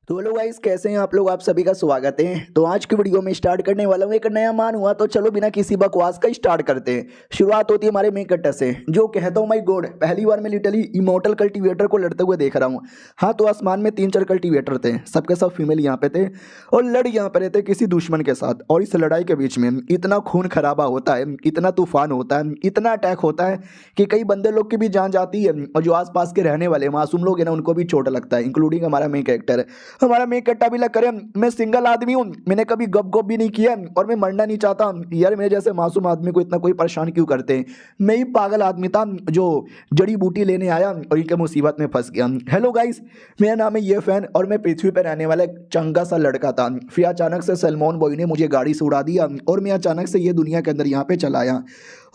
तो hello guys, कैसे हैं आप लोग। आप सभी का स्वागत है। तो आज की वीडियो में स्टार्ट करने वाला हूँ। एक नया मान हुआ तो चलो बिना किसी बकवास का स्टार्ट करते हैं। शुरुआत होती है हमारे मेन कट्टर से, जो कहता हूँ माय गॉड, पहली बार मैं लिटरली इमोर्टल कल्टीवेटर को लड़ते हुए देख रहा हूँ। हाँ, तो आसमान में 3-4 कल्टीवेटर थे, सबके सब फीमेल यहाँ पे थे और लड़ यहाँ पे रहते किसी दुश्मन के साथ। और इस लड़ाई के बीच में इतना खून खराबा होता है, इतना तूफान होता है, इतना अटैक होता है कि कई बंदे लोग की भी जान जाती है और जो आसपास के रहने वाले मासूम लोग हैं ना, उनको भी चोट लगता है, इंक्लूडिंग हमारा मेन कैरेक्टर। हमारा मेन कट्टा भी लग करे, मैं सिंगल आदमी हूँ, मैंने कभी गप गप भी नहीं किया और मैं मरना नहीं चाहता। यार मेरे जैसे मासूम आदमी को इतना कोई परेशान क्यों करते हैं। मैं ही पागल आदमी था जो जड़ी बूटी लेने आया और इनके मुसीबत में फंस गया। हेलो गाइस, मेरा नाम है ये फैन और मैं पृथ्वी पर रहने वाला एक चंगा सा लड़का था। फिर अचानक से सलमान बॉय ने मुझे गाड़ी से उड़ा दिया और मैं अचानक से ये दुनिया के अंदर यहाँ पे चला आया।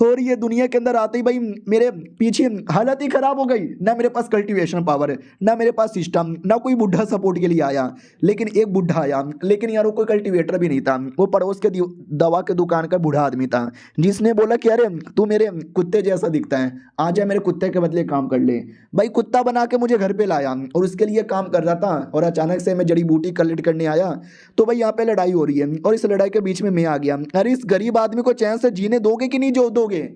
और ये दुनिया के अंदर आते ही भाई मेरे पीछे हालत ही खराब हो गई। ना मेरे पास कल्टीवेशन पावर है, ना मेरे पास सिस्टम, ना कोई बुढ़ा सपोर्ट के लिए आया। लेकिन एक बुढ़ा आया, लेकिन यार वो कोई कल्टीवेटर भी नहीं था, वो पड़ोस के दवा के दुकान का बूढ़ा आदमी था, जिसने बोला कि अरे तू मेरे कुत्ते जैसा दिखता है, आ जा मेरे कुत्ते के बदले काम कर ले। भाई कुत्ता बना के मुझे घर पे लाया और उसके लिए काम कर रहा था और अचानक से मैं जड़ी बूटी कलेक्ट करने आया तो भाई यहाँ पे लड़ाई हो रही है और इस लड़ाई के बीच में मैं आ गया। अरे इस गरीब आदमी को चैन से जीने दोगे कि नहीं जो दोगे।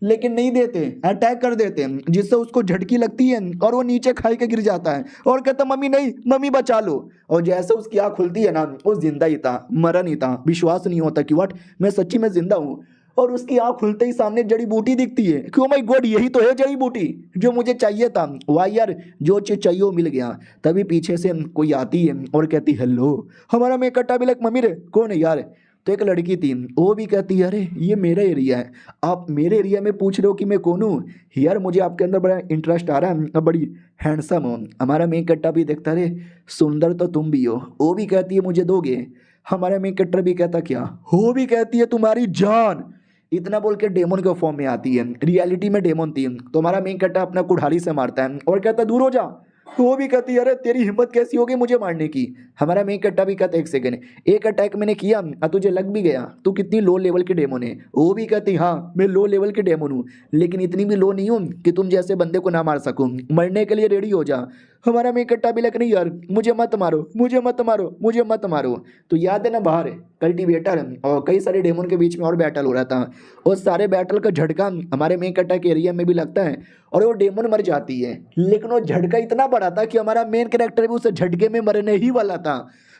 लेकिन नहीं देते, अटैक कर देते हैं, जिससे उसको झटकी लगती है और वो नीचे खाई के गिर जाता है और कहता मम्मी नहीं, मम्मी बचा लो। और जैसे उसकी आँख खुलती है ना, वो जिंदा ही था, मरा नहीं था। विश्वास नहीं होता कि व्हाट, मैं सच्ची में जिंदा हूँ। और उसकी आँख खुलते ही सामने जड़ी बूटी दिखती है। क्यों माय गॉड, यही तो है जड़ी बूटी जो मुझे चाहिए था। वाह यार, जो चीज चाहिए वो मिल गया। तभी पीछे से कोई आती है और कहती हेलो। हमारा मैं कट्टा भी लग, मम्मी रे कौन है यार। तो एक लड़की थी, वो भी कहती है अरे ये मेरा एरिया है, आप मेरे एरिया में पूछ रहे हो कि मैं कौन हूँ। यार मुझे आपके अंदर बड़ा इंटरेस्ट आ रहा है, अब बड़ी हैंडसम हो। हमारा मेन कट्टा भी देखता अरे सुंदर तो तुम भी हो। वो भी कहती है मुझे दोगे। हमारा मेन कट्टर भी कहता क्या हो, भी कहती है तुम्हारी जान। इतना बोल के डेमन के फॉर्म में आती है, रियलिटी में डेमन थी। तो हमारा मेन कट्टा अपना कुल्हाड़ी से मारता है और कहता दूर हो जा। तो वो भी कहती है अरे तेरी हिम्मत कैसी होगी मुझे मारने की। हमारा मेन कट्टा भी कहता एक सेकंड, एक अटैक मैंने किया और तुझे लग भी गया, तू कितनी लो लेवल के डेमन है। वो भी कहती हाँ मैं लो लेवल के डेमन हूँ, लेकिन इतनी भी लो नहीं हूँ कि तुम जैसे बंदे को ना मार सकूँ। मरने के लिए रेडी हो जा। हमारा मेन कट्टा भी लग नहीं यार, मुझे मत मारो, मुझे मत मारो, मुझे मत मारो। तो याद है ना, बाहर कल्टीवेटर और कई सारे डेमन के बीच में और बैटल हो रहा था। और सारे बैटल का झटका हमारे मेन कट्टा के एरिया में भी लगता है और वो डेमन मर जाती है। लेकिन वो झटका इतना बड़ा था कि हमारा मेन कैरेक्टर भी उस झटके में मरने ही वाला था।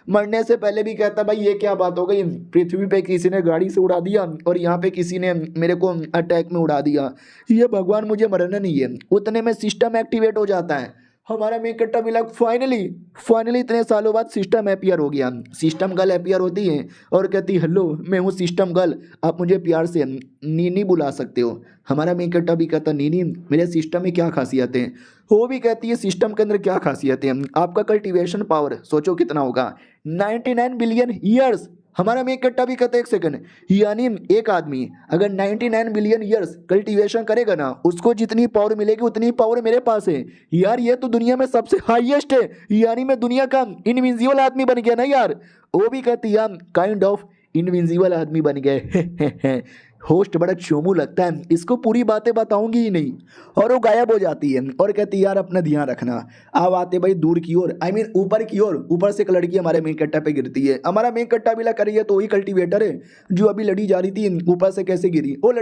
मरने से पहले भी कहता भाई ये क्या बात हो गई, पृथ्वी पे किसी ने गाड़ी से उड़ा दिया और यहाँ पे किसी ने मेरे को अटैक में उड़ा दिया। ये भगवान मुझे मरना नहीं है। उतने में सिस्टम एक्टिवेट हो जाता है। हमारा मेन कट्टा भी लग फाइनली फाइनली इतने सालों बाद सिस्टम एपियर हो गया। सिस्टम गर्ल एपियर होती है और कहती हेलो मैं हूँ सिस्टम गर्ल, आप मुझे प्यार से नीनी बुला सकते हो। हमारा मेन कट्टा भी कहता नीनी मेरे सिस्टम में क्या खासियत है। वो भी कहती है सिस्टम के अंदर क्या खासियत है, आपका कल्टीवेशन पावर सोचो कितना होगा, 99 बिलियन ईयर्स। हमारा मेन कट्टा भी कहता है एक सेकंड, यानी एक आदमी अगर 99 बिलियन ईयर्स कल्टीवेशन करेगा ना, उसको जितनी पावर मिलेगी उतनी पावर मेरे पास है। यार ये तो दुनिया में सबसे हाईएस्ट है, यानी मैं दुनिया का इनविंसिबल आदमी बन गया ना यार। वो भी कहती है काइंड ऑफ इनविंसिबल आदमी बन गए। होस्ट बड़ा चोमू लगता है, इसको पूरी बातें बताऊंगी ही नहीं। और वो गायब हो जाती है और कहती है यार अपना ध्यान रखना। अब आते भाई दूर की ओर, आई मीन ऊपर की ओर। ऊपर से एक लड़की हमारे मेन कट्टा पे गिरती है। हमारा मेन कट्टा भी लग रही है तो वही कल्टीवेटर है जो अभी लड़ी जा रही थी, ऊपर से कैसे गिरी। ओ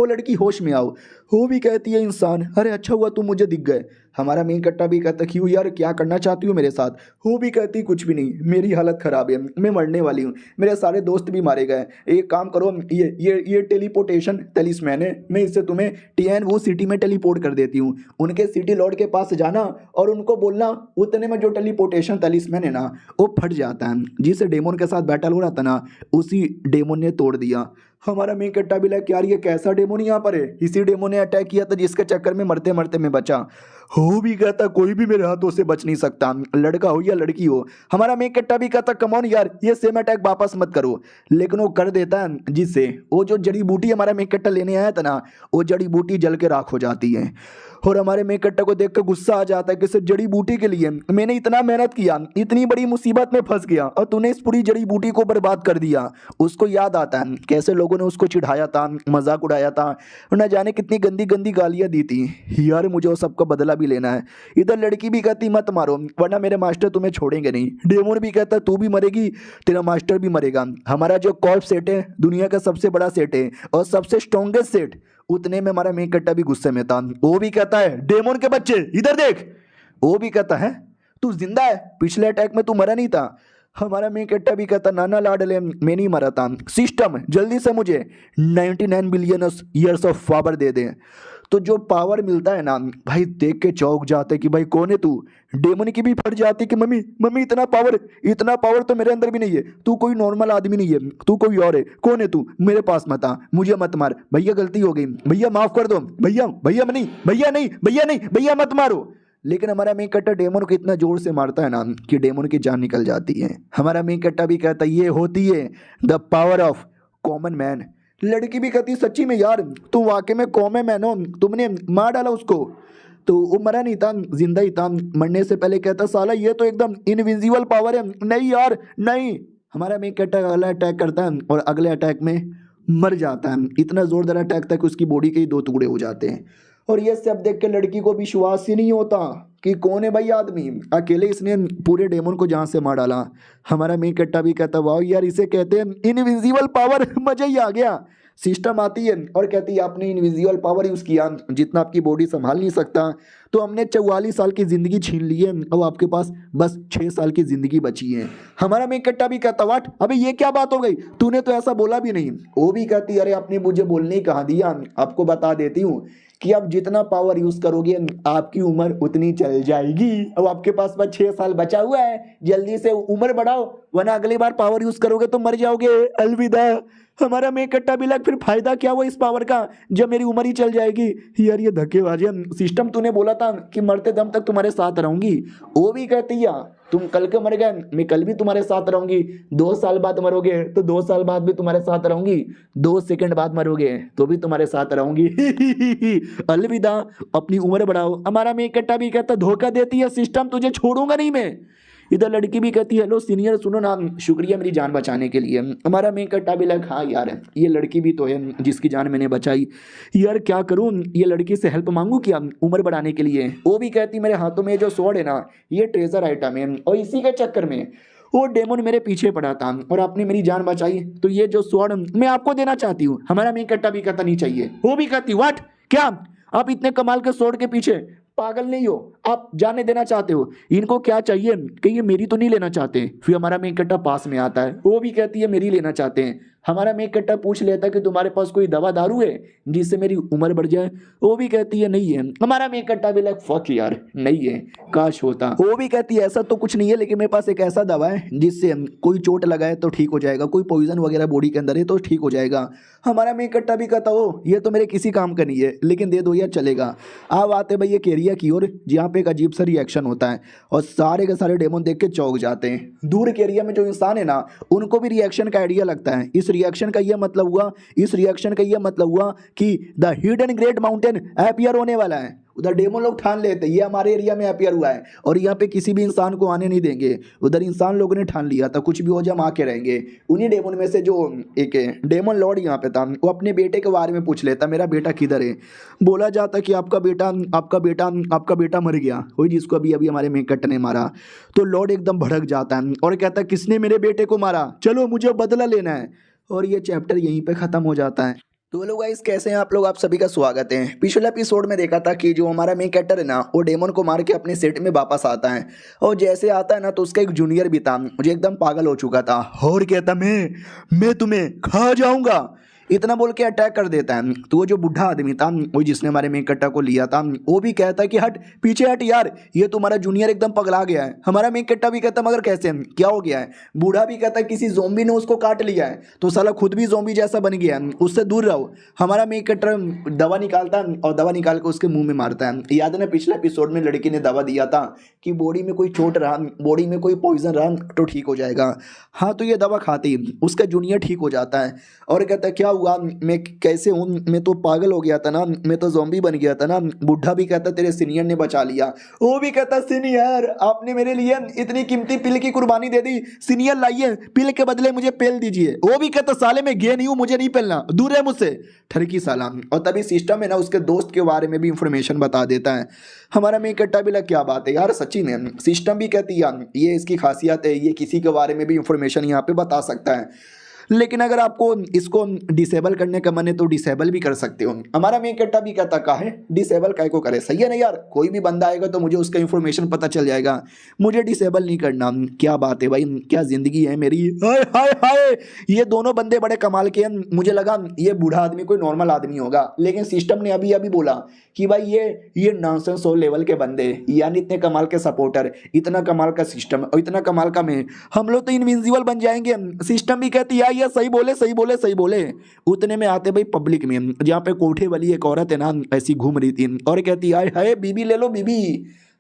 लड़की होश में आओ। वो भी कहती है इंसान अरे अच्छा हुआ तुम मुझे दिख गए। हमारा मेन कट्टा भी कहता क्यों यार क्या करना चाहती हूँ मेरे साथ। वो भी कहती कुछ भी नहीं, मेरी हालत खराब है, मैं मरने वाली हूँ, मेरे सारे दोस्त भी मारे गए। एक काम करो, ये टेलीपोर्टेशन टेलिस्मैन है, मैं इससे तुम्हें टीएन वो सिटी में टेलीपोर्ट कर देती हूँ। उनके सिटी लॉर्ड के पास जाना और उनको बोलना उतने में जो टेलीपोर्टेशन टेलिस्मैन है ना वो फट जाता है। जिस डेमोन के साथ बैटल हो रहा था ना, उसी डेमोन ने तोड़ दिया। हमारा मेन कट्टा भी लग यार ये कैसा डेमोन यहाँ पर है, इसी डेमोन ने अटैक किया था जिसके चक्कर में मरते मरते मैं बचा। हो भी कहता कोई भी मेरे हाथों से बच नहीं सकता, लड़का हो या लड़की हो। हमारा मेन कट्टा भी कहता कम ऑन यार ये सेम अटैक वापस मत करो। लेकिन वो कर देता है, जिससे वो जो जड़ी बूटी हमारा मेन कट्टा लेने आया था ना, वो जड़ी बूटी जल के राख हो जाती है। और हमारे मेन कट्टा को देख कर गुस्सा आ जाता है कि सिर्फ जड़ी बूटी के लिए मैंने इतना मेहनत किया, इतनी बड़ी मुसीबत में फंस गया और तूने इस पूरी जड़ी बूटी को बर्बाद कर दिया। उसको याद आता है कैसे लोगों लोगों ने उसको चिढ़ाया था, मजाक उड़ाया था, और न जाने कितनी गंदी गंदी गालियां दी थी। यार मुझे वो सबका बदला भी लेना है। इधर लड़की भी कहती मत मारो वरना मेरे मास्टर तुम्हें छोड़ेंगे नहीं। डेमोन भी कहता तू भी मरेगी, तेरा मास्टर भी मरेगा। हमारा जो कॉर्प सेट है दुनिया का सबसे बड़ा सेट है और सबसे स्ट्रॉन्गेस्ट सेट। उतने में हमारा मेन कट्टा भी गुस्से में था। वो भी कहता है डेमोन के बच्चे इधर देख। वो भी कहता है तू जिंदा है, पिछले अटैक में तू मरा नहीं था। हमारा मेन कट्टा भी कहता नाना लाडले मैं नहीं मरा था। सिस्टम जल्दी से मुझे 99 बिलियन ईयर्स ऑफ पावर दे दे। तो जो पावर मिलता है ना भाई, देख के चौंक जाते कि भाई कौन है तू। डेमन की भी फट जाती कि मम्मी मम्मी इतना पावर तो मेरे अंदर भी नहीं है। तू कोई नॉर्मल आदमी नहीं है, तू कोई और है। कौन है तू, मेरे पास मत आ, मुझे मत मार भैया, गलती हो गई भैया, माफ कर दो भैया। भैया नहीं भैया नहीं भैया नहीं भैया मत मारो। लेकिन हमारा मेन कट्टा डेमन को इतना जोर से मारता है ना कि डेमन की जान निकल जाती है। हमारा मेन कट्टा भी कहता है ये होती है the power of common man. लड़की भी कहती सच्ची में यार तू वाकई में कॉमन मैन हो, तुमने मार डाला उसको। तो वो मरा नहीं था, जिंदा ही था। मरने से पहले कहता साला ये तो एकदम इनविजिबल पावर है। नहीं यार नहीं। हमारा मेन कट्टा अगला अटैक करता है और अगले अटैक में मर जाता है। इतना जोरदार अटैक था कि उसकी बॉडी के ही 2 टुकड़े हो जाते हैं। और ये सब देख के लड़की को विश्वास ही नहीं होता कि कौन है भाई आदमी, अकेले इसने पूरे डेमन को जान से मार डाला। हमारा मेन कट्टा भी कहता वाह यार इसे कहते हैं इनविजिबल पावर, मजा ही आ गया। सिस्टम आती है और कहती है आपने इनविजिबल पावर यूज़ किया जितना आपकी बॉडी संभाल नहीं सकता, तो हमने 44 साल की ज़िंदगी छीन ली है और आपके पास बस 6 साल की ज़िंदगी बची है। हमारा मेन कट्टा भी कहता वाट अबे ये क्या बात हो गई, तूने तो ऐसा बोला भी नहीं। वो भी कहती अरे आपने मुझे बोलने ही कहा दिया, आपको बता देती हूँ कि आप जितना पावर यूज करोगे आपकी उम्र उतनी चल जाएगी। अब आपके पास बस 6 साल बचा हुआ है, जल्दी से उम्र बढ़ाओ वरना अगली बार पावर यूज करोगे तो मर जाओगे, अलविदा। हमारा मेन कट्टा भी लग फिर फायदा क्या हुआ इस पावर का जब मेरी उम्र ही चल जाएगी। यार ये धक्केबाजी। सिस्टम तूने बोला था कि मरते दम तक तुम्हारे साथ रहूंगी। वो भी कहती है तुम कल के मर गए, मैं कल भी तुम्हारे साथ रहूंगी। 2 साल बाद मरोगे तो 2 साल बाद भी तुम्हारे साथ रहूंगी। 2 सेकंड बाद मरोगे तो भी तुम्हारे साथ रहूंगी। अलविदा, अपनी उम्र बढ़ाओ। हमारा मेन कट्टा भी कहता धोखा देती है सिस्टम, तुझे छोड़ूंगा नहीं मैं। इधर लड़की भी कहती है हेलो सीनियर सुनो ना, शुक्रिया मेरी जान बचाने के लिए। हमारा मेन कट्टा भी लग हाँ यार ये लड़की भी तो है जिसकी जान मैंने बचाई। यार क्या करूं, ये लड़की से हेल्प मांगू क्या उम्र बढ़ाने के लिए। वो भी कहती मेरे हाथों में जो स्वॉर्ड है ना ये ट्रेजर आइटम है और इसी के चक्कर में वो डेमन मेरे पीछे पड़ा था और आपने मेरी जान बचाई, तो ये जो स्वॉर्ड मैं आपको देना चाहती हूँ। हमारा मेन कट्टा भी कहता नहीं चाहिए। वो भी कहती व्हाट, क्या आप इतने कमाल के स्वॉर्ड के पीछे पागल नहीं हो, आप जाने देना चाहते हो। इनको क्या चाहिए कि ये मेरी तो नहीं लेना चाहते। फिर हमारा मेन कट्टा पास में आता है, वो भी कहती है मेरी लेना चाहते हैं। हमारा मेन कट्टा पूछ लेता है कि तुम्हारे पास कोई दवा दारू है जिससे मेरी उम्र बढ़ जाए। वो भी कहती है नहीं है। हमारा मेन कट्टा भी लग फक यार नहीं है, काश होता। वो भी कहती है ऐसा तो कुछ नहीं है लेकिन मेरे पास एक ऐसा दवा है जिससे कोई चोट लगाए तो ठीक हो जाएगा, कोई पॉइजन वगैरह बॉडी के अंदर है तो ठीक हो जाएगा। हमारा मेन कट्टा भी कहता हो ये तो मेरे किसी काम का नहीं है लेकिन दे दो यार चलेगा। अब आते भाई एक एरिया की ओर जहाँ पे एक अजीब सा रिएक्शन होता है और सारे के सारे डेमन देख के चौंक जाते हैं। दूर के एरिया में जो इंसान है ना उनको भी रिएक्शन का आइडिया लगता है। इस रिएक्शन का यह मतलब हुआ कि the hidden great mountain appear होने वाला है। उधर डेमन लोग ठान लेते हैं ये हमारे एरिया में अपीयर हुआ है और यहाँ पे किसी भी इंसान को आने नहीं देंगे। उधर इंसान लोगों ने ठान लिया था कुछ भी हो जाए हम आके रहेंगे। उन्हीं डेमन में से जो एक डेमन लॉर्ड यहाँ पे था वो अपने बेटे के बारे में पूछ लेता मेरा बेटा किधर है। बोला जाता कि आपका बेटा मर गया, वही जिसको अभी अभी हमारे मेन कट्टा ने मारा। तो लॉर्ड एकदम भड़क जाता है और कहता है किसने मेरे बेटे को मारा, चलो मुझे बदला लेना है। और ये चैप्टर यहीं पे ख़त्म हो जाता है। तो लोग गाइस कैसे हैं आप लोग, आप सभी का स्वागत है। पिछले एपिसोड में देखा था कि जो हमारा मेन कैरेक्टर है ना वो डेमन को मार के अपने सेट में वापस आता है और जैसे आता है ना तो उसका एक जूनियर भी था मुझे एकदम पागल हो चुका था और कहता मैं तुम्हें खा जाऊंगा, इतना बोल के अटैक कर देता है। तो वो जो बूढ़ा आदमी था वो जिसने हमारे मेन कट्टा को लिया था वो भी कहता है कि हट पीछे हट यार, ये तुम्हारा जूनियर एकदम पगला गया है। हमारा मेन कट्टा भी कहता मगर कैसे, क्या हो गया है। बूढ़ा भी कहता है किसी ज़ोंबी ने उसको काट लिया है तो साला खुद भी ज़ोंबी जैसा बन गया है, उससे दूर रहो। हमारा मेन कट्टा दवा निकालता है और दवा निकाल कर उसके मुंह में मारता है। याद है ना पिछले एपिसोड में लड़की ने दवा दिया था कि बॉडी में कोई चोट रहा, बॉडी में कोई पॉइजन रहा तो ठीक हो जाएगा। हाँ तो ये दवा खाती उसका जूनियर ठीक हो जाता है और कहता है क्या हुआ, मैं कैसे हूँ, मैं तो पागल हो गया था ना, मैं तो ज़ॉम्बी बन गया था ना। बुढ़ा भी कहता तेरे सीनियर ने बचा लिया। वो भी कहता सीनियर आपने मेरे लिए इतनी कीमती पिल की कुर्बानी दे दी, सीनियर लाइए पिल के बदले मुझे पेल दीजिए। वो भी कहता साले मैं गे नहीं हूँ, मुझे नहीं पेलना, दूर है मुझसे ठरकी साला। और तभी सिस्टम है ना उसके दोस्त के बारे में भी इंफॉर्मेशन बता देता है। हमारा मेन कट्टा भी लग क्या बात है यार, सच्ची में सिस्टम भी कहती है ये इसकी खासियत है, ये किसी के बारे में भी इंफॉर्मेशन यहाँ पे बता सकता है। लेकिन अगर आपको इसको डिसेबल करने का मन है तो डिसेबल भी कर सकते हो। हमारा मेन कट्टा भी कहता का है डिसेबल काय को करे, सही है ना यार, कोई भी बंदा आएगा तो मुझे उसका इंफॉर्मेशन पता चल जाएगा, मुझे डिसेबल नहीं करना। क्या बात है भाई, क्या जिंदगी है मेरी। हाय हाय हाय, ये दोनों बंदे बड़े कमाल के हैं। मुझे लगा ये बूढ़ा आदमी कोई नॉर्मल आदमी होगा, लेकिन सिस्टम ने अभी अभी बोला कि भाई ये नॉनसेंस हो लेवल के बंदे, यानी इतने कमाल के सपोर्टर, इतना कमाल का सिस्टम और इतना कमाल का मैं, हम लोग तो इनविंसिबल बन जाएंगे। सिस्टम भी कहती है ये सही बोले सही बोले सही बोले। उतने में आते भाई पब्लिक में, जहाँ पे कोठे वाली एक औरत है ना ऐसी घूम रही थी और कहती है हाय बीबी ले लो बीबी।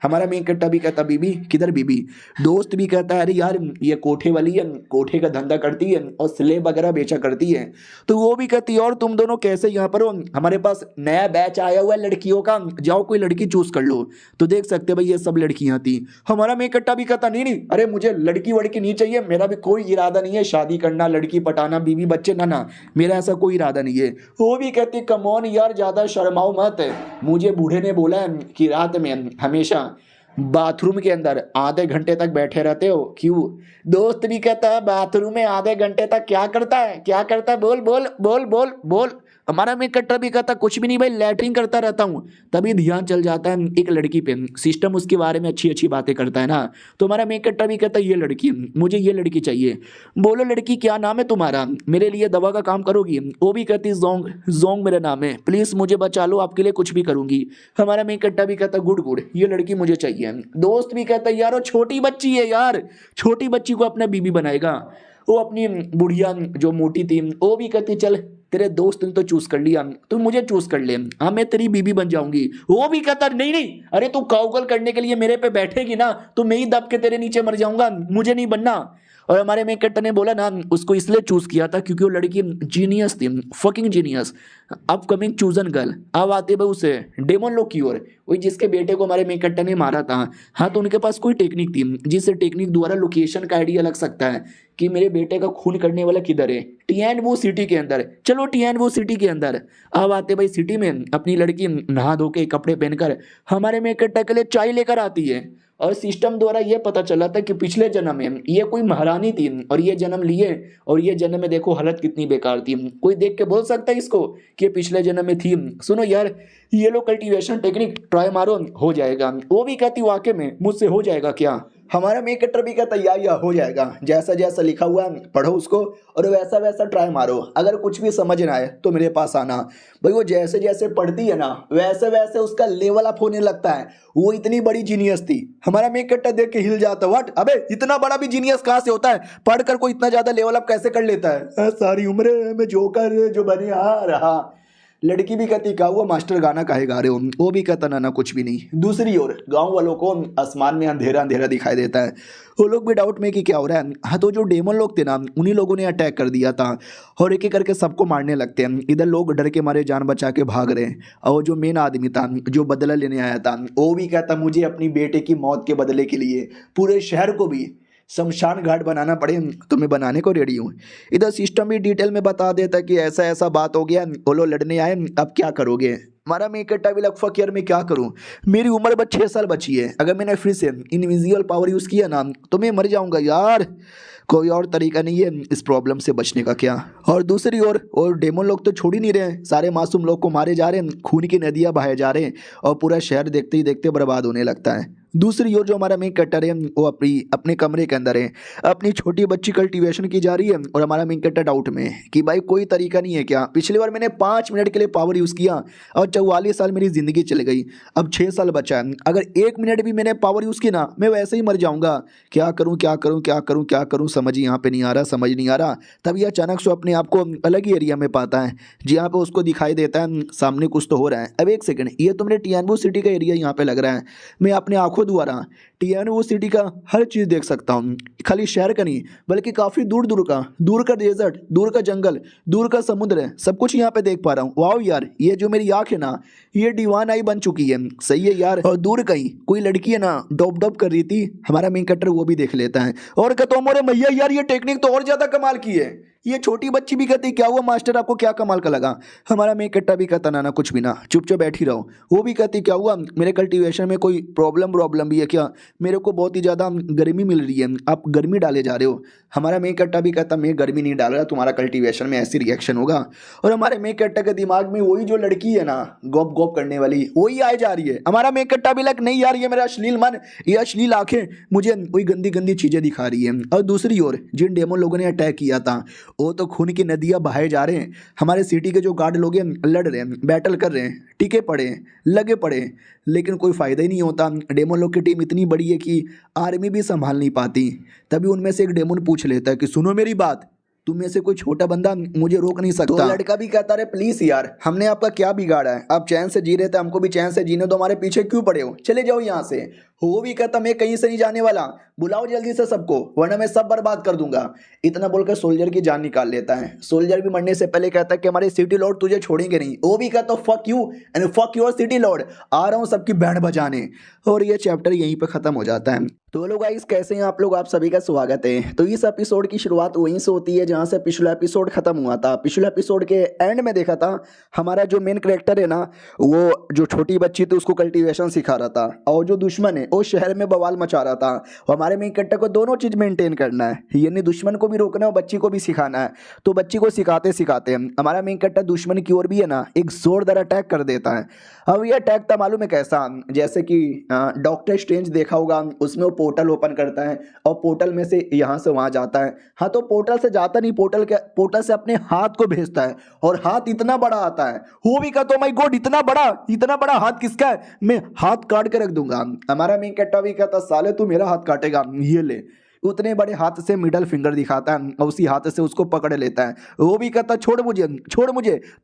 हमारा मेन कट्टा भी कहता बीबी किधर बीबी। दोस्त भी कहता है अरे यार ये कोठे वाली है, कोठे का धंधा करती है और स्लेब वगैरह बेचा करती है। तो वो भी कहती है और तुम दोनों कैसे यहाँ पर हो, हमारे पास नया बैच आया हुआ है लड़कियों का, जाओ कोई लड़की चूज कर लो। तो देख सकते भाई ये सब लड़कियां थी। हमारा मेन कट्टा भी कहता नहीं नहीं अरे मुझे लड़की वड़की नहीं चाहिए, मेरा भी कोई इरादा नहीं है शादी करना, लड़की पटाना, बीवी बच्चे ना, मेरा ऐसा कोई इरादा नहीं है। वो भी कहती कमॉन यार ज्यादा शर्माओ मत, मुझे बूढ़े ने बोला है कि रात में हमेशा बाथरूम के अंदर आधे घंटे तक बैठे रहते हो, क्यों। दोस्त भी कहता है बाथरूम में आधे घंटे तक क्या करता है, क्या करता है, बोल बोल बोल बोल बोल। हमारा मेन कट्टा भी कहता कुछ भी नहीं भाई लैटरिन करता रहता हूँ। तभी ध्यान चल जाता है एक लड़की पे, सिस्टम उसके बारे में अच्छी अच्छी बातें करता है ना। तो हमारा मेन कट्टा भी कहता है ये लड़की, मुझे ये लड़की चाहिए। बोलो लड़की क्या नाम है तुम्हारा, मेरे लिए दवा का काम करोगी। वो भी कहती जोंग, जोंग मेरा नाम है, प्लीज मुझे बचा लो, आपके लिए कुछ भी करूंगी। हमारा मेन कट्टा भी कहता गुड गुड ये लड़की मुझे चाहिए। दोस्त भी कहता यार वो छोटी बच्ची है यार, छोटी बच्ची को अपना बीबी बनाएगा। वो अपनी बुढ़िया जो मोटी थी वो भी कहती चल तेरे दोस्त ने तो चूज कर लिया, तू मुझे चूज कर ले, हाँ मैं तेरी बीबी बन जाऊंगी। वो भी कहता नहीं नहीं अरे तू काउगल करने के लिए मेरे पे बैठेगी ना तो मैं ही दब के तेरे नीचे मर जाऊंगा, मुझे नहीं बनना। और हमारे मेन कट्टर ने बोला ना उसको इसलिए चूज किया था क्योंकि वो लड़की जीनियस थी, fucking genius, upcoming chosen girl. अब आते भाई उसे डेमन लोग की ओर, वही जिसके बेटे को हमारे मेन कट्टर ने मारा था। हाँ तो उनके पास कोई टेक्निक थी जिससे टेक्निक द्वारा लोकेशन का आइडिया लग सकता है कि मेरे बेटे का खून करने वाला किधर है, टियानवू सिटी के अंदर। चलो टियानवू सिटी के अंदर अब आते भाई सिटी में अपनी लड़की नहा धो के कपड़े पहनकर हमारे मेन कट्टर के लिए चाय लेकर आती है। और सिस्टम द्वारा ये पता चला था कि पिछले जन्म में ये कोई महारानी थी और ये जन्म लिए और ये जन्म में देखो हालत कितनी बेकार थी। कोई देख के बोल सकता है इसको कि ये पिछले जन्म में थी। सुनो यार ये लो कल्टीवेशन टेक्निक ट्राई मारो हो जाएगा। वो भी कहती वाकई में मुझसे हो जाएगा क्या। हमारा मेन कट्टर भी कहता या हो जाएगा, जैसा जैसा लिखा हुआ है पढ़ो उसको और वैसा वैसा ट्राई मारो, अगर कुछ भी समझ ना आए तो मेरे पास आना। भाई वो जैसे जैसे पढ़ती है ना वैसे वैसे उसका लेवल अप होने लगता है। वो इतनी बड़ी जीनियस थी, हमारा मेन कट्टर देख के हिल जाता, व्हाट अबे इतना बड़ा भी जीनियस कहाँ से होता है, पढ़कर कोई इतना ज्यादा लेवल अप कैसे कर लेता है। सारी उम्र में जोकर जो बने आ रहा। लड़की भी कहती क्या हुआ मास्टर गाना काहे गा रहे हो। वो भी कहता ना कुछ भी नहीं। दूसरी ओर गांव वालों को आसमान में अंधेरा अंधेरा दिखाई देता है। वो लोग भी डाउट में कि क्या हो रहा है। हाँ तो जो डेमन लोग थे ना उन्हीं लोगों ने अटैक कर दिया था और एक एक करके सबको मारने लगते हैं। इधर लोग डर के मारे जान बचा के भाग रहे हैं और जो मेन आदमी था जो बदला लेने आया था वो भी कहता मुझे अपनी बेटे की मौत के बदले के लिए पूरे शहर को भी शमशान घाट बनाना पड़े तो मैं बनाने को रेडी हूँ। इधर सिस्टम भी डिटेल में बता देता कि ऐसा ऐसा बात हो गया, वो लोग लड़ने आए, अब क्या करोगे। हमारा मेन कट्टा भी लग फक यार मैं क्या करूँ, मेरी उम्र बस 6 साल बची है, अगर मैंने फिर से इनविजिबल पावर यूज़ किया ना तो मैं मर जाऊँगा यार, कोई और तरीका नहीं है इस प्रॉब्लम से बचने का क्या। और दूसरी ओर और डेमन लोग तो छोड़ ही नहीं रहे, सारे मासूम लोग को मारे जा रहे हैं, खून की नदियाँ बहाए जा रहे हैं और पूरा शहर देखते ही देखते बर्बाद होने लगता है। दूसरी ओर जो हमारा मेन कट्टर है वो अपने कमरे के अंदर है, अपनी छोटी बच्ची कल्टीवेशन की जा रही है और हमारा मेन कट्टर डाउट में कि भाई कोई तरीका नहीं है क्या। पिछली बार मैंने 5 मिनट के लिए पावर यूज़ किया और 44 साल मेरी ज़िंदगी चल गई, अब 6 साल बचा है, अगर 1 मिनट भी मैंने पावर यूज़ की ना मैं वैसे ही मर जाऊँगा। क्या करूँ क्या करूँ क्या करूँ क्या करूँ समझ ही यहाँ पे नहीं आ रहा, समझ नहीं आ रहा। तभी अचानक से अपने आप को अलग ही एरिया में पाता है जहाँ पे उसको दिखाई देता है सामने कुछ तो हो रहा है। अब एक सेकंड, ये तो मेरे टियानवू सिटी का एरिया यहाँ पे लग रहा है, मैं अपने आँखों आंखों द्वारा टियानो सिटी का हर चीज़ देख सकता हूँ। खाली शहर का नहीं बल्कि काफ़ी दूर का डेजर्ट, दूर का जंगल, दूर का समुद्र है, सब कुछ यहाँ पे देख पा रहा हूँ। वाह यार, ये जो मेरी आँख है ना, ये दीवान आई बन चुकी है। सही है यार। और दूर कहीं कोई लड़की है ना, डॉप डॉप कर रही थी, हमारा मेन कैरेक्टर वो भी देख लेता है और कहता हूँ अरे भैया यार, ये टेक्निक तो और ज़्यादा कमाल की है। ये छोटी बच्ची भी कहती क्या हुआ मास्टर, आपको क्या कमाल का लगा। हमारा मेन कैरेक्टर भी कहता ना कुछ भी ना, चुपचाप बैठी रहो। वो भी कहती क्या हुआ, मेरे कल्टीवेशन में कोई प्रॉब्लम भी है क्या, मेरे को बहुत ही ज़्यादा गर्मी मिल रही है, आप गर्मी डाले जा रहे हो। हमारा मेन कैरेक्टर भी कहता मैं गर्मी नहीं डाल रहा, तुम्हारा कल्टीवेशन में ऐसी रिएक्शन होगा। और हमारे मेन कैरेक्टर के दिमाग में वही जो लड़की है ना, गॉप गॉप करने वाली, वही आ जा रही है। हमारा मेन कैरेक्टर भी लग नहीं यार, ये मेरा अश्लील मन, ये अश्लील आंखें मुझे कोई गंदी गंदी चीज़ें दिखा रही है। और दूसरी ओर जिन डेमन लोगों ने अटैक किया था, वो तो खून की नदियां बहाए जा रहे हैं। हमारे सिटी के जो गार्ड लोग हैं लड़ रहे हैं, बैटल कर रहे हैं, टिके पड़े, लगे पड़े, लेकिन कोई फ़ायदा ही नहीं होता। डेमन लोग की टीम इतनी बड़ी है कि आर्मी भी संभाल नहीं पाती। तभी उनमें से एक डेमन पूछ लेता है कि सुनो मेरी बात, तुम में से कोई छोटा बंदा मुझे रोक नहीं सकता। तो लड़का भी कहता रहे प्लीज यार, हमने आपका क्या बिगाड़ा है, आप चैन से जी रहे थे, हमको भी चैन से जीने दो, हमारे पीछे क्यों पड़े हो, चले जाओ यहाँ से। वो भी कहता मैं कहीं से नहीं जाने वाला, बुलाओ जल्दी से सबको वरना मैं सब बर्बाद कर दूंगा। इतना बोलकर सोल्जर की जान निकाल लेता है। सोल्जर भी मरने से पहले कहता है कि हमारे सिटी लॉर्ड तुझे छोड़ेंगे नहीं। वो भी कहता fuck you and fuck your city lord, आ रहा हूँ सबकी बैंड बजाने। और ये चैप्टर यहीं पे खत्म हो जाता है। तो लोग गाइस कैसे हैं आप लोग, आप सभी का स्वागत है। तो इस एपिसोड की शुरुआत वहीं से होती है जहां से पिछला एपिसोड खत्म हुआ था। पिछले एपिसोड के एंड में देखा था हमारा जो मेन कैरेक्टर है ना, वो जो छोटी बच्ची थी उसको कल्टीवेशन सिखा रहा था, और जो दुश्मन है वो शहर में बवाल मचा रहा था। और हमारे मेन कैरेक्टर को दोनों चीज मेंटेन करना है, यानी दुश्मन को भी रोकना है और बच्ची को भी सिखाना है। तो बच्ची को सिखाते सिखाते हमारा मेन कैरेक्टर दुश्मन की ओर भी है ना एक जोरदार अटैक कर देता है। अब ये अटैक था मालूम है कैसा, जैसे कि डॉक्टर स्ट्रेंज देखा होगा, उसमें वो पोर्टल ओपन करता है और पोर्टल में से यहाँ से वहाँ जाता है। हाँ तो पोर्टल से जाता नहीं, पोर्टल से अपने हाथ को भेजता है और हाथ इतना बड़ा आता है। वो भी कहता माय गॉड इतना बड़ा हाथ किसका है, मैं हाथ काट के रख दूंगा। हमारा मेन कैरेक्टर भी कहता साले तू मेरा हाथ काटेगा, ये ले। उतने बड़े हाथ से मिडल फिंगर दिखाता है और उसी हाथ से उसको पकड़ लेता है। वो भी कहता छोड़ मुझे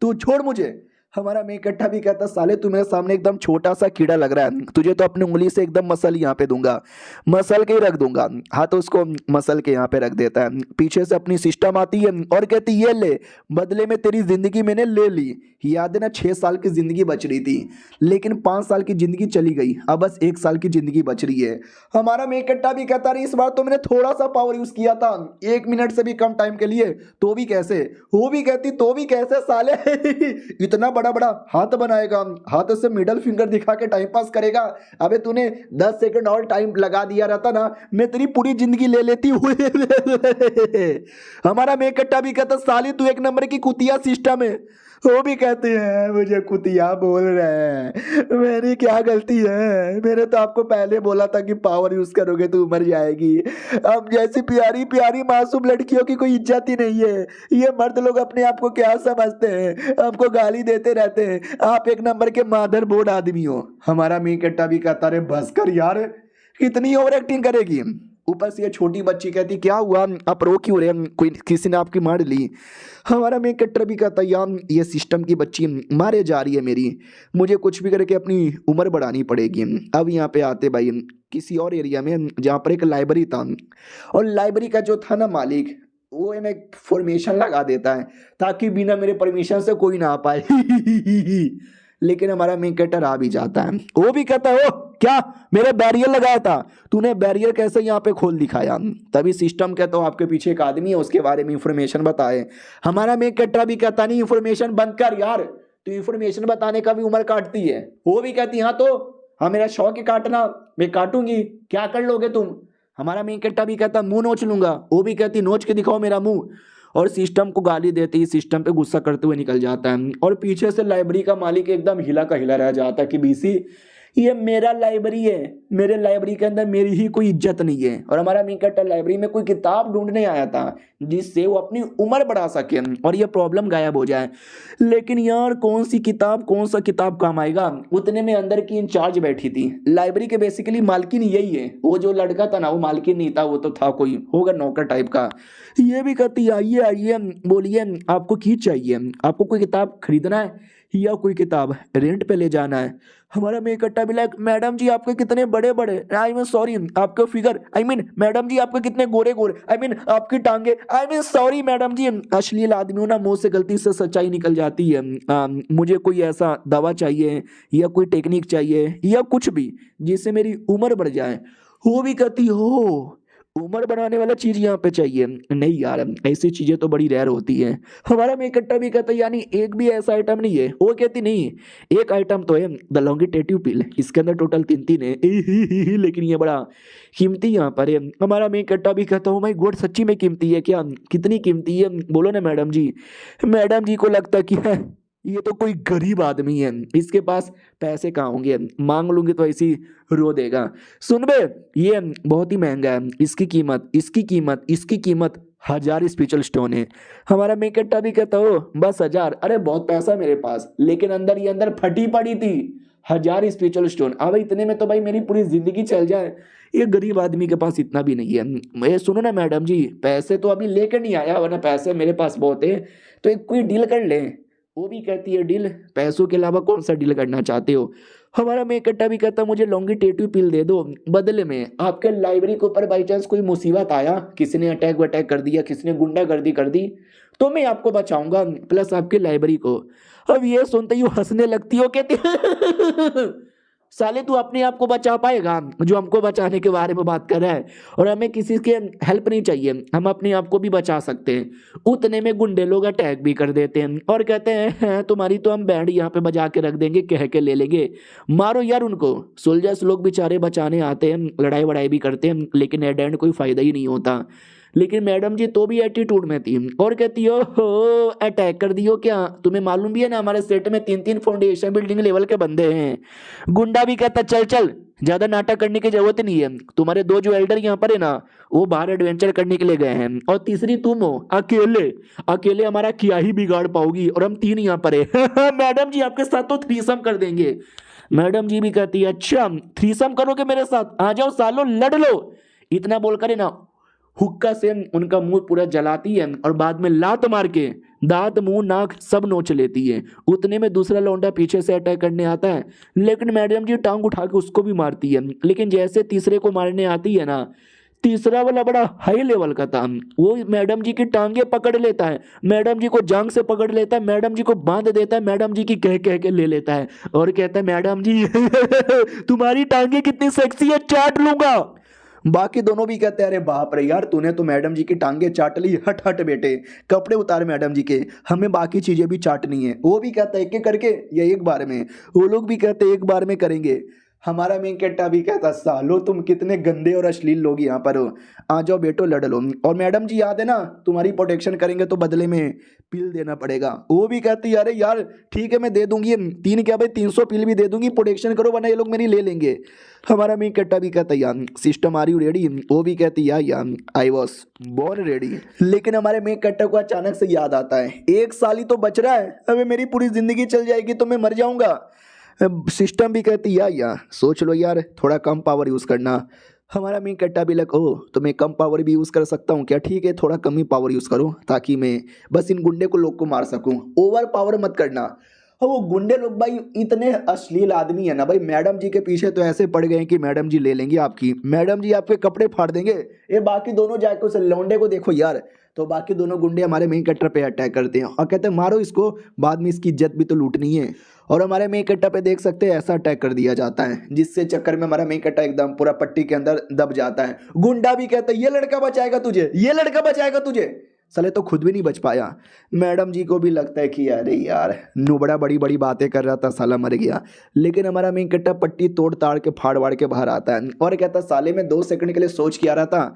तू छोड़ मुझे। हमारा मेन कैरेक्टर भी कहता साले तू मेरे सामने एकदम छोटा सा कीड़ा लग रहा है, तुझे तो अपनी उंगली से एकदम मसल यहाँ पे दूंगा, मसल के ही रख दूंगा। हाँ तो उसको मसल के यहाँ पे रख देता है। पीछे से अपनी सिस्टम आती है और कहती ये ले, बदले में तेरी जिंदगी मैंने ले ली। याद है ना 6 साल की जिंदगी बच रही थी, लेकिन 5 साल की जिंदगी चली गई, अब बस 1 साल की जिंदगी बच रही है। हमारा मेन कैरेक्टर भी कहता रही इस बार तो मैंने थोड़ा सा पावर यूज किया था, 1 मिनट से भी कम टाइम के लिए, तो भी कैसे। वो भी कहती तो भी कैसे साले इतना बड़ा हाथ बनाएगा, हाथ से मिडल फिंगर दिखा के टाइम पास करेगा। अबे तूने 10 सेकंड और टाइम लगा दिया रहता ना, मैं तेरी पूरी जिंदगी ले लेती हुए। हमारा मेन कैरेक्टर भी कहता साली तू 1 नंबर की कुतिया सिस्टम है। वो भी कहते हैं मुझे कुतिया बोल रहे हैं, मेरी क्या गलती है, मैंने तो आपको पहले बोला था कि पावर यूज करोगे तो मर जाएगी। अब जैसी प्यारी प्यारी मासूम लड़कियों की कोई इज्जत ही नहीं है। ये मर्द लोग अपने आप को क्या समझते हैं, आपको गाली देते रहते हैं, आप 1 नंबर के मादर बोर्ड आदमी हो। हमारा मेन कैरेक्टर भी कहता रे बस कर यार, कितनी ओवर एक्टिंग करेगी। ऊपर से ये छोटी बच्ची कहती क्या हुआ आप रो क्यों रहे, कोई किसी ने आपकी मार ली। हमारा मेन कैरेक्टर भी कहता यार ये सिस्टम की बच्ची मारे जा रही है मेरी, मुझे कुछ भी करके अपनी उम्र बढ़ानी पड़ेगी। अब यहाँ पे आते भाई किसी और एरिया में जहाँ पर एक लाइब्रेरी था, और लाइब्रेरी का जो था ना मालिक, वो इन्हें फॉर्मेशन लगा देता है ताकि बिना मेरे परमिशन से कोई ना आ पाए। लेकिन हमारा मेन कैरेक्टर आ भी जाता है। वो भी कहता है ओ क्या मेरे बैरियर लगाया था, तूने बैरियर कैसे यहाँ पे खोल दिखाया। तभी सिस्टम कहता हूँ आपके पीछे एक आदमी है, उसके बारे में इंफॉर्मेशन बताए। हमारा मेन कैरेक्टर भी कहता नहीं इंफॉर्मेशन बंद कर यार, तू इंफॉर्मेशन बताने का भी उम्र काटती है। वो भी कहती हाँ तो हाँ मेरा शौक है काटना, मैं काटूंगी, क्या कर लोगे तुम। हमारा मेन कैरेक्टर भी कहता मुंह नोच लूंगा। वो भी कहती नोच के दिखाओ मेरा मुंह, और सिस्टम को गाली देती ही सिस्टम पे गुस्सा करते हुए निकल जाता है। और पीछे से लाइब्रेरी का मालिक एकदम हिला का हिला रह जाता है कि बीसी ये मेरा लाइब्रेरी है, मेरे लाइब्रेरी के अंदर मेरी ही कोई इज्जत नहीं है। और हमारा मेन कैरेक्टर लाइब्रेरी में कोई किताब ढूंढने आया था जिससे वो अपनी उम्र बढ़ा सके और ये प्रॉब्लम गायब हो जाए। लेकिन यार कौन सा किताब काम आएगा। उतने में अंदर की इंचार्ज बैठी थी, लाइब्रेरी के बेसिकली मालकिन यही है। वो जो लड़का था ना वो मालकिन नहीं था, वो तो था कोई होगा नौकर टाइप का। ये भी कहती आइए आइए बोलिए आपको की चाहिए, आपको कोई किताब खरीदना है। या कोई किताब रेंट पे ले जाना है। हमारा मेन कट्टा भी लाइक मैडम जी आपके कितने बड़े बड़े, आई मीन सॉरी आपका फिगर, आई मीन मैडम जी आपके कितने गोरे गोरे, आई मीन आपकी टांगे, आई मीन सॉरी मैडम जी। अश्लील आदमियों ना मुंह से गलती से सच्चाई निकल जाती है। मुझे कोई ऐसा दवा चाहिए या कोई टेक्निक चाहिए या कुछ भी जिससे मेरी उम्र बढ़ जाए। वो भी कहती हो उम्र बढ़ाने वाला चीज यहाँ पे चाहिए। नहीं यार ऐसी चीजें तो बड़ी रेयर होती हैं। हमारा में इकट्ठा भी कहता है यानी एक भी ऐसा आइटम नहीं है। वो कहती नहीं एक आइटम तो है द लॉन्गिटेटिव पिल, इसके अंदर टोटल तीन तीन है लेकिन ये बड़ा कीमती यहाँ पर है। हमारा में इकट्ठा भी कहता हूँ भाई गोड सच्ची में कीमती है क्या, कितनी कीमती है बोलो ना मैडम जी। मैडम जी को लगता है कि है ये तो कोई गरीब आदमी है, इसके पास पैसे कहाँ होंगे, मांग लूंगी तो ऐसी रो देगा। सुन बे ये बहुत ही महंगा है, इसकी कीमत 1000 स्पेशल स्टोन है। हमारा मेकट्टा भी कहता हो बस 1000, अरे बहुत पैसा मेरे पास, लेकिन अंदर ये अंदर फटी पड़ी थी 1000 स्पेशल स्टोन। अब इतने में तो भाई मेरी पूरी जिंदगी चल जाए, ये गरीब आदमी के पास इतना भी नहीं है। मैं सुनो ना मैडम जी पैसे तो अभी लेकर नहीं आया, वरना पैसे मेरे पास बहुत है, तो एक कोई डील कर ले। वो भी कहती है डील, पैसों के अलावा कौन सा डील करना चाहते हो। हमारा मैं इकट्ठा भी कहता मुझे लॉन्गिटेटिव पिल दे दो, बदले में आपके लाइब्रेरी के ऊपर बाई चांस कोई मुसीबत आया, किसी ने अटैक वटैक कर दिया, किसी ने गुंडागर्दी कर दी, तो मैं आपको बचाऊंगा प्लस आपकी लाइब्रेरी को। अब ये सुनते ही हंसने लगती हो, कहती साले तू अपने आप को बचा पाएगा जो हमको बचाने के बारे में बात कर रहा है, और हमें किसी के हेल्प नहीं चाहिए, हम अपने आप को भी बचा सकते हैं। उतने में गुंडे लोग अटैक भी कर देते हैं और कहते हैं तुम्हारी तो हम बैंड यहाँ पे बजा के रख देंगे, कह के ले लेंगे, मारो यार उनको। सोल्जर्स लोग बेचारे बचाने आते हैं, लड़ाई वड़ाई भी करते हैं, लेकिन एट एंड कोई फायदा ही नहीं होता। लेकिन मैडम जी तो भी एटीट्यूड में थी और कहती हो अटैक कर दियो क्या, तुम्हें मालूम भी है ना हमारे सेट में 3-3 फाउंडेशन बिल्डिंग लेवल के बंदे हैं। गुंडा भी कहता चल चल ज्यादा नाटक करने की जरूरत नहीं है, तुम्हारे दो जो एल्डर यहाँ पर है ना वो बाहर एडवेंचर करने के लिए गए हैं, और तीसरी तुम हो, अकेले अकेले हमारा क्या ही बिगाड़ पाओगी, और हम 3 यहाँ पर है मैडम जी आपके साथ तो थ्रीसम कर देंगे। मैडम जी भी कहती है अच्छा थ्रीसम करोगे मेरे साथ, आ जाओ सालो लड़ लो। इतना बोलकर है ना हुक्का से उनका मुंह पूरा जलाती है और बाद में लात मार के दांत मुंह नाक सब नोच लेती है। उतने में दूसरा लौंडा पीछे से अटैक करने आता है, लेकिन मैडम जी टांग उठा के उसको भी मारती है। लेकिन जैसे तीसरे को मारने आती है ना, तीसरा वाला बड़ा हाई लेवल का था, वो मैडम जी की टांगे पकड़ लेता है, मैडम जी को जांग से पकड़ लेता है, मैडम जी को बांध देता है, मैडम जी की कह कह के ले लेता है और कहता है मैडम जी तुम्हारी टांगे कितनी सेक्सी है, चाट लूंगा। बाकी दोनों भी कहते हैं अरे बाप रे यार तूने तो मैडम जी की टांगे चाट ली, हट हट बेटे कपड़े उतार मैडम जी के, हमें बाकी चीजें भी चाटनी है। वो भी कहता है एक एक करके या एक बार में, वो लोग भी कहते हैं एक बार में करेंगे। हमारा मेन कट्टा भी कहता सालो तुम कितने गंदे और अश्लील लोग यहाँ पर हो, आ जाओ बेटो लड़ लो। और मैडम जी याद है ना तुम्हारी प्रोटेक्शन करेंगे तो बदले में पिल देना पड़ेगा। वो भी कहती है अरे यार ठीक है मैं दे दूंगी, 3 क्या भाई 300 पिल भी दे दूंगी, प्रोटेक्शन करो वरना ये लोग मेरी ले लेंगे। हमारा मेन कट्टा भी कहता यार सिस्टम आर यू रेडी, वो भी कहती यार आई वॉज बोर्न रेडी। लेकिन हमारे मेन कट्टा को अचानक से याद आता है 1 साल ही तो बच रहा है, अबे मेरी पूरी जिंदगी चल जाएगी तो मैं मर जाऊंगा। सिस्टम भी कहती यार सोच लो यार थोड़ा कम पावर यूज़ करना। हमारा मेन कट्टा भी लग ओ तो मैं कम पावर भी यूज़ कर सकता हूँ क्या, ठीक है थोड़ा कम ही पावर यूज़ करो ताकि मैं बस इन गुंडे को लोग को मार सकूँ, ओवर पावर मत करना। हाँ वो गुंडे लोग भाई इतने अश्लील आदमी है ना भाई, मैडम जी के पीछे तो ऐसे पड़ गए हैं कि मैडम जी ले लेंगे आपकी, मैडम जी आपके कपड़े फाड़ देंगे। ये बाकी दोनों जाके उस लौंडे को देखो यार, तो बाकी दोनों गुंडे हमारे मेन कट्टर पे अटैक करते हैं और कहते हैं मारो इसको, बाद में इसकी इज्जत भी तो लूटनी है। और हमारे मेन कट्टा पे देख सकते हैं ऐसा अटैक कर दिया जाता है जिससे चक्कर में हमारा मेन कट्टा एकदम पूरा पट्टी के अंदर दब जाता है। गुंडा भी कहता है ये लड़का बचाएगा तुझे, ये लड़का बचाएगा तुझे, साले तो खुद भी नहीं बच पाया। मैडम जी को भी लगता है कि अरे यार नुबड़ा बड़ी बड़ी बातें कर रहा था साला मर गया। लेकिन हमारा मेन कट्टा पट्टी तोड़ ताड़ के फाड़ वाड़ के बाहर आता है और कहता साले मैं 2 सेकंड के लिए सोच के आ रहा था,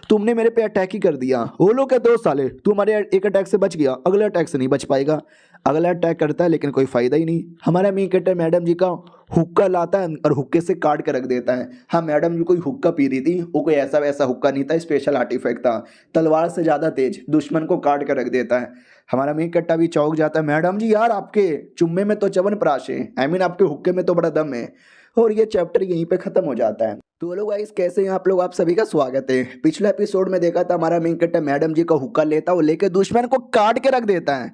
तुमने मेरे पे अटैक ही कर दिया। वो लोग कहते हो साले तू हमारे एक अटैक से बच गया, अगले अटैक से नहीं बच पाएगा। अगला अटैक करता है लेकिन कोई फायदा ही नहीं। हमारा मेन कट्टा मैडम जी का हुक्का लाता है और हुक्के से काट के रख देता है। हाँ मैडम जी कोई हुक्का पी रही थी, वो कोई ऐसा वैसा हुक्का नहीं था, स्पेशल आर्टिफैक्ट था, तलवार से ज़्यादा तेज, दुश्मन को काट कर रख देता है। हमारा मेन कट्टा भी चौंक जाता है, मैडम जी यार आपके चुम्मे में तो च्यवनप्राश है, आई मीन आपके हुक्के में तो बड़ा दम है। और ये चैप्टर यहीं पे खत्म हो जाता है। तो लोग गाइस कैसे हैं आप लोग, आप सभी का स्वागत है। पिछले एपिसोड में देखा था हमारा मेन कट्टा मैडम जी का हुक्का लेता, वो लेके दुश्मन को काट के रख देता है।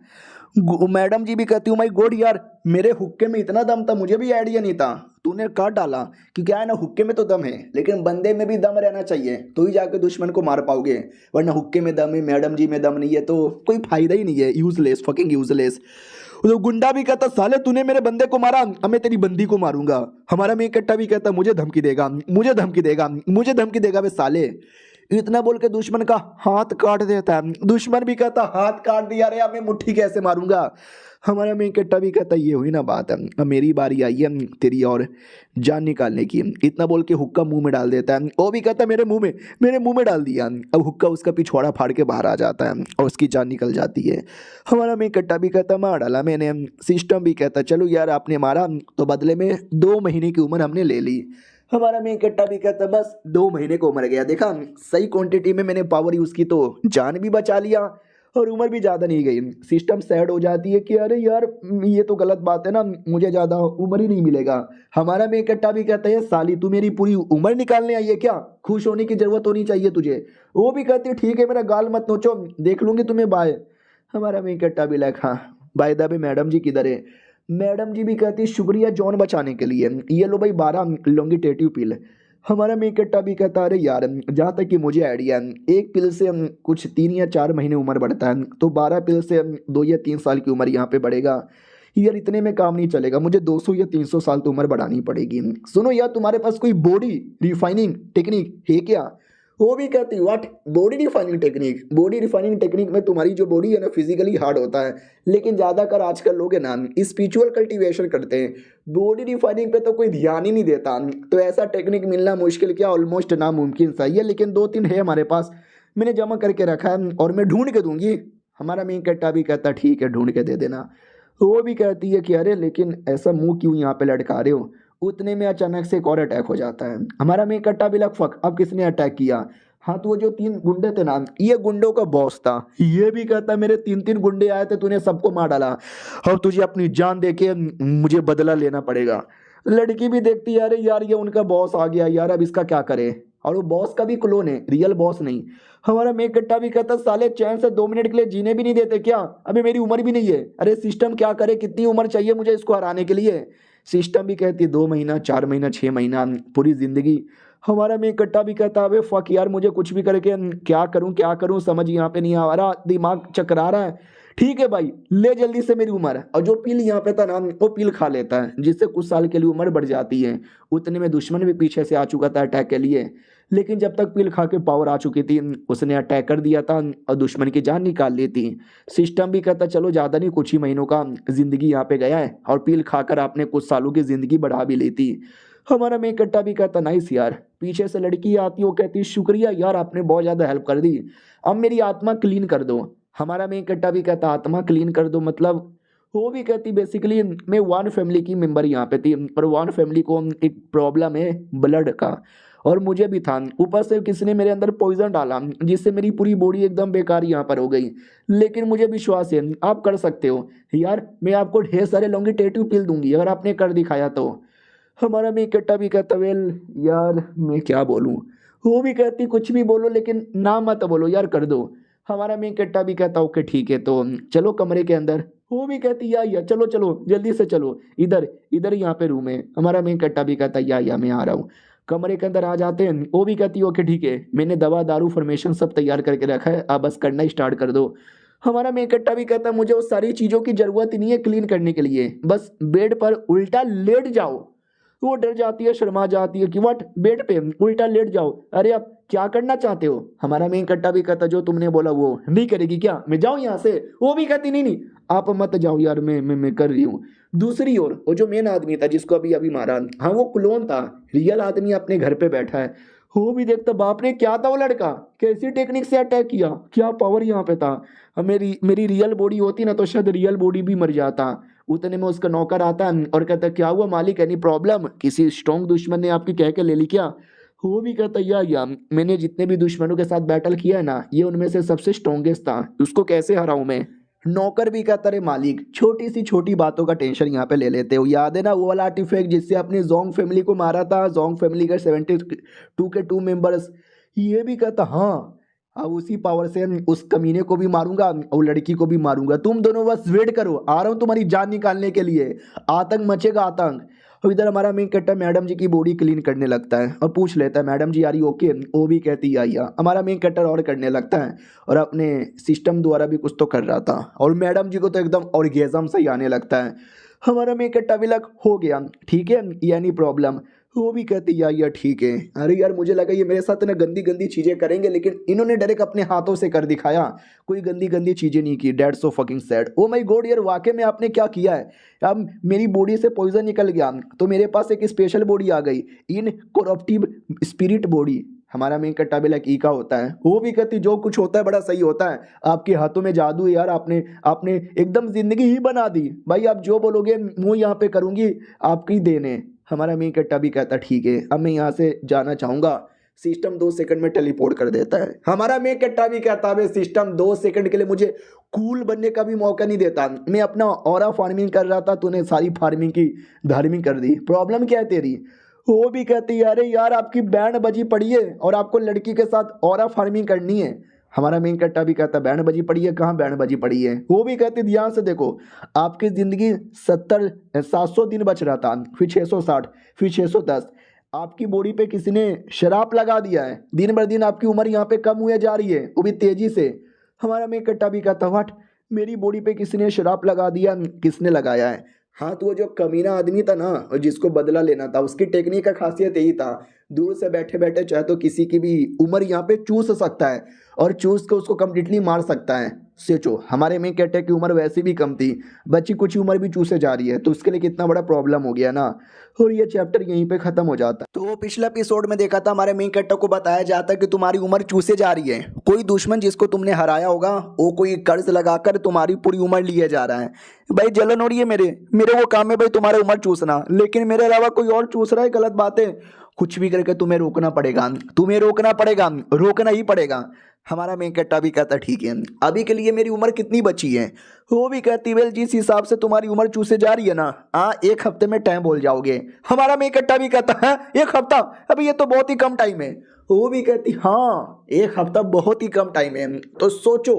मैडम जी भी कहती हूँ माई गॉड यार, मेरे हुक्के में इतना दम था, मुझे भी आइडिया नहीं था, तूने काट डाला। कि क्या है ना, हुक्के में तो दम है लेकिन बंदे में भी दम रहना चाहिए तो ही जाके दुश्मन को मार पाओगे, वरना हुक्के में दम है मैडम जी में दम नहीं है तो कोई फायदा ही नहीं है, यूजलेस, फकिंग यूजलेस। तो गुंडा भी कहता साले तूने मेरे बंदे को मारा, अब मैं तेरी बंदी को मारूंगा। हमारा मेन कट्टा भी कहता मुझे धमकी देगा, मुझे धमकी देगा, मुझे धमकी देगा वे साले। इतना बोल के दुश्मन का हाथ काट देता है। दुश्मन भी कहता हाथ काट दिया रे, अब मैं मुट्ठी कैसे मारूंगा। हमारा मेन कट्टा भी कहता ये हुई ना बात है, अब मेरी बारी आई है तेरी और जान निकालने की। इतना बोल के हुक्का मुंह में डाल देता है। वो भी कहता मेरे मुंह में डाल दिया। अब हुक्का उसका पिछवाड़ा फाड़ के बाहर आ जाता है और उसकी जान निकल जाती है। हमारा मेन कट्टा भी कहता मार डाला मैंने। सिस्टम भी कहता चलो यार आपने मारा तो बदले में 2 महीने की उम्र हमने ले ली। हमारा मेन कट्टा भी कहता बस 2 महीने को मर गया, देखा सही क्वांटिटी में मैंने पावर यूज़ की तो जान भी बचा लिया और उम्र भी ज़्यादा नहीं गई। सिस्टम सैड हो जाती है कि अरे यार ये तो गलत बात है ना, मुझे ज़्यादा उम्र ही नहीं मिलेगा। हमारा मेन कट्टा भी कहता है साली तू मेरी पूरी उम्र निकालने आई है क्या, खुश होने की ज़रूरत होनी चाहिए तुझे। वो भी कहती है ठीक है मेरा गाल मत नोचो, देख लूँगी तुम्हें बाय। हमारा मेन कट्टा भी लाइक हाँ बाय द वे मैडम जी किधर है। मैडम जी भी कहती शुक्रिया जॉन बचाने के लिए, ये लो भाई 12 लॉन्गिटेटिव पिल। हमारा मेन कट्टा भी कहता अरे यार जहाँ तक कि मुझे आइडिया है, एक पिल से कुछ 3 या 4 महीने उम्र बढ़ता है तो 12 पिल से 2 या 3 साल की उम्र यहाँ पे बढ़ेगा। यार इतने में काम नहीं चलेगा, मुझे 200 या 300 साल तो उम्र बढ़ानी पड़ेगी। सुनो यार तुम्हारे पास कोई बॉडी रिफाइनिंग टेक्निक है क्या। वो भी कहती what body refining technique. Body refining technique में तुम्हारी जो बॉडी है ना फिजिकली हार्ड होता है, लेकिन ज़्यादातर आजकल लोग है ना स्पिरिचुअल कल्टीवेशन करते हैं, बॉडी रिफाइनिंग पे तो कोई ध्यान ही नहीं देता। तो ऐसा टेक्निक मिलना मुश्किल क्या ऑलमोस्ट नामुमकिन सा ही है, लेकिन 2-3 है हमारे पास, मैंने जमा करके रखा है और मैं ढूंढ के दूंगी। हमारा मेन कट्टा भी कहता ठीक है ढूंढ के दे देना। वो भी कहती है कि अरे लेकिन ऐसा मुंह क्यों यहाँ पे लटका रहे हो। उतने में अचानक से एक और अटैक हो जाता है। हमारा मेन कट्टा भी लग फक अब किसने अटैक किया। हाँ तो वो जो 3 गुंडे थे ना, ये गुंडों का बॉस था। ये भी कहता मेरे 3-3 गुंडे आए थे, तूने सबको मार डाला और तुझे अपनी जान देके मुझे बदला लेना पड़ेगा। लड़की भी देखती है अरे यार ये उनका बॉस आ गया यार, अब इसका क्या करे। और वो बॉस का भी क्लोन है, रियल बॉस नहीं। हमारा मेक कट्टा भी कहता साले चैन से 2 मिनट के लिए जीने भी नहीं देते क्या, अभी मेरी उम्र भी नहीं है। अरे सिस्टम क्या करे, कितनी उम्र चाहिए मुझे इसको हराने के लिए। सिस्टम भी कहती 2 महीना, 4 महीना, 6 महीना, पूरी जिंदगी। हमारा मेक कट्टा भी कहता अबे फक यार मुझे कुछ भी करके क्या करूं समझ यहाँ पे नहीं आ रहा, दिमाग चकरा रहा है। ठीक है भाई ले जल्दी से मेरी उम्र। और जो पील यहाँ पे था ना वो पील खा लेता है जिससे कुछ साल के लिए उम्र बढ़ जाती है। उतने में दुश्मन भी पीछे से आ चुका था अटैक के लिए, लेकिन जब तक पील खा के पावर आ चुकी थी उसने अटैक कर दिया था और दुश्मन की जान निकाल ली थी। सिस्टम भी कहता चलो ज़्यादा नहीं कुछ ही महीनों का जिंदगी यहाँ पे गया है और पील खाकर आपने कुछ सालों की जिंदगी बढ़ा भी ली थी। हमारा मेक कट्टा भी कहता नाइस यार। पीछे से लड़की आती है वो कहती शुक्रिया यार आपने बहुत ज़्यादा हेल्प कर दी, अब मेरी आत्मा क्लीन कर दो। हमारा मेक कट्टा भी कहता आत्मा क्लीन कर दो मतलब। वो भी कहती बेसिकली मैं 1 फैमिली की मेंबर यहाँ पे थी पर 1 फैमिली को एक प्रॉब्लम है ब्लड का और मुझे भी था, ऊपर से किसी ने मेरे अंदर पॉइजन डाला जिससे मेरी पूरी बॉडी एकदम बेकार यहाँ पर हो गई। लेकिन मुझे विश्वास है आप कर सकते हो यार, मैं आपको ढेर सारे लॉन्गिटेटिव पिल दूंगी अगर आपने कर दिखाया तो। हमारा मेक कट्टा भी कहता वेल यार मैं क्या बोलूँ। वो भी कहती कुछ भी बोलो लेकिन ना मत बोलो यार कर दो। हमारा मेन कट्टा भी कहता ओके ठीक है तो चलो कमरे के अंदर। वो भी कहती या चलो चलो जल्दी से चलो, इधर इधर यहाँ पे रूम है। हमारा मेन कट्टा भी कहता या मैं आ रहा हूँ। कमरे के अंदर आ जाते हैं। वो भी कहती ओके ठीक है मैंने दवा दारू फॉर्मेशन सब तैयार करके रखा है, आप बस करना स्टार्ट कर दो। हमारा मेन कट्टा भी कहता मुझे उस सारी चीज़ों की ज़रूरत ही नहीं है क्लीन करने के लिए, बस बेड पर उल्टा लेट जाओ। वो डर जाती है शर्मा जाती है कि व्हाट बेड पे उल्टा लेट जाओ, अरे आप क्या करना चाहते हो। हमारा मेन कट्टा भी कहता जो तुमने बोला वो नहीं करेगी क्या, मैं जाऊं यहाँ से। वो भी कहती नहीं आप मत जाओ यार मैं कर रही हूँ। दूसरी ओर वो जो मेन आदमी था जिसको अभी अभी मारा, हाँ वो क्लोन था, रियल आदमी अपने घर पे बैठा है। वो भी देखता बाप रे क्या था वो लड़का, कैसी टेक्निक से अटैक किया, क्या पावर यहाँ पे था। मेरी मेरी रियल बॉडी होती ना तो शायद रियल बॉडी भी मर जाता। उतने में उसका नौकर आता और कहता क्या हुआ मालिक एनी प्रॉब्लम, किसी स्ट्रॉन्ग दुश्मन ने आपकी कह के ले ली क्या। वो भी कहता या मैंने जितने भी दुश्मनों के साथ बैटल किया है ना ये उनमें से सबसे स्ट्रॉन्गेस्ट था, उसको कैसे हराऊं मैं। नौकर भी कहता रे मालिक छोटी सी छोटी बातों का टेंशन यहाँ पे ले लेते हो, याद है ना वो वाला आर्टिफैक्ट जिससे अपनी जोंग फैमिली को मारा था, जोंग फैमिली के 72 के 2 मेंबर्स। ये भी कहता हाँ अब उसी पावर से उस कमीने को भी मारूंगा और लड़की को भी मारूंगा। तुम दोनों बस वेट करो, आ रहा हूँ तुम्हारी जान निकालने के लिए। आतंक मचेगा आतंक। और इधर हमारा मेन कट्टा मैडम जी की बॉडी क्लीन करने लगता है और पूछ लेता है मैडम जी आ रही ओके। वो भी कहती आइया। हमारा मेन कट्टर और करने लगता है और अपने सिस्टम द्वारा भी कुछ तो कर रहा था और मैडम जी को तो एकदम ऑर्गेजम से ही आने लगता है। हमारा मेन कट्टा भी लग हो गया ठीक है यानी प्रॉब्लम। वो भी कहती यार ठीक है। अरे यार मुझे लगा ये मेरे साथ ना गंदी गंदी चीजें करेंगे, लेकिन इन्होंने डायरेक्ट अपने हाथों से कर दिखाया। कोई गंदी गंदी चीजें नहीं की। That so fucking sad. Oh my god यार वाकई में आपने क्या किया है। अब मेरी बॉडी से पॉइजन निकल गया तो मेरे पास एक स्पेशल बॉडी आ गई, इन कोरप्टिव स्पिरिट बॉडी। हमारा मेन कट्टा भी लाइक ई का होता है। वो भी कहती जो कुछ होता है बड़ा सही होता है। आपके हाथों में जादू है यार, आपने आपने एकदम जिंदगी ही बना दी भाई। आप जो बोलोगे मुंह यहाँ पे करूंगी, आपकी देन है। हमारा मेन कट्टा भी कहता ठीक है अब मैं यहाँ से जाना चाहूंगा। सिस्टम 2 सेकंड में टेलीपोर्ट कर देता है। हमारा मेन कट्टा भी कहता है सिस्टम 2 सेकंड के लिए मुझे कूल बनने का भी मौका नहीं देता। मैं अपना ऑरा फार्मिंग कर रहा था, तूने सारी फार्मिंग की धार्मिंग कर दी। प्रॉब्लम क्या है तेरी। वो भी कहती है अरे यार आपकी बैंड बजी पड़ी है और आपको लड़की के साथ ऑरा फार्मिंग करनी है। हमारा मेन कट्टा भी कहता बैंड बजी पड़ी है, कहाँ बैंड बजी पड़ी है। वो भी कहती ध्यान से देखो, आपकी ज़िंदगी 700 दिन बच रहा था, फिर 660, फिर 610। आपकी बॉडी पे किसी ने शराब लगा दिया है। दिन ब दिन आपकी उम्र यहाँ पे कम हुए जा रही है, वो भी तेजी से। हमारा मेन कट्टा भी कहता व्हाट, मेरी बॉडी पे किसी ने शराब लगा दिया। किसने लगाया है। हाँ तो वो जो कमीना आदमी था ना और जिसको बदला लेना था, उसकी टेक्निक का खासियत यही था, दूर से बैठे बैठे चाहे तो किसी की भी उम्र यहाँ पे चूस सकता है और चूस के उसको कम्प्लीटली मार सकता है। सोचो हमारे में कट्टे की उम्र वैसे भी कम थी, बच्ची कुछ ही उम्र भी चूसे जा रही है, तो उसके लिए कितना बड़ा प्रॉब्लम हो गया ना। और ये चैप्टर यहीं पे खत्म हो जाता है। तो पिछले एपिसोड में देखा था हमारे मेन कट्टा को बताया जाता है कि तुम्हारी उम्र चूसे जा रही है। कोई दुश्मन जिसको तुमने हराया होगा वो कोई कर्ज लगाकर तुम्हारी पूरी उम्र लिए जा रहा है। भाई जलन हो रही है मेरे वो काम है भाई तुम्हारी उम्र चूसना, लेकिन मेरे अलावा कोई और चूस रहा है, गलत बात है। कुछ भी करके तुम्हें रोकना पड़ेगा, रोकना ही पड़ेगा। हमारा मेन कट्टा भी कहता ठीक है अभी के लिए मेरी उम्र कितनी बची है। वो भी कहती वेल जिस हिसाब से तुम्हारी उम्र चूसे जा रही है ना, 1 हफ्ते में टाइम बोल जाओगे। हमारा मेन कट्टा भी कहता है 1 हफ्ता, अभी ये तो बहुत ही कम टाइम है। वो भी कहती हाँ 1 हफ्ता बहुत ही कम टाइम है, तो सोचो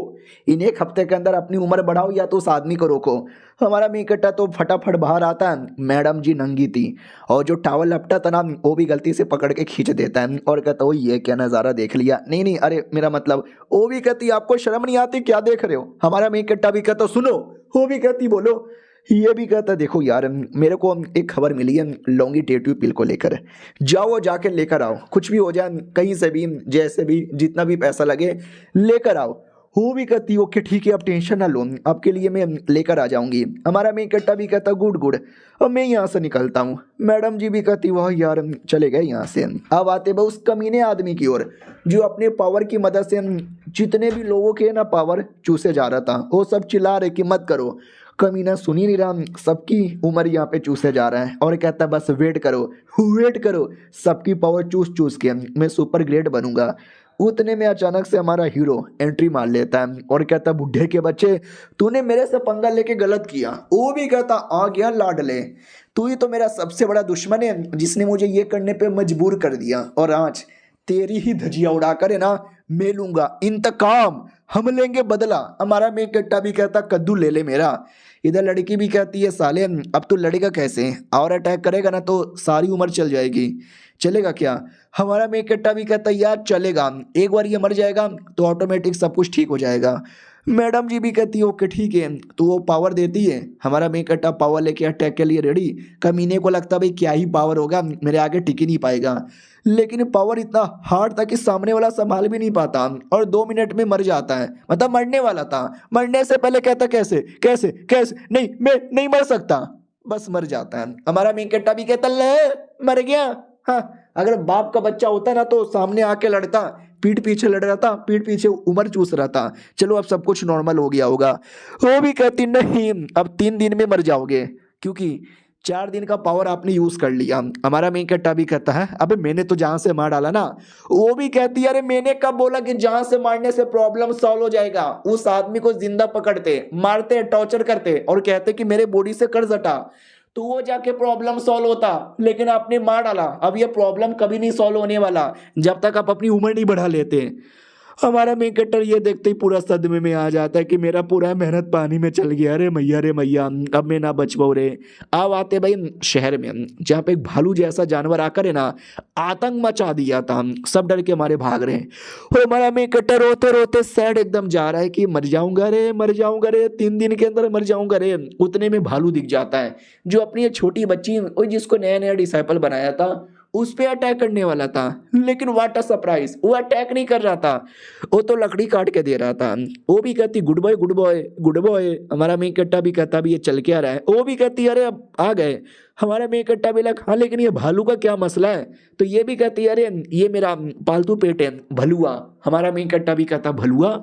इन 1 हफ्ते के अंदर अपनी उम्र बढ़ाओ या तो उस आदमी को रोको। हमारा मेन कट्टा तो फटाफट बाहर आता है। मैडम जी नंगी थी और जो टावल लपटा था ना वो भी गलती से पकड़ के खींच देता है और कहता वो ये क्या नज़ारा देख लिया। नहीं अरे मेरा मतलब। वो भी कहती आपको शर्म नहीं आती, क्या देख रहे हो। हमारा मेन कट्टा भी कहता सुनो। वो भी कहती बोलो। ये भी कहता देखो यार मेरे को एक खबर मिली है लॉन्गिटेटिव पिल को लेकर, जाओ जाके लेकर आओ, कुछ भी हो जाए कहीं से भी जैसे भी जितना भी पैसा लगे लेकर आओ। वो भी कहती ओके ठीक है आप टेंशन ना लो, आपके लिए मैं लेकर आ जाऊंगी। हमारा मेन कट्टा भी कहता गुड अब मैं यहाँ से निकलता हूँ। मैडम जी भी कहती वाह यार चले गए यहाँ से। अब आते बस उस कमीने आदमी की ओर जो अपने पावर की मदद से जितने भी लोगों के ना पावर चूसे जा रहा था। वो सब चिल्ला रहे कि मत करो, कमीना सुन ही नहीं रहा, सबकी उम्र यहाँ पे चूसे जा रहा है और कहता बस वेट करो सबकी पावर चूस के मैं सुपर ग्रेड बनूंगा। उतने में अचानक से हमारा हीरो एंट्री मार लेता है और कहता बुढ़े के बच्चे तूने मेरे से पंगा लेके गलत किया। वो भी कहता आ गया लाडले, तू ही तो मेरा सबसे बड़ा दुश्मन है जिसने मुझे ये करने पे मजबूर कर दिया, और आज तेरी ही धजिया उड़ा कर है ना मैं लूंगा इंतकाम, हम लेंगे बदला। हमारा मेन कट्टा भी कहता कद्दू ले ले मेरा। इधर लड़की भी कहती है साले अब तू लड़ेगा कैसे, और अटैक करेगा ना तो सारी उम्र चल जाएगी, चलेगा क्या। हमारा मेन कट्टा भी कहता यार चलेगा, एक बार ये मर जाएगा तो ऑटोमेटिक सब कुछ ठीक हो जाएगा। मैडम जी भी कहती है ओके ठीक है, तो वो पावर देती है। हमारा मेन कट्टा पावर लेके अटैक के लिए रेडी। कमीने को लगता भाई क्या ही पावर होगा, मेरे आगे टिक ही नहीं पाएगा, लेकिन पावर इतना हार्ड था कि सामने वाला संभाल भी नहीं पाता और 2 मिनट में मर जाता है। मतलब मरने वाला था, मरने से पहले कहता कैसे कैसे कैसे नहीं मैं नहीं मर सकता, बस मर जाता है। हमारा मेन कट्टा भी कहता ले मर गया। हाँ अगर बाप का बच्चा होता ना तो सामने आके लड़ता, पीठ पीछे लड़ रहा था, पीठ पीछे उम्र चूस रहा था, चलो अब सब कुछ नॉर्मल हो गया होगा। वो भी कहती नहीं अब 3 दिन में मर जाओगे क्योंकि 4 दिन का पावर आपने यूज कर लिया। हमारा मेन कट्टा भी कहता है अबे मैंने तो जहां से मार डाला ना। वो भी कहती है अरे मैंने कब बोला कि जहां से मारने से प्रॉब्लम सॉल्व हो जाएगा। उस आदमी को जिंदा पकड़ते, मारते, टॉर्चर करते और कहते कि मेरे बॉडी से कर्ज हटा, तो वो जाके प्रॉब्लम सॉल्व होता, लेकिन आपने मार डाला। अब ये प्रॉब्लम कभी नहीं सॉल्व होने वाला जब तक आप अपनी उम्र नहीं बढ़ा लेते। हमारा मेन कट्टर ये देखते ही पूरा सदमे में आ जाता है कि मेरा पूरा मेहनत पानी में चल गया, अरे मैया अब मैं ना बच पाऊँ रे। अब आते भाई शहर में, जहाँ पे एक भालू जैसा जानवर आकर है ना आतंक मचा दिया था, सब डर के हमारे भाग रहे हैं। और हमारा मेन कट्टर रोते रोते सैड एकदम जा रहा है कि मर जाऊंगा रे, मर जाऊंगा रे, 3 दिन के अंदर मर जाऊंगा रे। उतने में भालू दिख जाता है, जो अपनी ये छोटी बच्ची वो जिसको नया नया डिसाइपल बनाया था उस पे अटैक करने वाला था। लेकिन व्हाट अ सरप्राइज, वो अटैक नहीं कर रहा था, वो तो लकड़ी काट के दे रहा था। वो भी कहती good boy good boy good boy. हमारा मेन कट्टा भी कहता भी ये चल के आ रहा है। वो भी कहती अरे अब आ गए। हमारा मेन कट्टा भी लगा हाँ लेकिन ये भालू का क्या मसला है। तो ये भी कहती अरे ये मेरा पालतू पेट है भलुआ। हमारा मेन कट्टा भी कहता भलुआ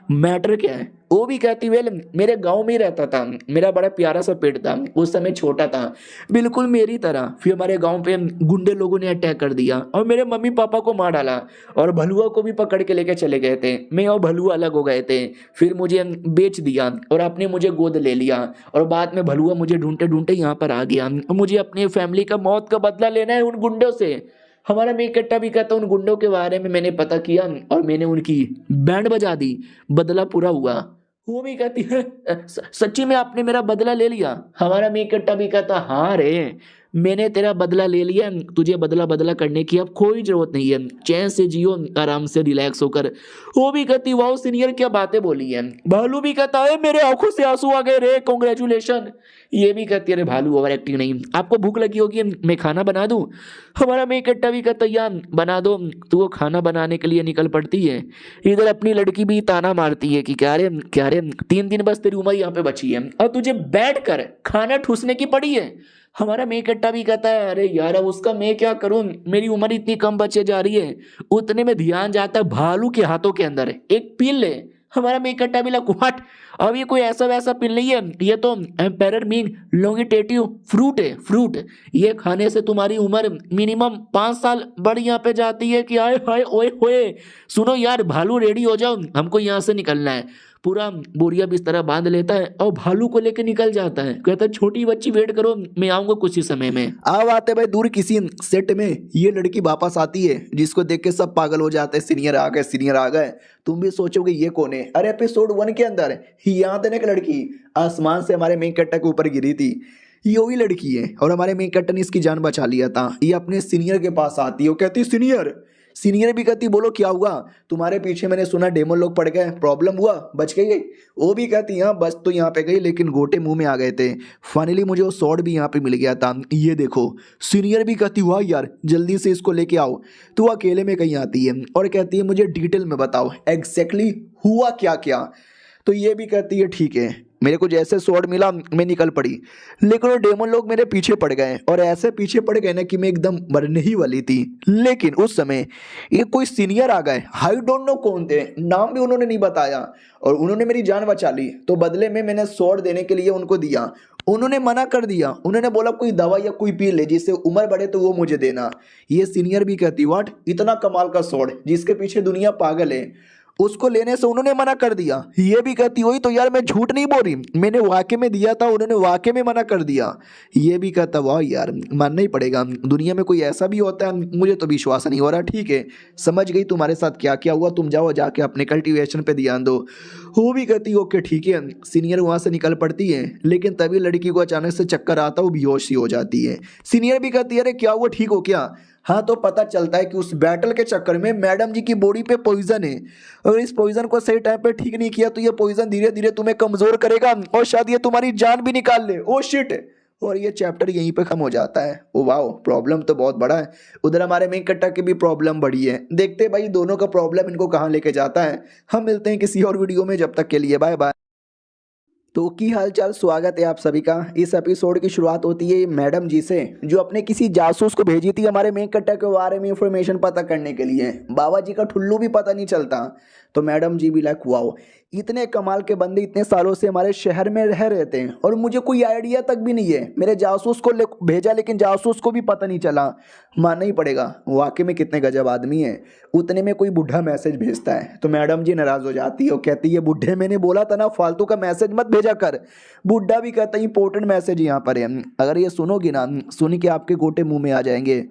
मैटर क्या है। वो भी कहती वेल मेरे गांव में ही रहता था, मेरा बड़ा प्यारा सा पेट था, उस समय छोटा था बिल्कुल मेरी तरह। फिर हमारे गांव पे गुंडे लोगों ने अटैक कर दिया और मेरे मम्मी पापा को मार डाला और भलुआ को भी पकड़ के लेके चले गए थे। मैं और भलुआ अलग हो गए थे, फिर मुझे बेच दिया और आपने मुझे गोद ले लिया और बाद में भलुआ मुझे ढूंढते ढूंढते यहाँ पर आ गया। मुझे अपनी फैमिली का मौत का बदला लेना है उन गुंडों से। हमारा मेन कट्टा भी कहता उन गुंडों के बारे में मैंने पता किया और मैंने उनकी बैंड बजा दी, बदला पूरा हुआ। वो भी कहती है सच्ची में आपने मेरा बदला ले लिया। हमारा मेन कट्टा भी कहता हाँ रे मैंने तेरा बदला ले लिया, तुझे बदला बदला करने की अब कोई जरूरत नहीं है, चैन से जियो आराम से रिलैक्स होकर। वो भी कहती वाओ सीनियर क्या बातें बोली है। भालू भी कहता है मेरे आंखों से आंसू आ गए रे, कॉन्ग्रेचुलेशन। ये भी कहती है अरे भालू ओवर एक्टिंग नहीं, आपको भूख लगी होगी मैं खाना बना दूं। हमारा मेन कट्टा भी कहता यार बना दो। तो वो खाना बनाने के लिए निकल पड़ती है। इधर अपनी लड़की भी ताना मारती है कि क्या रे 3 दिन बस तेरी उम्र यहाँ पे बची है और तुझे बैठ कर खाना ठूसने की पड़ी है। हमारा मेन कट्टा भी कहता है अरे यार अब उसका मैं क्या करूं, मेरी उम्र इतनी कम बचे जा रही है। उतने में ध्यान जाता है भालू के हाथों के अंदर एक पिल है। हमारा मेन कट्टा भी लगा व्हाट, अब ये कोई ऐसा वैसा पिल नहीं है, ये तो एम्पेरर मीन लॉन्गिटेटिव फ्रूट है, फ्रूट। ये खाने से तुम्हारी उम्र मिनिमम 5 साल बढ़ यहाँ पे जाती है कि आए हाय ओए होए। सुनो यार भालू रेडी हो जाओ हमको यहाँ से निकलना है। पूरा बोरिया बिस्तर बांध लेता है और भालू को लेकर निकल जाता है, कहता है छोटी बच्ची वेट करो मैं आऊंगा कुछ ही समय में। अब आते भाई दूर किसी सेट में ये लड़की वापस आती है जिसको देख के सब पागल हो जाते हैं, सीनियर आ गए सीनियर आ गए। तुम भी सोचोगे ये कौन है। अरे एपिसोड 1 के अंदर यहाँ तक एक लड़की आसमान से हमारे मेन कट्टा के ऊपर गिरी थी, ये वही लड़की है और हमारे मेन कट्टा ने इसकी जान बचा लिया था। ये अपने सीनियर के पास आती है, वो कहती है सीनियर। सीनियर भी कहती बोलो क्या हुआ, तुम्हारे पीछे मैंने सुना डेमन लोग पड़ गए, प्रॉब्लम हुआ, बच गई। वो भी कहती हाँ बच तो यहाँ पे गई लेकिन गोटे मुंह में आ गए थे। फाइनली मुझे वो स्वॉर्ड भी यहाँ पे मिल गया था, ये देखो। सीनियर भी कहती हुआ यार जल्दी से इसको लेके आओ। तो अकेले में कहीं आती है और कहती है मुझे डिटेल में बताओ एग्जैक्टली हुआ क्या क्या। तो ये भी कहती है ठीक है, मेरे को जैसे स्वॉर्ड मिला मैं निकल पड़ी, लेकिन वो डेमन लोग मेरे पीछे पड़ गए और ऐसे पीछे पड़ गए ना कि मैं एकदम मरने ही वाली थी। लेकिन उस समय ये कोई सीनियर आ गए, आई डोंट नो कौन थे, नाम भी उन्होंने नहीं बताया और उन्होंने मेरी जान बचा ली। तो बदले में मैंने स्वॉर्ड देने के लिए उनको दिया, उन्होंने मना कर दिया। उन्होंने बोला कोई दवा या कोई पी ले जिससे उम्र बढ़े तो वो मुझे देना। ये सीनियर भी कहती व्हाट, इतना कमाल का स्वॉर्ड जिसके पीछे दुनिया पागल है, उसको लेने से उन्होंने मना कर दिया। ये भी कहती वही तो यार मैं झूठ नहीं बोल रही, मैंने वाकई में दिया था, उन्होंने वाकई में मना कर दिया। ये भी कहता वाह यार मानना ही पड़ेगा, दुनिया में कोई ऐसा भी होता है, मुझे तो विश्वास नहीं हो रहा। ठीक है समझ गई तुम्हारे साथ क्या क्या हुआ, तुम जाओ जाके अपने कल्टीवेशन पे ध्यान दो। वो भी कहती ओके ठीक है। सीनियर वहाँ से निकल पड़ती है लेकिन तभी लड़की को अचानक से चक्कर आता, वो बेहोश सी हो जाती है। सीनियर भी कहती है अरे क्या हुआ, ठीक हो क्या। हाँ तो पता चलता है कि उस बैटल के चक्कर में मैडम जी की बॉडी पे पॉइजन है और इस पॉइजन को सही टाइम पे ठीक नहीं किया तो ये पॉइजन धीरे धीरे तुम्हें कमजोर करेगा और शायद ये तुम्हारी जान भी निकाल ले। Oh shit. और ये चैप्टर यहीं पे खत्म हो जाता है। ओ वाओ प्रॉब्लम तो बहुत बड़ा है। उधर हमारे मेन कट्टा की भी प्रॉब्लम बड़ी है, देखते भाई दोनों का प्रॉब्लम इनको कहाँ लेके जाता है। हम मिलते हैं किसी और वीडियो में, जब तक के लिए बाय बाय। तो की हालचाल, स्वागत है आप सभी का। इस एपिसोड की शुरुआत होती है मैडम जी से जो अपने किसी जासूस को भेजी थी हमारे मेन कट्टा के बारे में इंफॉर्मेशन पता करने के लिए। बाबा जी का ठुल्लू भी पता नहीं चलता। तो मैडम जी भी लाइक वाओ इतने कमाल के बंदे इतने सालों से हमारे शहर में रह रहे थे और मुझे कोई आइडिया तक भी नहीं है। मेरे जासूस को भेजा लेकिन जासूस को भी पता नहीं चला। मानना ही पड़ेगा वाकई में कितने गजब आदमी है। उतने में कोई बुढ़ा मैसेज भेजता है तो मैडम जी नाराज हो जाती है और कहती है बुढ़े मैंने बोला था ना फालतू का मैसेज मत भेजा कर। बुढ़ा भी कहता है इंपॉर्टेंट मैसेज यहाँ पर है, अगर ये सुनोगी ना सुन के आपके गोटे मुंह में आ जाएंगे।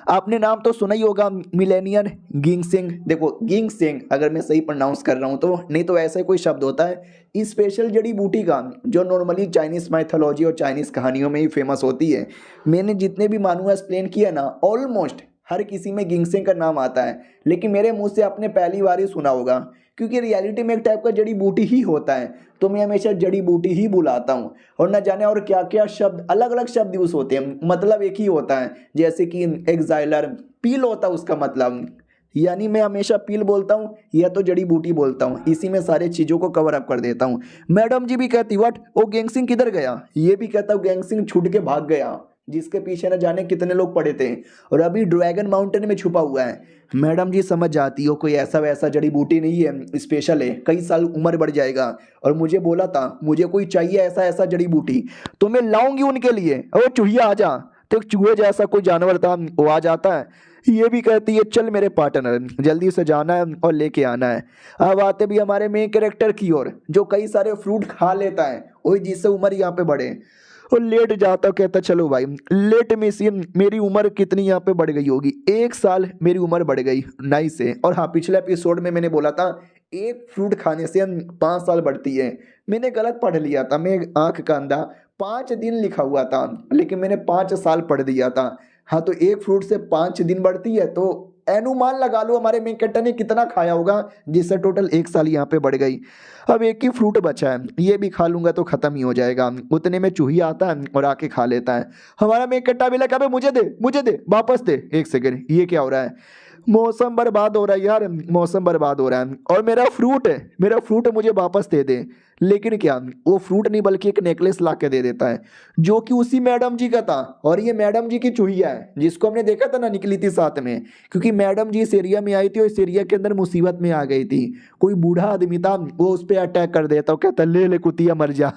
आपने नाम तो सुना ही होगा मिलेनियन गिंग सिंह। देखो गिंग सिंह अगर मैं सही अनाउंस कर रहा हूँ तो, नहीं तो ऐसा कोई शब्द होता है स्पेशल जड़ी बूटी का जो नॉर्मली चाइनीज़ माइथोलॉजी और चाइनीज़ कहानियों में ही फेमस होती है। मैंने जितने भी मानुआ एक्सप्लेन किया ना, ऑलमोस्ट हर किसी में गिंगसेंग का नाम आता है, लेकिन मेरे मुंह से आपने पहली बार ही सुना होगा, क्योंकि रियलिटी में एक टाइप का जड़ी बूटी ही होता है, तो मैं हमेशा जड़ी बूटी ही बुलाता हूँ। और न जाने और क्या क्या शब्द, अलग अलग शब्द यूज़ होते हैं, मतलब एक ही होता है। जैसे कि एक्साइलर पील होता है उसका मतलब, यानी मैं हमेशा पील बोलता हूँ या तो जड़ी बूटी बोलता हूँ, इसी में सारे चीज़ों को कवर अप कर देता हूँ। मैडम जी भी कहती व्हाट, वो गैंगसिंग किधर गया, ये भी कहता हूँ गैंगसिंग छूट के भाग गया, जिसके पीछे न जाने कितने लोग पड़े थे और अभी ड्रैगन माउंटेन में छुपा हुआ है। मैडम जी समझ जाती हो कोई ऐसा वैसा जड़ी बूटी नहीं है, स्पेशल है, कई साल उम्र बढ़ जाएगा। और मुझे बोला था मुझे कोई चाहिए ऐसा ऐसा जड़ी बूटी तो मैं लाऊंगी उनके लिए। और चूहिया आ जा, तो एक चूहे जैसा कोई जानवर था वो आ जाता है। ये भी कहती है चल मेरे पार्टनर जल्दी से जाना है और लेके आना है। अब आते भी हमारे मेन कैरेक्टर की ओर, जो कई सारे फ्रूट खा लेता है, वही जिससे उम्र यहाँ पे बढ़े। और लेट जाता, कहता चलो भाई लेट में सी मेरी उम्र कितनी यहाँ पे बढ़ गई होगी, 1 साल मेरी उम्र बढ़ गई नाइस से। और हाँ, पिछले एपिसोड में मैंने बोला था एक फ्रूट खाने से 5 साल बढ़ती है, मैंने गलत पढ़ लिया था, मैं आंख का अंधा, 5 दिन लिखा हुआ था लेकिन मैंने 5 साल पढ़ दिया था। हाँ, तो एक फ्रूट से 5 दिन बढ़ती है, तो अनुमान लगा लो हमारे मेन कैरेक्टर ने कितना खाया होगा जिससे टोटल 1 साल यहाँ पे बढ़ गई। अब एक ही फ्रूट बचा है, ये भी खा लूंगा तो खत्म ही हो जाएगा। उतने में चूहिया आता है और आके खा लेता है। हमारा मेन कैरेक्टर भी लगा, मुझे दे वापस दे। एक सेकंड, ये क्या हो रहा है, मौसम बर्बाद हो रहा है यार, मौसम बर्बाद हो रहा है और मेरा फ्रूट मुझे वापस दे दे। लेकिन क्या, वो फ्रूट नहीं बल्कि एक नेकलेस ला के दे देता है, जो कि उसी मैडम जी का था। और ये मैडम जी की चूहिया है जिसको हमने देखा था ना, निकली थी साथ में, क्योंकि मैडम जी इस एरिया में आई थी और इस एरिया के अंदर मुसीबत में आ गई थी। कोई बूढ़ा आदमी था, वो उस पर अटैक कर देता, वो कहता ले ले कुतिया मर जा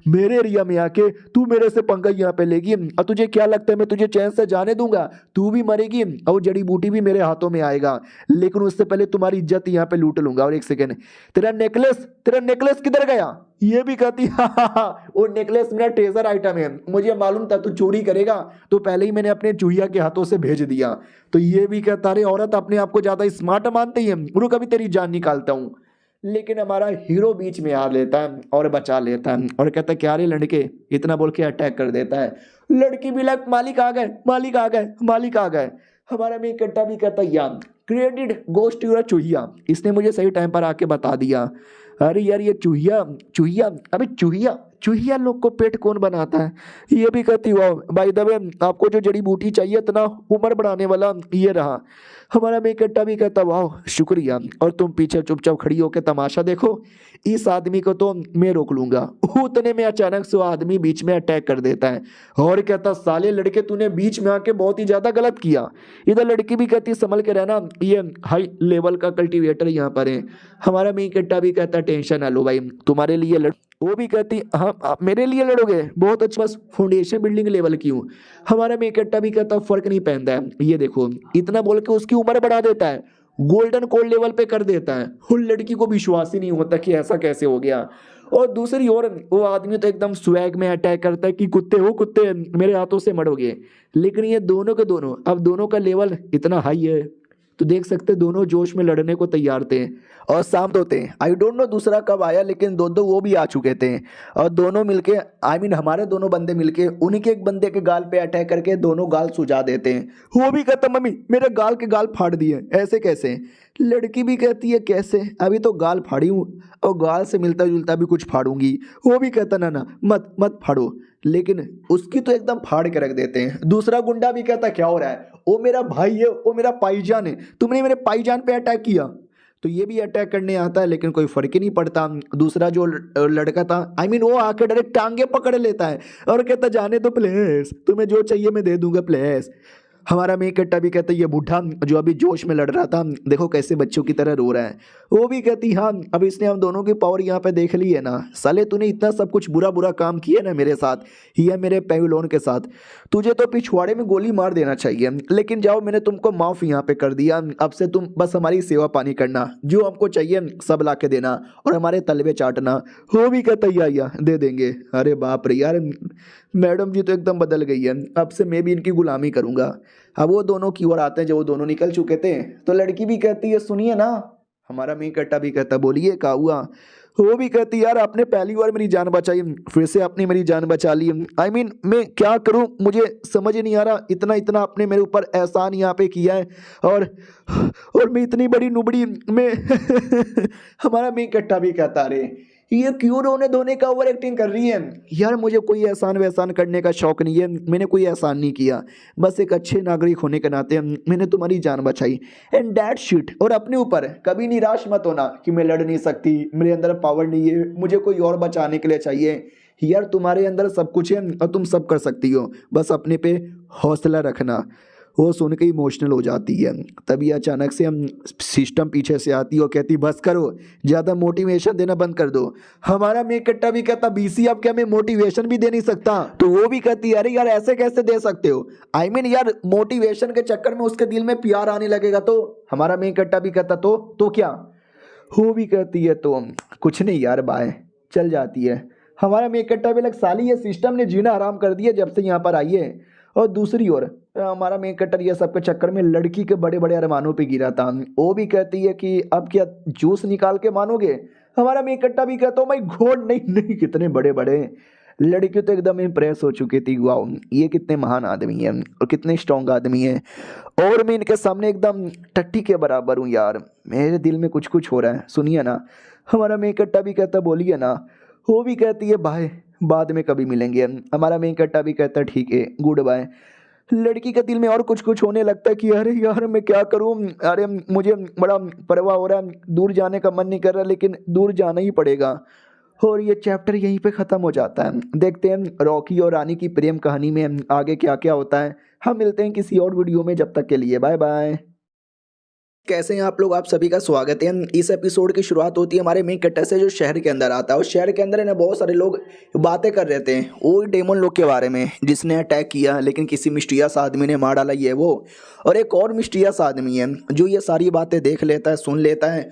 मेरे एरिया में आके तू मेरे से पंगा यहाँ पे लेगी, और तुझे क्या लगता है मैं तुझे चैन से जाने दूंगा, तू भी मरेगी और वो जड़ी बूटी भी मेरे हाथों में आएगा, लेकिन उससे पहले तुम्हारी इज्जत यहाँ पे लूट लूंगा। और एक सेकंड, तेरा नेकलेस किधर गया, ये भी कहती वो नेकलेस मेरा ट्रेजर आइटम है, मुझे मालूम था तू चोरी करेगा तो पहले ही मैंने अपने चूहिया के हाथों से भेज दिया। तो ये भी कहता अरे औरत अपने आप को ज्यादा स्मार्ट मानती है, रुक अभी तेरी जान निकालता हूँ। लेकिन हमारा हीरो बीच में आ लेता है और बचा लेता है और कहता है क्या रे लड़के, इतना बोल के अटैक कर देता है। लड़की भी लग मालिक आ गए। हमारा मेन कट्टा भी कहता या क्रेडिट गोस्ट टू चूहिया, इसने मुझे सही टाइम पर आके बता दिया। अरे यार ये चूहिया अबे चूहिया लोग को पेट कौन बनाता है। ये भी कहती वाह बाय द वे आपको जो जड़ी बूटी चाहिए इतना उम्र बढ़ाने वाला ये रहा। हमारा मेन कट्टा भी कहता वाह शुक्रिया, और तुम पीछे चुपचाप खड़ी होकर तमाशा देखो, इस आदमी को तो मैं रोक लूंगा। उतने में अचानक से वो आदमी बीच में अटैक कर देता है और कहता साले लड़के तूने बीच में आके बहुत ही ज्यादा गलत किया। इधर लड़की भी कहती संभल के रहना, ये हाई लेवल का कल्टीवेटर यहाँ पर है। हमारा मेन कट्टा भी कहता टेंशन ना लो भाई, तुम्हारे लिए वो भी कहती हाँ आप मेरे लिए लड़ोगे, बहुत अच्छा, बस फाउंडेशन बिल्डिंग लेवल की हूँ। हमारा मेन कट्टा भी कहता फर्क नहीं पहनता है, ये देखो इतना बोल के उसकी उम्र बढ़ा देता है, गोल्डन कोड लेवल पे कर देता है। उन लड़की को विश्वास ही नहीं होता कि ऐसा कैसे हो गया। और दूसरी ओर वो आदमी तो एकदम स्वैग में अटैक करता है कि कुत्ते मेरे हाथों से मरोगे। लेकिन ये दोनों के दोनों, अब दोनों का लेवल इतना हाई है तो देख सकते दोनों जोश में लड़ने को तैयार थे और शांत होते हैं। आई डोंट नो दूसरा कब आया, लेकिन दो वो भी आ चुके थे और दोनों मिलके हमारे दोनों बंदे मिलके उनके एक बंदे के गाल पे अटैक करके दोनों गाल सुझा देते हैं। वो भी कहता मम्मी मेरे गाल के गाल फाड़ दिए, ऐसे कैसे। लड़की भी कहती है कैसे, अभी तो गाल फाड़ी हूँ और गाल से मिलता जुलता भी कुछ फाड़ूंगी। वो भी कहता ना मत फाड़ो, लेकिन उसकी तो एकदम फाड़ के रख देते हैं। दूसरा गुंडा भी कहता क्या हो रहा है, वो मेरा भाई है, वो मेरा पाईजान है, तुमने मेरे पाईजान पे अटैक किया। तो ये भी अटैक करने आता है लेकिन कोई फर्क ही नहीं पड़ता। दूसरा जो लड़का था वो आके डायरेक्ट टांगे पकड़ लेता है और कहता जाने दो प्लेस, तुम्हें जो चाहिए मैं दे दूंगा प्लेस। हमारा मेन कट्टा भी कहता है ये बूढ़ा जो अभी जोश में लड़ रहा था देखो कैसे बच्चों की तरह रो रहा है। वो भी कहती हाँ अब इसने हम दोनों की पावर यहाँ पे देख ली है ना, साले तूने इतना सब कुछ बुरा काम किया ना मेरे साथ या मेरे पेविलोन के साथ, तुझे तो पिछवाड़े में गोली मार देना चाहिए। लेकिन जाओ मैंने तुमको माफ यहाँ पे कर दिया, अब से तुम बस हमारी सेवा पानी करना, जो हमको चाहिए सब ला के देना और हमारे तलवे चाटना। वो भी कहता या दे देंगे। अरे बाप रे यार, मैडम जी तो एकदम बदल गई है, अब से मैं भी इनकी गुलामी करूंगा। अब वो दोनों की ओर आते हैं, जब वो दोनों निकल चुके थे तो लड़की भी कहती है सुनिए ना, हमारा मेन कट्टा भी कहता बोलिए का हुआ। वो भी कहती यार आपने पहली बार मेरी जान बचाई, फिर से आपने मेरी जान बचा ली। I mean, मैं क्या करूं, मुझे समझ नहीं आ रहा, इतना इतना आपने मेरे ऊपर एहसान यहाँ पे किया है और मैं इतनी बड़ी नुबड़ी मैं हमारा मेन कट्टा भी कहता रे ये क्यों रोने धोने का ओवर एक्टिंग कर रही है यार, मुझे कोई एहसान वहसान करने का शौक नहीं है, मैंने कोई एहसान नहीं किया, बस एक अच्छे नागरिक होने के नाते मैंने तुम्हारी जान बचाई एंड दैट शिट। और अपने ऊपर कभी निराश मत होना कि मैं लड़ नहीं सकती, मेरे अंदर पावर नहीं है, मुझे कोई और बचाने के लिए चाहिए। यार तुम्हारे अंदर सब कुछ है और तुम सब कर सकती हो, बस अपने पे हौसला रखना। वो सुन के इमोशनल हो जाती है। तभी अचानक से हम सिस्टम पीछे से आती है और कहती बस करो, ज़्यादा मोटिवेशन देना बंद कर दो। हमारा मेक कट्टा भी कहता बीसी अब क्या मैं मोटिवेशन भी दे नहीं सकता? तो वो भी कहती अरे यार ऐसे कैसे दे सकते हो, आई मीन यार मोटिवेशन के चक्कर में उसके दिल में प्यार आने लगेगा तो? हमारा मेक कट्टा भी कहता तो क्या? वो भी कहती है तो कुछ नहीं यार बाय, चल जाती है। हमारा मेक कट्टा भी लग साली ये सिस्टम ने जीना आराम कर दिया जब से यहाँ पर आई है। और दूसरी ओर हमारा मेन कटर ये सब के चक्कर में लड़की के बड़े बड़े अरमानों पे गिरा था। वो भी कहती है कि अब क्या जूस निकाल के मानोगे? हमारा मेन कट्टा भी कहता हूँ भाई घोड़ नहीं नहीं, कितने बड़े बड़े। लड़की तो एकदम इम्प्रेस हो चुकी थी, वाओ ये कितने महान आदमी हैं और कितने स्ट्रॉन्ग आदमी हैं, और मैं इनके सामने एकदम टट्टी के बराबर हूँ यार, मेरे दिल में कुछ कुछ हो रहा है, सुनिए ना। हमारा मेन कट्टा भी कहता बोलिए ना। वो भी कहती है बाय, बाद में कभी मिलेंगे। हमारा मेन कट्टा भी कहता ठीक है गुड बाय। लड़की के दिल में और कुछ कुछ होने लगता है कि अरे यार मैं क्या करूं, अरे मुझे बड़ा परवाह हो रहा है, दूर जाने का मन नहीं कर रहा लेकिन दूर जाना ही पड़ेगा। और ये चैप्टर यहीं पे ख़त्म हो जाता है। देखते हैं रॉकी और रानी की प्रेम कहानी में आगे क्या क्या होता है। हम मिलते हैं किसी और वीडियो में, जब तक के लिए बाय बाय। कैसे हैं आप लोग, आप सभी का स्वागत है। इस एपिसोड की शुरुआत होती है हमारे मेन कट्टा से जो शहर के अंदर आता है, और शहर के अंदर है ना बहुत सारे लोग बातें कर रहे थे वो डेमन लोग के बारे में जिसने अटैक किया लेकिन किसी मिस्टीरियस आदमी ने मार डाला ये वो। और एक और मिस्टीरियस आदमी है जो ये सारी बातें देख लेता है, सुन लेता है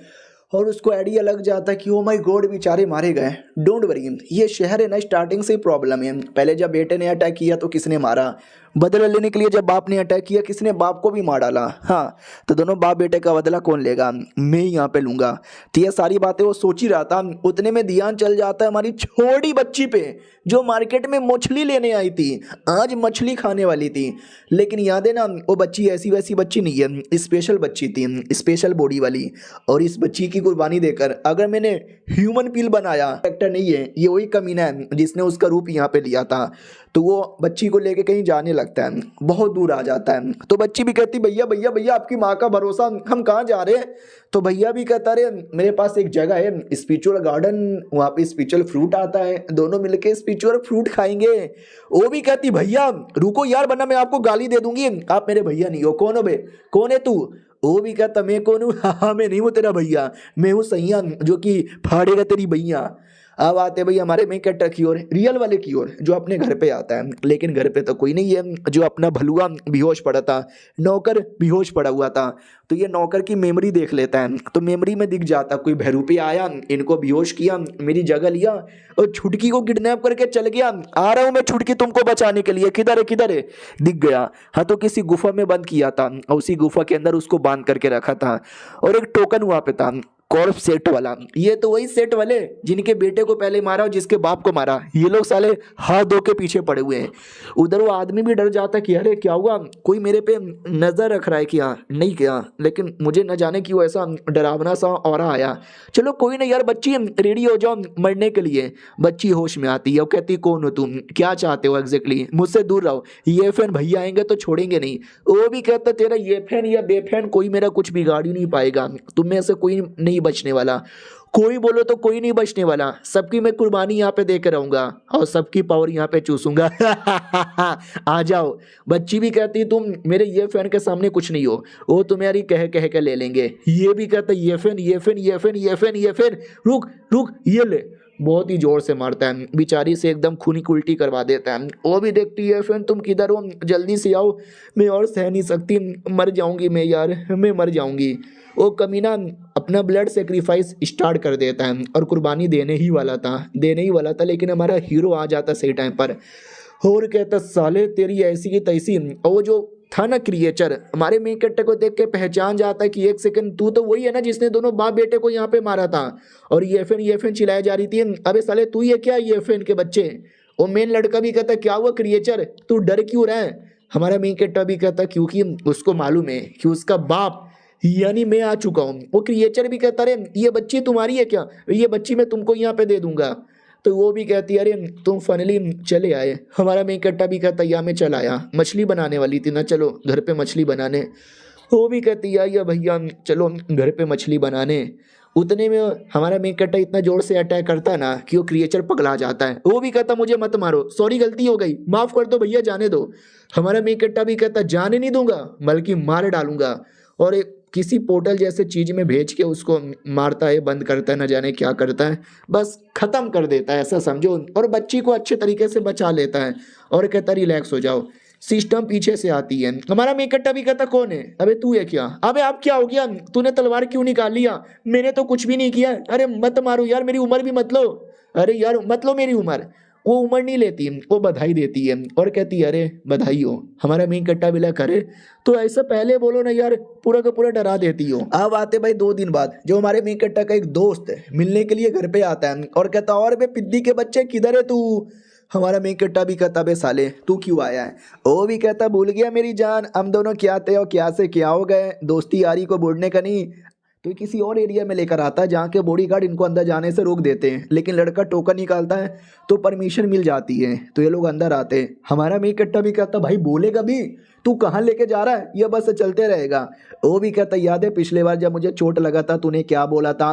और उसको आइडिया लग जाता है कि ओ माय गॉड बेचारे मारे गए। डोंट वरी, ये शहर है ना स्टार्टिंग से ही प्रॉब्लम है। पहले जब बेटे ने अटैक किया तो किसने मारा, बदला लेने के लिए जब बाप ने अटैक किया किसने बाप को भी मार डाला। हाँ तो दोनों बाप बेटे का बदला कौन लेगा, मैं ही यहाँ पे लूंगा। तो ये सारी बातें वो सोच ही रहा था, उतने में ध्यान चल जाता है हमारी छोटी बच्ची पे जो मार्केट में मछली लेने आई थी, आज मछली खाने वाली थी। लेकिन याद है ना वो बच्ची ऐसी वैसी बच्ची नहीं है, स्पेशल बच्ची थी, स्पेशल बॉडी वाली। और इस बच्ची की कुर्बानी देकर अगर मैंने ह्यूमन पील बनाया, एक्टर नहीं है ये, वही कमीना है जिसने उसका रूप यहाँ पे लिया था। तो वो बच्ची को लेके कहीं जाने लगता है, बहुत दूर आ जाता है। तो बच्ची भी कहती भैया भैया भैया आपकी माँ का भरोसा, हम कहाँ जा रहे हैं? तो भैया भी कहता अरे मेरे पास एक जगह है स्पिरिचुअल गार्डन, वहाँ पे स्पिरिचुअल फ्रूट आता है, दोनों मिलके स्पिरिचुअल फ्रूट खाएंगे। वो भी कहती भैया रुको यार वरना मैं आपको गाली दे दूंगी, आप मेरे भैया नहीं हो। कौन हो बे, कौन है तू? वो भी कहता मैं कौन हूँ? हाँ मैं नहीं हूँ तेरा भैया, मैं हूँ सैया जो कि फाड़ेगा तेरी भैया। अब आते भाई हमारे मेन कैरेक्टर की ओर, रियल वाले की ओर, जो अपने घर पे आता है। लेकिन घर पे तो कोई नहीं है, जो अपना भलुआ बेहोश पड़ा था, नौकर बेहोश पड़ा हुआ था। तो ये नौकर की मेमोरी देख लेता है, तो मेमोरी में दिख जाता कोई बहरूपी आया, इनको बेहोश किया, मेरी जगह लिया और छुटकी को किडनैप करके चल गया। आ रहा हूँ मैं छुटकी तुमको बचाने के लिए, किधर है किधर है? दिख गया। हाँ तो किसी गुफा में बंद किया था और उसी गुफा के अंदर उसको बांध करके रखा था। और एक टोकन वहाँ पे था कॉर्प सेट वाला, ये तो वही सेट वाले जिनके बेटे को पहले मारा और जिसके बाप को मारा। ये लोग साले हाथ धो के पीछे पड़े हुए हैं। उधर वो आदमी भी डर जाता कि अरे क्या हुआ, कोई मेरे पे नजर रख रहा है क्या? नहीं क्या, लेकिन मुझे न जाने क्यों ऐसा डरावना सा ऑरा आया। चलो कोई नहीं यार बच्ची रेडी हो जाओ मरने के लिए। बच्ची होश में आती है और कहती कौन हो तुम, क्या चाहते हो एग्जैक्टली, मुझसे दूर रहो, ये फैन भैया आएंगे तो छोड़ेंगे नहीं। वो भी कहता तेरा ये फैन या बेफैन कोई मेरा कुछ बिगाड़ ही नहीं पाएगा, तुम में से कोई नहीं बचने वाला, कोई बोलो तो कोई नहीं बचने वाला, सबकी मैं कुर्बानी यहाँ पे देकर रहूंगा और सबकी पावर यहाँ पे चूसूंगा। आ जाओ। बच्ची भी कहती तुम मेरे ये फैन के सामने कुछ नहीं हो, वो तुम्हारी कह कह के ले लेंगे। ये भी कहता ये फैन ये फैन ये फैन ये फैन ये फैन, रुक रुक ये ले, बहुत ही जोर से मारता है, बेचारी से एकदम खूनी उल्टी करवा देता है। वो भी देखती है फैन तुम किधर हो, जल्दी से आओ, मैं और सह नहीं सकती, मर जाऊंगी मैं यार, मैं मर जाऊंगी। वो कमीना अपना ब्लड सेक्रीफाइस स्टार्ट कर देता है और कुर्बानी देने ही वाला था, लेकिन हमारा हीरो आ जाता सही टाइम पर और कहता साले तेरी ऐसी की तैसी। और वो जो था ना क्रिएचर, हमारे मेन कैरेक्टर को देख के पहचान जाता है कि एक सेकंड तू तो वही है ना जिसने दोनों बाप बेटे को यहाँ पे मारा था। और ये फैन चिल्लाई जा रही थी, अबे साले तू ये क्या ये फैन के बच्चे। और मेन लड़का भी कहता है क्या हुआ क्रिएचर तू डर क्यों रहा है। हमारा मेन कैरेक्टर भी कहता है क्योंकि उसको मालूम है कि उसका बाप यानी मैं आ चुका हूँ। वो क्रिएचर भी कहता है ये बच्ची तुम्हारी है क्या, ये बच्ची मैं तुमको यहाँ पे दे दूंगा। तो वो भी कहती है अरे तुम फाइनली चले आए। हमारा मेन कट्टा भी कहता या मैं चल आया, मछली बनाने वाली थी ना, चलो घर पे मछली बनाने। वो भी कहती या भैया चलो घर पे मछली बनाने। उतने में हमारा मेन कट्टा इतना जोर से अटैक करता है ना कि वो क्रिएचर पगला जाता है। वो भी कहता मुझे मत मारो, सॉरी गलती हो गई, माफ कर दो भैया, जाने दो। हमारा मेन कट्टा भी कहता जाने नहीं दूंगा बल्कि मार डालूंगा। और किसी पोर्टल जैसे चीज में भेज के उसको मारता है, बंद करता है, न जाने क्या करता है, बस खत्म कर देता है ऐसा समझो। और बच्ची को अच्छे तरीके से बचा लेता है और कहता रिलैक्स हो जाओ। सिस्टम पीछे से आती है। हमारा मेकट्टा भी कहता कौन है, अबे तू है क्या, अबे आप क्या हो गया, तूने तलवार क्यों निकाल लिया, मैंने तो कुछ भी नहीं किया, अरे मत मारो यार, मेरी उम्र भी मत लो, अरे यार मत लो मेरी उम्र। वो उम्र नहीं लेती, वो बधाई देती है और कहती है अरे बधाई हो। हमारा मेन कट्टा बिला करे तो ऐसा पहले बोलो ना यार, पूरा का पूरा डरा देती हो। अब आते भाई 2 दिन बाद, जो हमारे मेन कट्टा का एक दोस्त है मिलने के लिए घर पे आता है और कहता और बे पिद्दी के बच्चे किधर है तू। हमारा मेन कट्टा भी कहता बे साले तू क्यों आया है। वो भी कहता भूल गया मेरी जान, हम दोनों क्या थे और क्या से क्या हो गए, दोस्ती यारी को बोलने का नहीं। तो ये किसी और एरिया में लेकर आता है जहाँ के बॉडीगार्ड इनको अंदर जाने से रोक देते हैं, लेकिन लड़का टोकन निकालता है तो परमिशन मिल जाती है, तो ये लोग अंदर आते हैं। हमारा मेन कट्टा भी कहता भाई बोलेगा भी, तू कहाँ लेके जा रहा है, ये बस चलते रहेगा। वो भी कहता याद है पिछले बार जब मुझे चोट लगा था तूने क्या बोला था,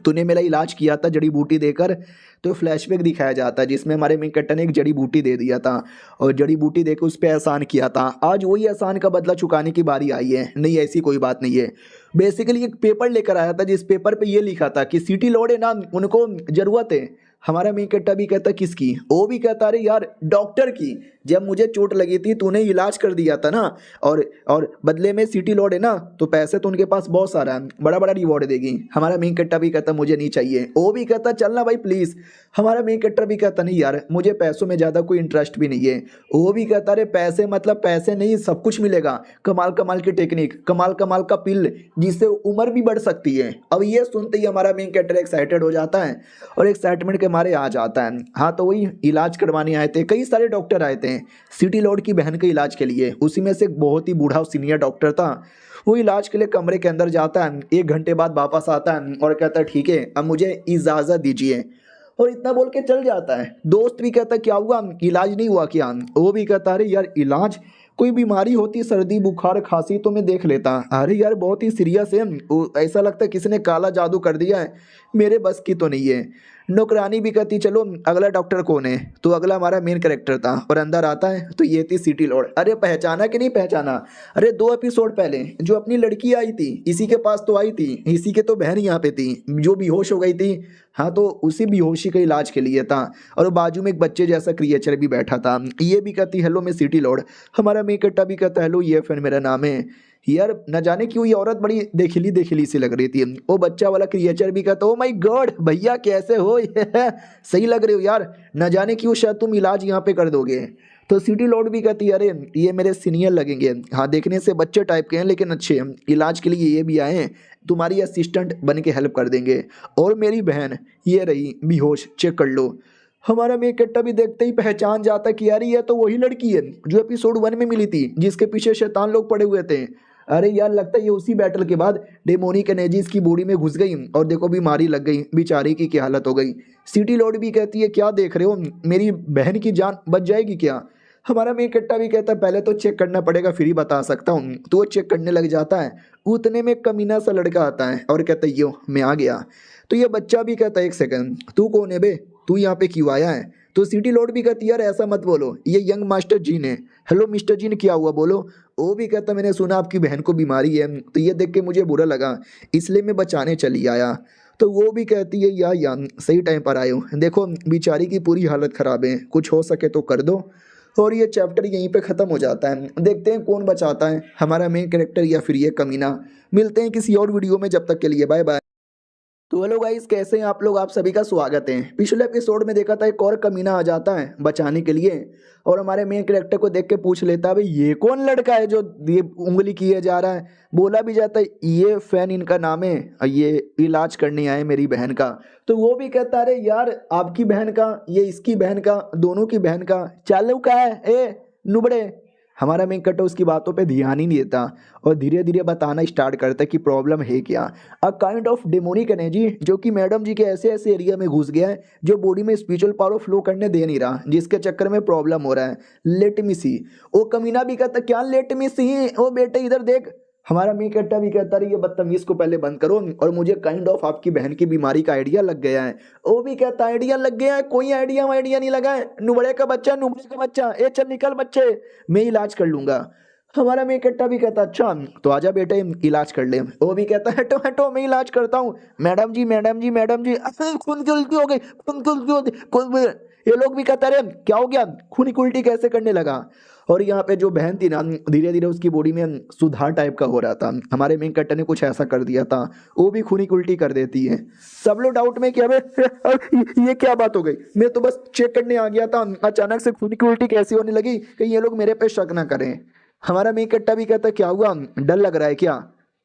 तूने मेरा इलाज किया था जड़ी बूटी देकर। तो फ्लैशबैक दिखाया जाता है जिसमें हमारे मेन कट्टा ने एक जड़ी बूटी दे दिया था और जड़ी बूटी देकर उस पर एहसान किया था। आज वही एहसान का बदला चुकाने की बारी आई है। नहीं ऐसी कोई बात नहीं है, बेसिकली एक पेपर लेकर आया था जिस पेपर पे ये लिखा था कि सिटी लॉर्ड है ना उनको जरूरत है। हमारा मेन कट्टा भी कहता किसकी, वो भी कहता अरे यार डॉक्टर की, जब मुझे चोट लगी थी तूने इलाज कर दिया था ना, और बदले में सिटी लॉर्ड है ना तो पैसे तो उनके पास बहुत सारा है, बड़ा बड़ा रिवॉर्ड देगी। हमारा मेन कट्टा भी कहता मुझे नहीं चाहिए। वो भी कहता चलना भाई प्लीज़। हमारा मेन कट्टा भी कहता नहीं यार मुझे पैसों में ज़्यादा कोई इंटरेस्ट भी नहीं है। वो भी कहता अरे पैसे मतलब पैसे नहीं, सब कुछ मिलेगा, कमाल कमाल की टेक्निक, कमाल कमाल का पिल जिससे उम्र भी बढ़ सकती है। अब ये सुनते ही हमारा मेन कैरेक्टर एक्साइटेड हो जाता है और एक्साइटमेंट के मारे आ जाता है। हाँ तो वही इलाज करवाने आए थे, कई सारे डॉक्टर आए थे सिटी लॉर्ड की बहन के इलाज के लिए। उसी में से एक बहुत ही बूढ़ा सीनियर डॉक्टर था, वो इलाज के लिए कमरे के अंदर जाता है, 1 घंटे बाद वापस आता है और कहता है ठीक है अब मुझे इजाज़त दीजिए, और इतना बोल के चल जाता है। दोस्त भी कहता क्या हुआ, इलाज नहीं हुआ क्या। वो भी कहता अरे यार इलाज, कोई बीमारी होती सर्दी बुखार खांसी तो मैं देख लेता, अरे यार बहुत ही सीरियस है, ऐसा लगता है किसी ने काला जादू कर दिया है, मेरे बस की तो नहीं है। नौकरानी भी कहती चलो अगला डॉक्टर कौन है, तो अगला हमारा मेन कैरेक्टर था और अंदर आता है तो ये थी सिटी लॉर्ड। अरे पहचाना कि नहीं पहचाना, अरे 2 एपिसोड पहले जो अपनी लड़की आई थी इसी के पास तो आई थी, इसी के तो बहन यहाँ पे थी जो बेहोश हो गई थी। हाँ तो उसी बेहोशी के इलाज के लिए था, और बाजू में एक बच्चे जैसा क्रिएचर भी बैठा था। ये भी कहती हेलो मैं सिटी लॉर्ड। हमारा मेन कट्टा भी कहता हेलो ये फैन मेरा नाम है। यार न जाने क्यों ये औरत बड़ी देखिली देखिली सी लग रही थी। वो बच्चा वाला क्रिएचर भी कहता ओ माय गॉड भैया कैसे हो सही लग रहे हो यार, न जाने क्यों शायद तुम इलाज यहाँ पे कर दोगे। तो सिटी लॉर्ड भी कहती अरे ये मेरे सीनियर लगेंगे, हाँ देखने से बच्चे टाइप के हैं लेकिन अच्छे हैं, इलाज के लिए ये भी आए हैं, तुम्हारी असिस्टेंट बन के हेल्प कर देंगे। और मेरी बहन ये रही बेहोश, चेक कर लो। हमारा मेन कट्टा भी देखते ही पहचान जाता कि यार ये तो वही लड़की है जो एपिसोड 1 में मिली थी, जिसके पीछे शैतान लोग पड़े हुए थे। अरे यार लगता है ये उसी बैटल के बाद डेमोनिक एनर्जीज की बॉडी में घुस गई और देखो बीमारी लग गई, बेचारी की क्या हालत हो गई। सिटी लॉर्ड भी कहती है क्या देख रहे हो, मेरी बहन की जान बच जाएगी क्या। हमारा मेन कट्टा भी कहता है पहले तो चेक करना पड़ेगा फिर ही बता सकता हूँ। तो वो चेक करने लग जाता है, उतने में कमीना सा लड़का आता है और कहता है यो मैं आ गया। तो ये बच्चा भी कहता है 1 सेकंड तू कौन है बे, तू यहाँ पे क्यों आया है। तो सिटी लॉर्ड भी कहती यार ऐसा मत बोलो, ये यंग मास्टर जीन है। हेलो मिस्टर जीन क्या हुआ बोलो। वो भी कहता मैंने सुना आपकी बहन को बीमारी है, तो ये देख के मुझे बुरा लगा इसलिए मैं बचाने चली आया। तो वो भी कहती है यार सही टाइम पर आए हो, देखो बेचारी की पूरी हालत ख़राब है, कुछ हो सके तो कर दो। और ये चैप्टर यहीं पे ख़त्म हो जाता है। देखते हैं कौन बचाता है, हमारा मेन कैरेक्टर या फिर ये कमीना। मिलते हैं किसी और वीडियो में, जब तक के लिए बाय बाय। तो हेलो गाइस, कैसे हैं आप लोग। आप सभी का स्वागत है। पिछले एपिसोड में देखा था एक और कमीना आ जाता है बचाने के लिए और हमारे मेन कैरेक्टर को देख के पूछ लेता है भाई ये कौन लड़का है जो ये उंगली किए जा रहा है। बोला भी जाता है ये फैन इनका नाम है और ये इलाज करने आए मेरी बहन का। तो वो भी कहता है अरे यार आपकी बहन का, ये इसकी बहन का, दोनों की बहन का चालू का है ए नुबड़े। हमारा मेन कट्टा उसकी बातों पे ध्यान ही नहीं देता और धीरे धीरे बताना स्टार्ट करता है कि प्रॉब्लम है क्या। A kind of demonic energy जो कि मैडम जी के ऐसे ऐसे एरिया में घुस गया है जो बॉडी में स्पिरिचुअल पावर फ्लो करने दे नहीं रहा, जिसके चक्कर में प्रॉब्लम हो रहा है। लेट मी सी। वो कमीना भी कहता क्या लेट मी सी, ओ बेटे इधर देख। हमारा मेन कट्टा भी कहता रही ये बदतमीज को पहले बंद करो और मुझे काइंड ऑफ आपकी बहन की बीमारी का आइडिया लग गया है। वो भी कहता आइडिया लग गया है, कोई आइडिया नहीं लगा है। नुबड़े का बच्चा ए चल निकल बच्चे, मैं इलाज कर लूंगा। हमारा मेन कट्टा भी कहता अच्छा तो आजा बेटे इलाज कर ले। वो भी कहता हटो हटो मैं इलाज करता हूँ। मैडम जी खून की उल्टी हो गई, खून की उल्टी हो गई। ये लोग भी कहता रहे क्या हो गया, खून की उल्टी कैसे करने लगा। और यहाँ पे जो बहन थी ना धीरे धीरे उसकी बॉडी में सुधार टाइप का हो रहा था। हमारे मेन कट्टर ने कुछ ऐसा कर दिया था, वो भी खूनी उल्टी कर देती है। सब लोग डाउट में कि अबे ये क्या बात हो गई, मैं तो बस चेक करने आ गया था, अचानक से खूनी की उल्टी कैसी होने लगी कि ये लोग मेरे पे शक ना करें। हमारा मेन कट्टा भी कहता क्या हुआ, डर लग रहा है क्या।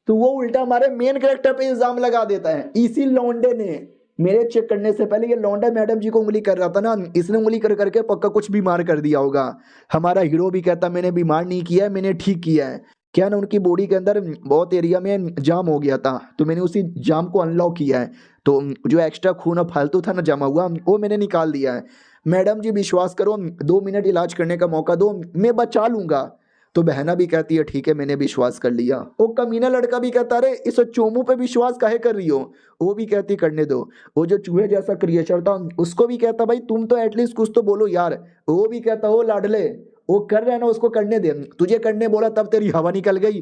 तो वो उल्टा हमारे मेन कैरेक्टर पे इल्जाम लगा देता है इसी लौंडे ने। मेरे चेक करने से पहले ये लौंडा मैडम जी को उंगली कर रहा था ना, इसने उंगली कर करके पक्का कुछ बीमार कर दिया होगा। हमारा हीरो भी कहता मैंने बीमार नहीं किया है, मैंने ठीक किया है। क्या ना उनकी बॉडी के अंदर बहुत एरिया में जाम हो गया था तो मैंने उसी जाम को अनलॉक किया है। तो जो एक्स्ट्रा खून और फालतू था ना जमा हुआ वो मैंने निकाल दिया है। मैडम जी विश्वास करो 2 मिनट इलाज करने का मौका दो, मैं बचा लूंगा। तो बहना भी कहती है ठीक है मैंने विश्वास कर लिया। वो कमीना लड़का भी कहता अरे इस चोमू पे विश्वास काहे कर रही हो। वो भी कहती करने दो। वो जो चूहे जैसा क्रिएचर था उसको भी कहता भाई तुम तो एटलीस्ट कुछ तो बोलो यार। वो भी कहता वो लाडले वो कर रहा है ना उसको करने दे, तुझे करने बोला तब तेरी हवा निकल गई।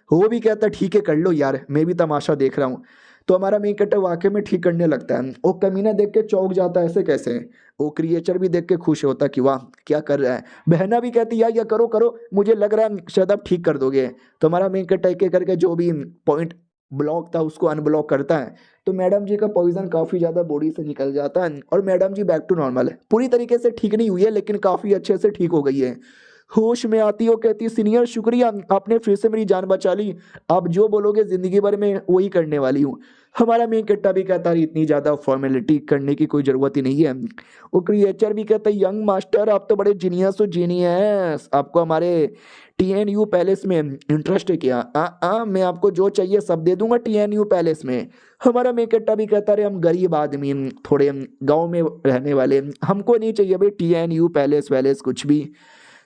वो भी कहता ठीक है कर लो यार, मैं भी तमाशा देख रहा हूँ। तो हमारा मेन कट्टर वाकई में ठीक करने लगता है। वो कमीना देख के चौंक जाता है ऐसे कैसे। वो क्रिएचर भी देख के खुश होता कि वाह क्या कर रहा है। बहना भी कहती यार या करो करो, मुझे लग रहा है शायद आप ठीक कर दोगे। तो हमारा मेन कट्टर एक एक करके जो भी पॉइंट ब्लॉक था उसको अनब्लॉक करता है। तो मैडम जी का पॉइजन काफ़ी ज़्यादा बॉडी से निकल जाता है और madam ji back to normal है। पूरी तरीके से ठीक नहीं हुई है लेकिन काफ़ी अच्छे से ठीक हो गई है। होश में आती हो कहती सीनियर शुक्रिया आपने फिर से मेरी जान बचा ली, आप जो बोलोगे जिंदगी भर में वही करने वाली हूँ। हमारा मेन कट्टा भी कहता है इतनी ज़्यादा फॉर्मेलिटी करने की कोई ज़रूरत ही नहीं है। वो क्रिएचर भी कहता है यंग मास्टर आप तो बड़े जीनियस हो जीनियस, आपको हमारे TNU पैलेस में इंटरेस्ट है क्या। मैं आपको जो चाहिए सब दे दूंगा TNU पैलेस में। हमारा मेन कट्टा भी कहता है हम गरीब आदमी थोड़े गाँव में रहने वाले, हमको नहीं चाहिए भाई TNU पैलेस वैलेस कुछ भी।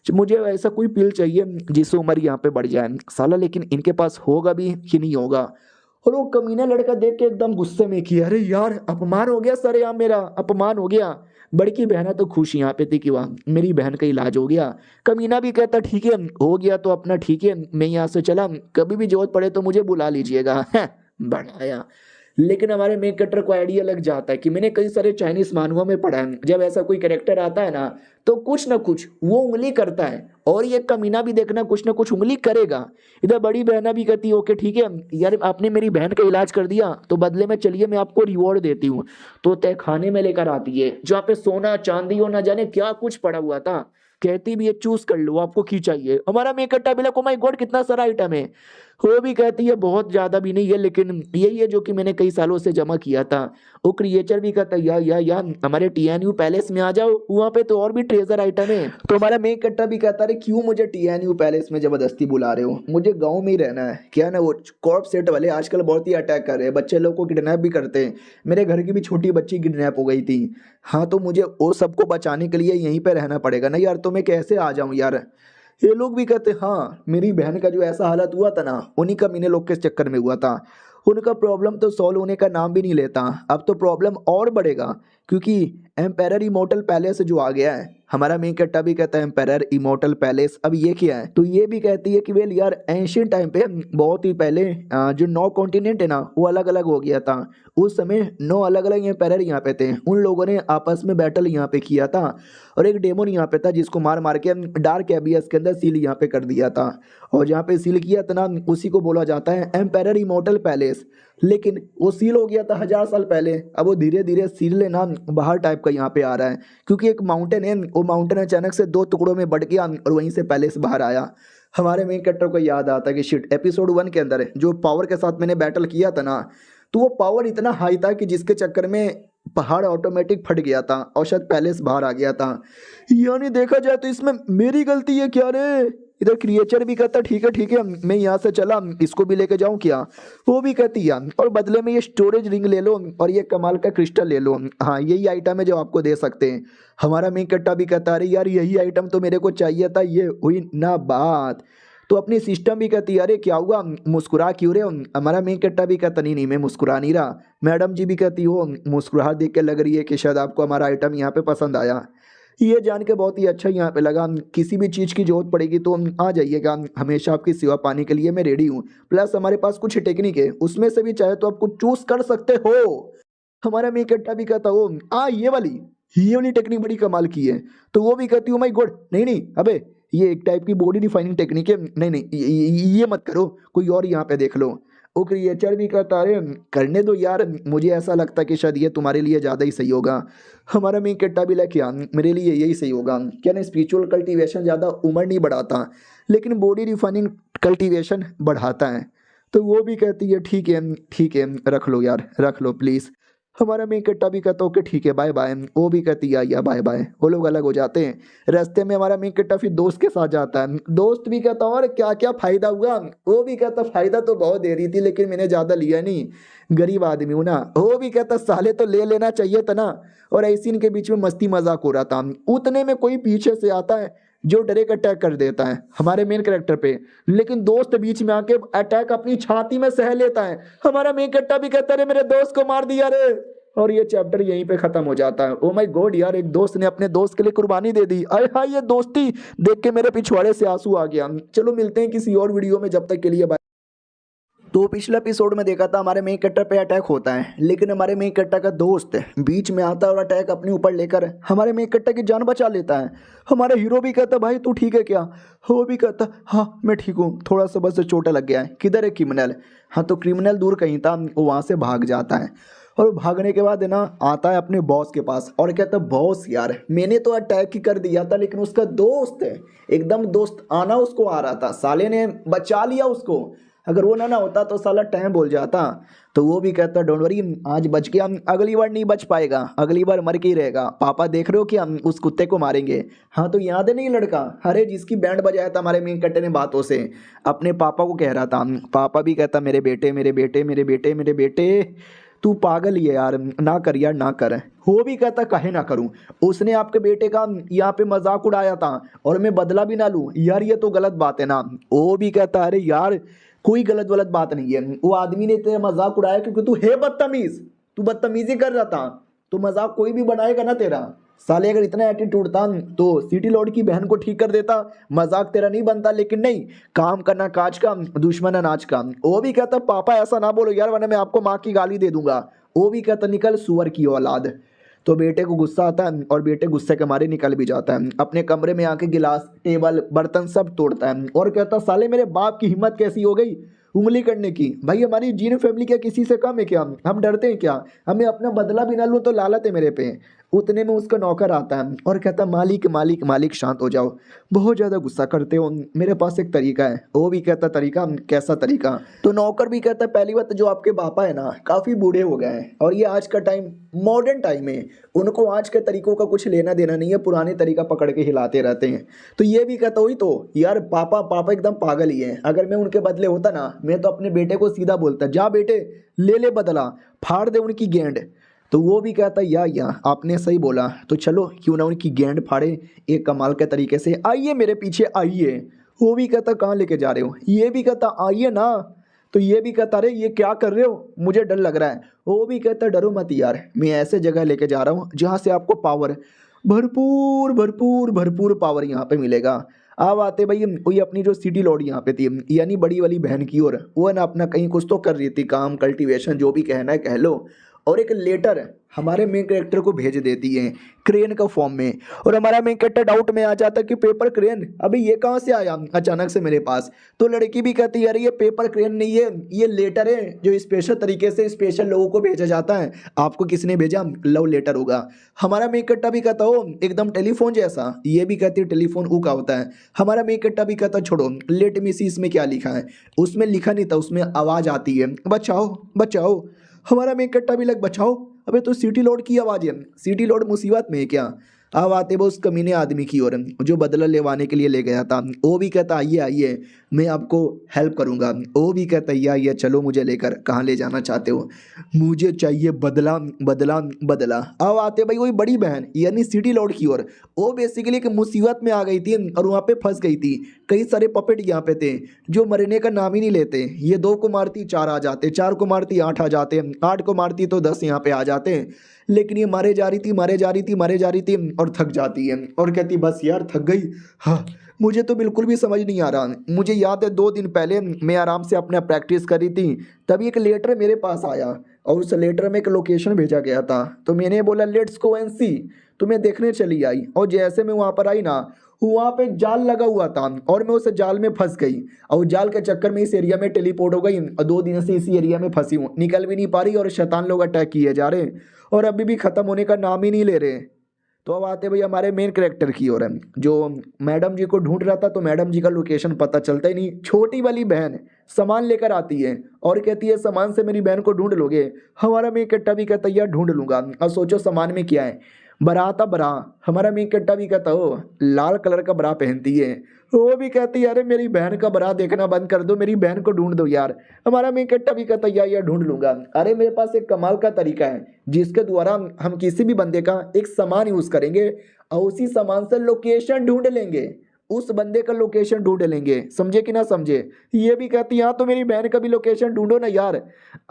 मुझे ऐसा कोई पिल चाहिए जिससे उम्र यहाँ पे बढ़ जाए साला, लेकिन इनके पास होगा भी कि नहीं होगा। और वो कमीना लड़का देख के एकदम गुस्से में किया अरे यार अपमान हो गया सर, यहाँ मेरा अपमान हो गया। बड़की बहना तो खुश यहाँ पे थी कि वाह मेरी बहन का इलाज हो गया। कमीना भी कहता ठीक है हो गया तो अपना ठीक है, मैं यहाँ से चला, कभी भी जरूरत पड़े तो मुझे बुला लीजिएगा। बढ़ाया। लेकिन हमारे मेन कटर को आइडिया लग जाता है कि मैंने कई सारे चाइनीज मानुओं में पढ़ा है जब ऐसा कोई कैरेक्टर आता है ना तो कुछ ना कुछ वो उंगली करता है और ये कमीना भी देखना कुछ ना कुछ उंगली करेगा। इधर बड़ी बहना भी कहती है ओके ठीक है यार आपने मेरी बहन का इलाज कर दिया तो बदले में चलिए मैं आपको रिवॉर्ड देती हूँ। तो तय खाने में लेकर आती है जहाँ पे सोना चांदी और ना जाने क्या कुछ पड़ा हुआ था। कहती भी है चूज कर लो आपको की चाहिए। हमारा मेकअप भी ओ माय गॉड कितना सारा आइटम है। वो भी कहती है बहुत ज्यादा भी नहीं है लेकिन यही है जो कि मैंने कई सालों से जमा किया था। वो क्रिएचर भी कहता है या हमारे TNU पैलेस में आ जाओ, वहाँ पे तो और भी ट्रेजर आइटम है। तो हमारा मेन कट्टा भी कहता है क्यों मुझे TNU पैलेस में जबरदस्ती बुला रहे हो, मुझे गाँव में ही रहना है। क्या ना वो कॉर्प सेट वाले आजकल बहुत ही अटैक कर रहे हैं, बच्चे लोग को किडनैप भी करते हैं। मेरे घर की भी छोटी बच्ची किडनैप हो गई थी। हाँ तो मुझे वो सबको बचाने के लिए यहीं पे रहना पड़ेगा ना यार, तो मैं कैसे आ जाऊँ यार। ये लोग भी कहते हाँ मेरी बहन का जो ऐसा हालत हुआ था ना उन्हीं का मीने लोग के चक्कर में हुआ था। उनका प्रॉब्लम तो सॉल्व होने का नाम भी नहीं लेता, अब तो प्रॉब्लम और बढ़ेगा क्योंकि एम्पायर इमोर्टल पैलेस जो आ गया है। हमारा मेन कट्टा भी कहता है एम्पायर इमोर्टल पैलेस अब ये क्या है। तो ये भी कहती है कि वेल यार एंशियंट टाइम पे बहुत ही पहले जो 9 कॉन्टिनेंट है ना वो अलग अलग हो गया था। उस समय 9 अलग अलग एम्पायर यहाँ पे थे, उन लोगों ने आपस में बैटल यहाँ पे किया था और एक डेमोन यहाँ पे था जिसको मार मार के डार्क एबियस के अंदर सील यहाँ पे कर दिया था। और जहाँ पे सील किया था ना उसी को बोला जाता है एम्पायर इमोर्टल पैलेस। लेकिन वो सील हो गया था 1000 साल पहले। अब वो धीरे धीरे सील लेना बाहर टाइप का यहाँ पे आ रहा है, क्योंकि एक माउंटेन है, वो माउंटेन अचानक से 2 टुकड़ों में बढ़ गया और वहीं से पैलेस बाहर आया। हमारे मेन कैरेक्टर को याद आता है कि शिट, एपिसोड 1 के अंदर जो पावर के साथ मैंने बैटल किया था ना, तो वो पावर इतना हाई था कि जिसके चक्कर में पहाड़ ऑटोमेटिक फट गया था और शायद पैलेस बाहर आ गया था। यानी देखा जाए तो इसमें मेरी गलती है क्या रे? इधर क्रिएचर भी कहता ठीक है मैं यहाँ से चला, इसको भी लेके जाऊँ क्या? वो भी कहती है और बदले में ये स्टोरेज रिंग ले लो और ये कमाल का क्रिस्टल ले लो, हाँ यही आइटम है जो आपको दे सकते हैं। हमारा मेन कट्टा भी कहता अरे यार यही आइटम तो मेरे को चाहिए था, ये हुई ना बात। तो अपनी सिस्टम भी कहती है अरे क्या हुआ, मुस्कुरा क्यों रहे हो? हमारा मेन कट्टा भी कहता नहीं मैं मुस्कुरा नहीं रहा। मैडम जी भी कहती हो मुस्कुराहट देख के लग रही है कि शायद आपको हमारा आइटम यहाँ पे पसंद आया। ये जान के बहुत ही अच्छा यहाँ पे लगा। किसी भी चीज़ की जरूरत पड़ेगी तो आ जाइएगा, हमेशा आपकी सेवा पाने के लिए मैं रेडी हूँ। प्लस हमारे पास कुछ टेक्निक है, उसमें से भी चाहे तो आपको चूज कर सकते हो। हमारा मेन कट्टा भी कहता हो ये वाली टेक्निक बड़ी कमाल की है। तो वो भी कहती हूँ माई गॉड नहीं अबे ये एक टाइप की बॉडी डिफाइनिंग टेक्निक है, नहीं ये मत करो, कोई और यहाँ पे देख लो। वो क्रिएचर भी कहता अरे करने दो यार, मुझे ऐसा लगता है कि शायद ये तुम्हारे लिए ज़्यादा ही सही होगा। हमारा मेन कट्टा भी लाइक यार मेरे लिए यही सही होगा। क्या ना स्पिरिचुअल कल्टीवेशन ज़्यादा उम्र नहीं बढ़ाता, लेकिन बॉडी डिफाइनिंग कल्टीवेशन बढ़ाता है। तो वो भी कहती है ठीक है रख लो यार, रख लो प्लीज़। हमारा मेन कट्टा भी कहता ओके ठीक है बाय बाय। वो भी कहती है या बाय बाय। वो लोग अलग हो जाते हैं। रास्ते में हमारा मेन कट्टा फिर दोस्त के साथ जाता है। दोस्त भी कहता और क्या क्या फ़ायदा हुआ? वो भी कहता फ़ायदा तो बहुत दे रही थी लेकिन मैंने ज़्यादा लिया नहीं, गरीब आदमी हूँ ना। वो भी कहता साले तो ले लेना चाहिए था ना। और ऐसी इनके बीच में मस्ती मजाक हो रहा था, उतने में कोई पीछे से आता है जो डायरेक्ट अटैक कर देता है हमारे मेन कैरेक्टर पे। लेकिन दोस्त बीच में आके अटैक अपनी छाती में सह लेता है। हमारा मेन कैरेक्टर भी कहता है मेरे दोस्त को मार दिया रे। और ये चैप्टर यहीं पे खत्म हो जाता है। ओ माय गॉड यार, एक दोस्त ने अपने दोस्त के लिए कुर्बानी दे दी। अरे हाँ, ये दोस्ती देख के मेरे पिछवाड़े से आंसू आ गया। चलो मिलते हैं किसी और वीडियो में, जब तक के लिए बाय। तो पिछले एपिसोड में देखा था हमारे मेन कैरेक्टर पे अटैक होता है, लेकिन हमारे मेन कैरेक्टर का दोस्त बीच में आता है और अटैक अपने ऊपर लेकर हमारे मेन कैरेक्टर की जान बचा लेता है। हमारा हीरो भी कहता भाई तू ठीक है क्या? वो भी कहता हाँ मैं ठीक हूँ, थोड़ा सा बस चोट लग गया है। किधर है क्रिमिनल? हाँ तो क्रिमिनल दूर कहीं था, वो वहाँ से भाग जाता है। और भागने के बाद है ना आता है अपने बॉस के पास और कहता बॉस यार मैंने तो अटैक ही कर दिया था, लेकिन उसका दोस्त है एकदम दोस्त आना उसको आ रहा था, साले ने बचा लिया उसको। अगर वो ना होता तो साला टाइम बोल जाता। तो वो भी कहता डोंट वरी आज बच गया, अगली बार नहीं बच पाएगा, अगली बार मर के ही रहेगा। पापा देख रहे हो कि हम उस कुत्ते को मारेंगे? हाँ तो याद है नहीं लड़का, अरे जिसकी बैंड बजाया था हमारे मेन कट्टे ने बातों से, अपने पापा को कह रहा था। पापा भी कहता मेरे बेटे मेरे बेटे मेरे बेटे मेरे बेटे, तू पागल ही है यार, ना कर यार ना कर। वो भी कहता काहे ना करूं, उसने आपके बेटे का यहाँ पे मजाक उड़ाया था और मैं बदला भी ना लूं यार, ये तो गलत बात है ना। वो भी कहता अरे यार कोई गलत बात नहीं है, वो आदमी ने तेरा मजाक उड़ाया क्योंकि तू है बदतमीज, तू बदतमीजी कर रहा था, तो मजाक कोई भी बनाएगा ना तेरा। साले अगर इतना एटीट्यूड था तो सिटी लॉर्ड की बहन को ठीक कर देता, मजाक तेरा नहीं बनता। लेकिन नहीं, काम करना काज का, दुश्मन अनाज का। वो भी कहता पापा ऐसा ना बोलो यार वरना मैं आपको माँ की गाली दे दूंगा। वो भी कहता निकल सुअर की औलाद। तो बेटे को गुस्सा आता है और बेटे गुस्से के मारे निकल भी जाता है, अपने कमरे में आके गिलास टेबल बर्तन सब तोड़ता है और कहता साले मेरे बाप की हिम्मत कैसी हो गई उंगली करने की? भाई हमारी जीन फैमिली क्या किसी से कम है क्या? हम डरते हैं क्या? हमें अपना बदला भी ना लूँ तो लालत है मेरे पे। उतने में उसका नौकर आता है और कहता मालिक मालिक मालिक शांत हो जाओ, बहुत ज़्यादा गुस्सा करते हो, मेरे पास एक तरीका है। वो भी कहता तरीका? कैसा तरीका? तो नौकर भी कहता पहली बात जो आपके पापा है ना काफ़ी बूढ़े हो गए हैं और ये आज का टाइम मॉडर्न टाइम है, उनको आज के तरीकों का कुछ लेना देना नहीं है, पुराने तरीका पकड़ के हिलाते रहते हैं। तो ये भी कहता वही तो यार पापा एकदम पागल ही है, अगर मैं उनके बदले होता ना मैं तो अपने बेटे को सीधा बोलता जा बेटे ले बदला, फाड़ दे उनकी गेंद। तो वो भी कहता या आपने सही बोला, तो चलो क्यों ना उनकी गेंद फाड़े एक कमाल के तरीके से, आइए मेरे पीछे आइए। वो भी कहता कहाँ लेके जा रहे हो? ये भी कहता आइए ना। तो ये भी कहता अरे ये क्या कर रहे हो, मुझे डर लग रहा है। वो भी कहता डरो मत यार, मैं ऐसे जगह लेके जा रहा हूँ जहाँ से आपको पावर भरपूर भरपूर भरपूर पावर यहाँ पे मिलेगा। अब आते भाई वही अपनी जो सिटी लॉर्ड यहाँ पे थी यानी बड़ी वाली बहन की ओर, वो है ना अपना कहीं कुछ तो कर रही थी काम, कल्टीवेशन जो भी कहना है कह लो। और एक लेटर हमारे मेन कैरेक्टर को भेज देती है क्रेन का फॉर्म में। और हमारा मेन कैरेक्टर डाउट में आ जाता है कि पेपर क्रेन अभी ये कहाँ से आया अचानक से मेरे पास। तो लड़की भी कहती है अरे ये पेपर क्रेन नहीं है, ये लेटर है जो स्पेशल तरीके से स्पेशल लोगों को भेजा जाता है। आपको किसने भेजा? लव लेटर होगा। हमारा मेन कैरेक्टर भी कहता हो एकदम टेलीफोन जैसा, ये भी कहती है टेलीफोन ऊ का होता है। हमारा मेन कैरेक्टर भी कहता छोड़ो लेट मी सी इसमें क्या लिखा है। उसमें लिखा नहीं था, उसमें आवाज़ आती है बचाओ बचाओ। हमारा मेन कैरेक्टर भी लग बचाओ, अबे तो सिटी लॉर्ड की आवाज़ है, सिटी लॉर्ड मुसीबत में है क्या? अब आते वो उस कमीने आदमी की ओर जो बदला लेवाने के लिए ले गया था। वो भी कहता आइए आइए मैं आपको हेल्प करूंगा। वो भी कहता आइए चलो मुझे लेकर, कहाँ ले जाना चाहते हो? मुझे चाहिए बदला बदला बदला। अब आते भाई वही बड़ी बहन यानी सिटी लॉर्ड की ओर। वो बेसिकली एक मुसीबत में आ गई थी और वहाँ पे फंस गई थी। कई सारे पपेट यहाँ पे थे जो मरने का नाम ही नहीं लेते। ये 2 को मारती 4 आ जाते, 4 को मारती 8 आ जाते, 8 को मारती तो 10 यहाँ पे आ जाते। लेकिन ये मारे जा रही थी मारे जा रही थी मारे जा रही थी और थक जाती है और कहती बस यार थक गई। हाँ मुझे तो बिल्कुल भी समझ नहीं आ रहा। मुझे याद है 2 दिन पहले मैं आराम से अपना प्रैक्टिस कर रही थी, तभी एक लेटर मेरे पास आया और उस लेटर में एक लोकेशन भेजा गया था। तो मैंने बोला लेट्स गो एंड सी, तो मैं देखने चली आई। और जैसे मैं वहाँ पर आई ना, वहाँ पे जाल लगा हुआ था और मैं उस जाल में फंस गई और जाल के चक्कर में इस एरिया में टेलीपोर्ट हो गई और 2 दिन से इसी एरिया में फंसी हूँ, निकल भी नहीं पा रही और शैतान लोग अटैक किए जा रहे और अभी भी ख़त्म होने का नाम ही नहीं ले रहे। तो अब आते भाई हमारे मेन कैरेक्टर की ओर, जो मैडम जी को ढूंढ रहा था तो मैडम जी का लोकेशन पता चलता ही नहीं। छोटी वाली बहन सामान लेकर आती है और कहती है सामान से मेरी बहन को ढूंढ लोगे? हमारा मेन कैरेक्टर भी कहता है यार ढूंढ लूंगा। अब सोचो सामान में क्या है, बरा था बरा। हमारा मेन कैरेक्टर भी कहता हो लाल कलर का बरा पहनती है। वो भी कहती है अरे मेरी बहन का बरा देखना बंद कर दो, मेरी बहन को ढूंढ दो यार। हमारा मेन कैरेक्टर भी कहता है यार ढूंढ लूंगा। अरे मेरे पास एक कमाल का तरीका है जिसके द्वारा हम किसी भी बंदे का एक सामान यूज करेंगे और उसी सामान से लोकेशन ढूंढ लेंगे, उस बंदे का लोकेशन ढूंढ लेंगे। समझे कि ना समझे? ये भी कहती है हाँ तो मेरी बहन का भी लोकेशन ढूंढो ना यार।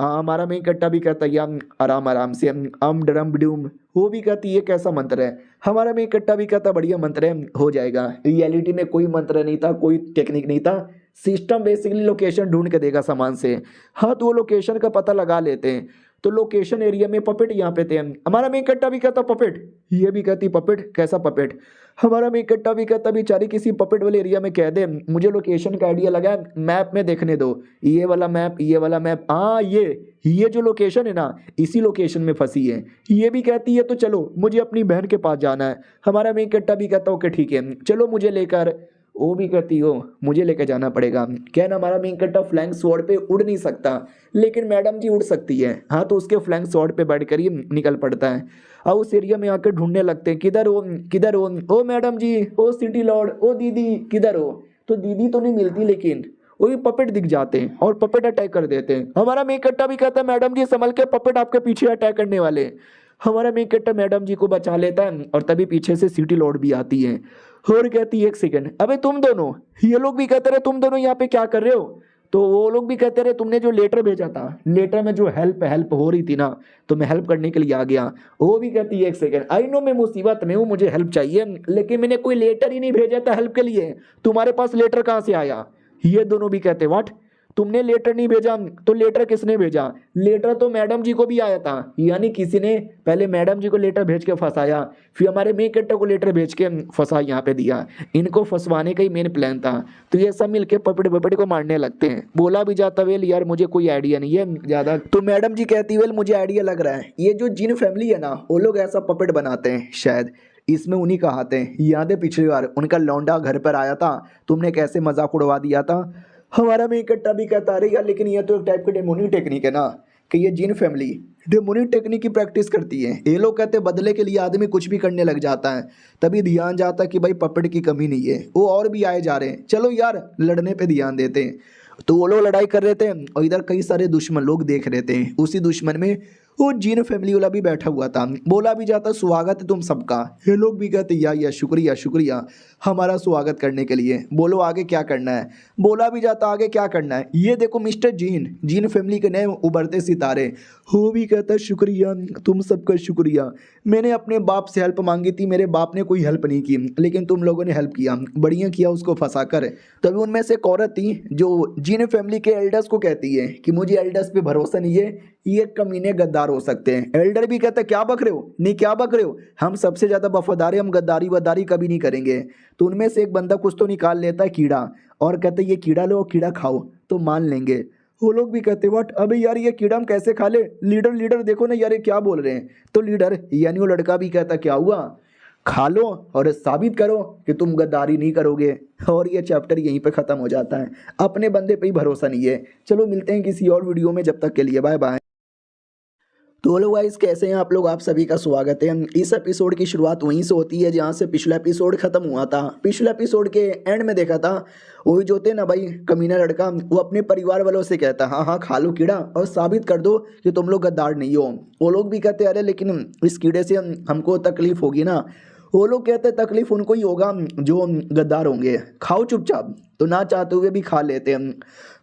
हमारा मेन कट्टा भी कहता है यार आराम आराम से डरम डूम। वो भी कहती है ये कैसा मंत्र है? हमारा मेन कट्टा भी कहता बढ़िया मंत्र है, हो जाएगा। रियलिटी में कोई मंत्र नहीं था, कोई टेक्निक नहीं था, सिस्टम बेसिकली लोकेशन ढूंढ के देगा सामान से। हाँ तो वो लोकेशन का पता लगा लेते हैं। तो लोकेशन एरिया में पपेट यहाँ पे थे। हमारा मेन कट्टा भी कहता पपेट, ये भी कहती पपेट कैसा पपेट? हमारा मेन कट्टा भी कहता बेचारी किसी पपेट वाले एरिया में कह दे मुझे लोकेशन का आइडिया लगा है, मैप में देखने दो, ये वाला मैप ये वाला मैप। हाँ ये जो लोकेशन है ना इसी लोकेशन में फंसी है। ये भी कहती है तो चलो मुझे अपनी बहन के पास जाना है। हमारा मेन कट्टा भी कहता ओके ठीक है चलो मुझे लेकर। वो भी कहती हो मुझे लेकर जाना पड़ेगा। क्या ना हमारा मेन कट्टा फ्लैंक स्वॉर्ड पे उड़ नहीं सकता लेकिन मैडम जी उड़ सकती है। हाँ तो उसके फ्लैंक स्वॉर्ड पे बैठ कर ही निकल पड़ता है और उस एरिया में आकर ढूंढने लगते हैं किधर हो किधर हो, ओ मैडम जी, ओ सिटी लॉर्ड, ओ दीदी किधर हो? तो दीदी तो नहीं मिलती लेकिन वही पपेट दिख जाते हैं और पपेट अटैक कर देते हैं। हमारा मेन कट्टा भी कहता है मैडम जी संभल के, पपेट आपके पीछे अटैक करने वाले हैं। हमारा मेन कट्टा मैडम जी को बचा लेता है और तभी पीछे से सिटी लॉर्ड भी आती है और कहती है एक सेकंड अबे तुम दोनों, ये लोग भी कहते रहे तुम दोनों यहाँ पे क्या कर रहे हो? तो वो लोग भी कहते रहे तुमने जो लेटर भेजा था, लेटर में जो हेल्प हो रही थी ना तो मैं हेल्प करने के लिए आ गया। वो भी कहती है एक सेकंड आई नो मैं मुसीबत में हूँ, मुझे हेल्प चाहिए लेकिन मैंने कोई लेटर ही नहीं भेजा था हेल्प के लिए, तुम्हारे पास लेटर कहाँ से आया? ये दोनों भी कहते व्हाट, तुमने लेटर नहीं भेजा तो लेटर किसने भेजा? लेटर तो मैडम जी को भी आया था, यानी किसी ने पहले मैडम जी को लेटर भेज के फंसाया, फिर हमारे मेन कैरेक्टर को लेटर भेज के फंसा यहाँ पे दिया। इनको फंसवाने का ही मेन प्लान था। तो ये सब मिलके पपेट को मारने लगते हैं। बोला भी जाता वेल यार मुझे कोई आइडिया नहीं है ज्यादा। तो मैडम जी कहती वेल मुझे आइडिया लग रहा है, ये जो जिन फैमिली है ना वो लोग ऐसा पपेट बनाते हैं, शायद इसमें उन्हीं का हाथ है। याद है पिछली बार उनका लौंडा घर पर आया था, तुमने कैसे मजाक उड़वा दिया था? हमारा मेन कट्टा भी कहता रही यार लेकिन ये तो एक टाइप की डेमोनिक टेक्निक है ना, कि ये जिन फैमिली डेमोनिक टेक्निक की प्रैक्टिस करती है। ये लोग कहते हैं बदले के लिए आदमी कुछ भी करने लग जाता है, तभी ध्यान जाता है कि भाई पपेट की कमी नहीं है, वो और भी आए जा रहे हैं, चलो यार लड़ने पे ध्यान देते हैं। तो वो लोग लड़ाई कर रहे थे और इधर कई सारे दुश्मन लोग देख रहे थे। उसी दुश्मन में वो जिन फैमिली वाला भी बैठा हुआ था। बोला भी जाता स्वागत है तुम सबका। ये लोग भी कहते या शुक्रिया शुक्रिया हमारा स्वागत करने के लिए। बोलो आगे क्या करना है? बोला भी जाता आगे क्या करना है? ये देखो मिस्टर जिन फैमिली के नए उभरते सितारे। वो भी कहता शुक्रिया तुम सबका शुक्रिया, मैंने अपने बाप से हेल्प मांगी थी, मेरे बाप ने कोई हेल्प नहीं की लेकिन तुम लोगों ने हेल्प किया, बढ़िया किया उसको फंसा कर। तभी उनमें से एक औरत थी जो जिन फैमिली के एल्डर्स को कहती है कि मुझे एल्डर्स पे भरोसा नहीं है, ये कमीने गद्दार हो सकते हैं। एल्डर भी कहते क्या बक रहे हो, नहीं क्या बक रहे हो, हम सबसे ज्यादा वफादार हैं, हम गद्दारी वद्दारी कभी नहीं करेंगे। तो उनमें से एक बंदा कुछ तो निकाल लेता है कीड़ा और कहते ये कीड़ा लो कीड़ा खाओ तो मान लेंगे। वो लोग भी कहते व्हाट, अबे यार ये कीड़ा हम कैसे खा ले, लीडर लीडर देखो ना यार ये क्या बोल रहे हैं। तो लीडर यानी वो लड़का भी कहता क्या हुआ, खा लो और साबित करो कि तुम गद्दारी नहीं करोगे। और ये चैप्टर यहीं पे ख़त्म हो जाता है। अपने बंदे पे ही भरोसा नहीं है। चलो मिलते हैं किसी और वीडियो में, जब तक के लिए बाय बाय। तो हेलो गाइस, कैसे हैं आप लोग, आप सभी का स्वागत है। इस एपिसोड की शुरुआत वहीं से होती है जहां से पिछला एपिसोड खत्म हुआ था। पिछले एपिसोड के एंड में देखा था वही जो थे ना भाई कमीना लड़का, वो अपने परिवार वालों से कहता हाँ हाँ खा लो कीड़ा और साबित कर दो कि तुम लोग गद्दार नहीं हो। वो लोग भी कहते अरे लेकिन इस कीड़े से हमको तकलीफ होगी ना। वो लोग कहते तकलीफ उनको ही होगा जो गद्दार होंगे, खाओ चुपचाप। तो ना चाहते हुए भी खा लेते हैं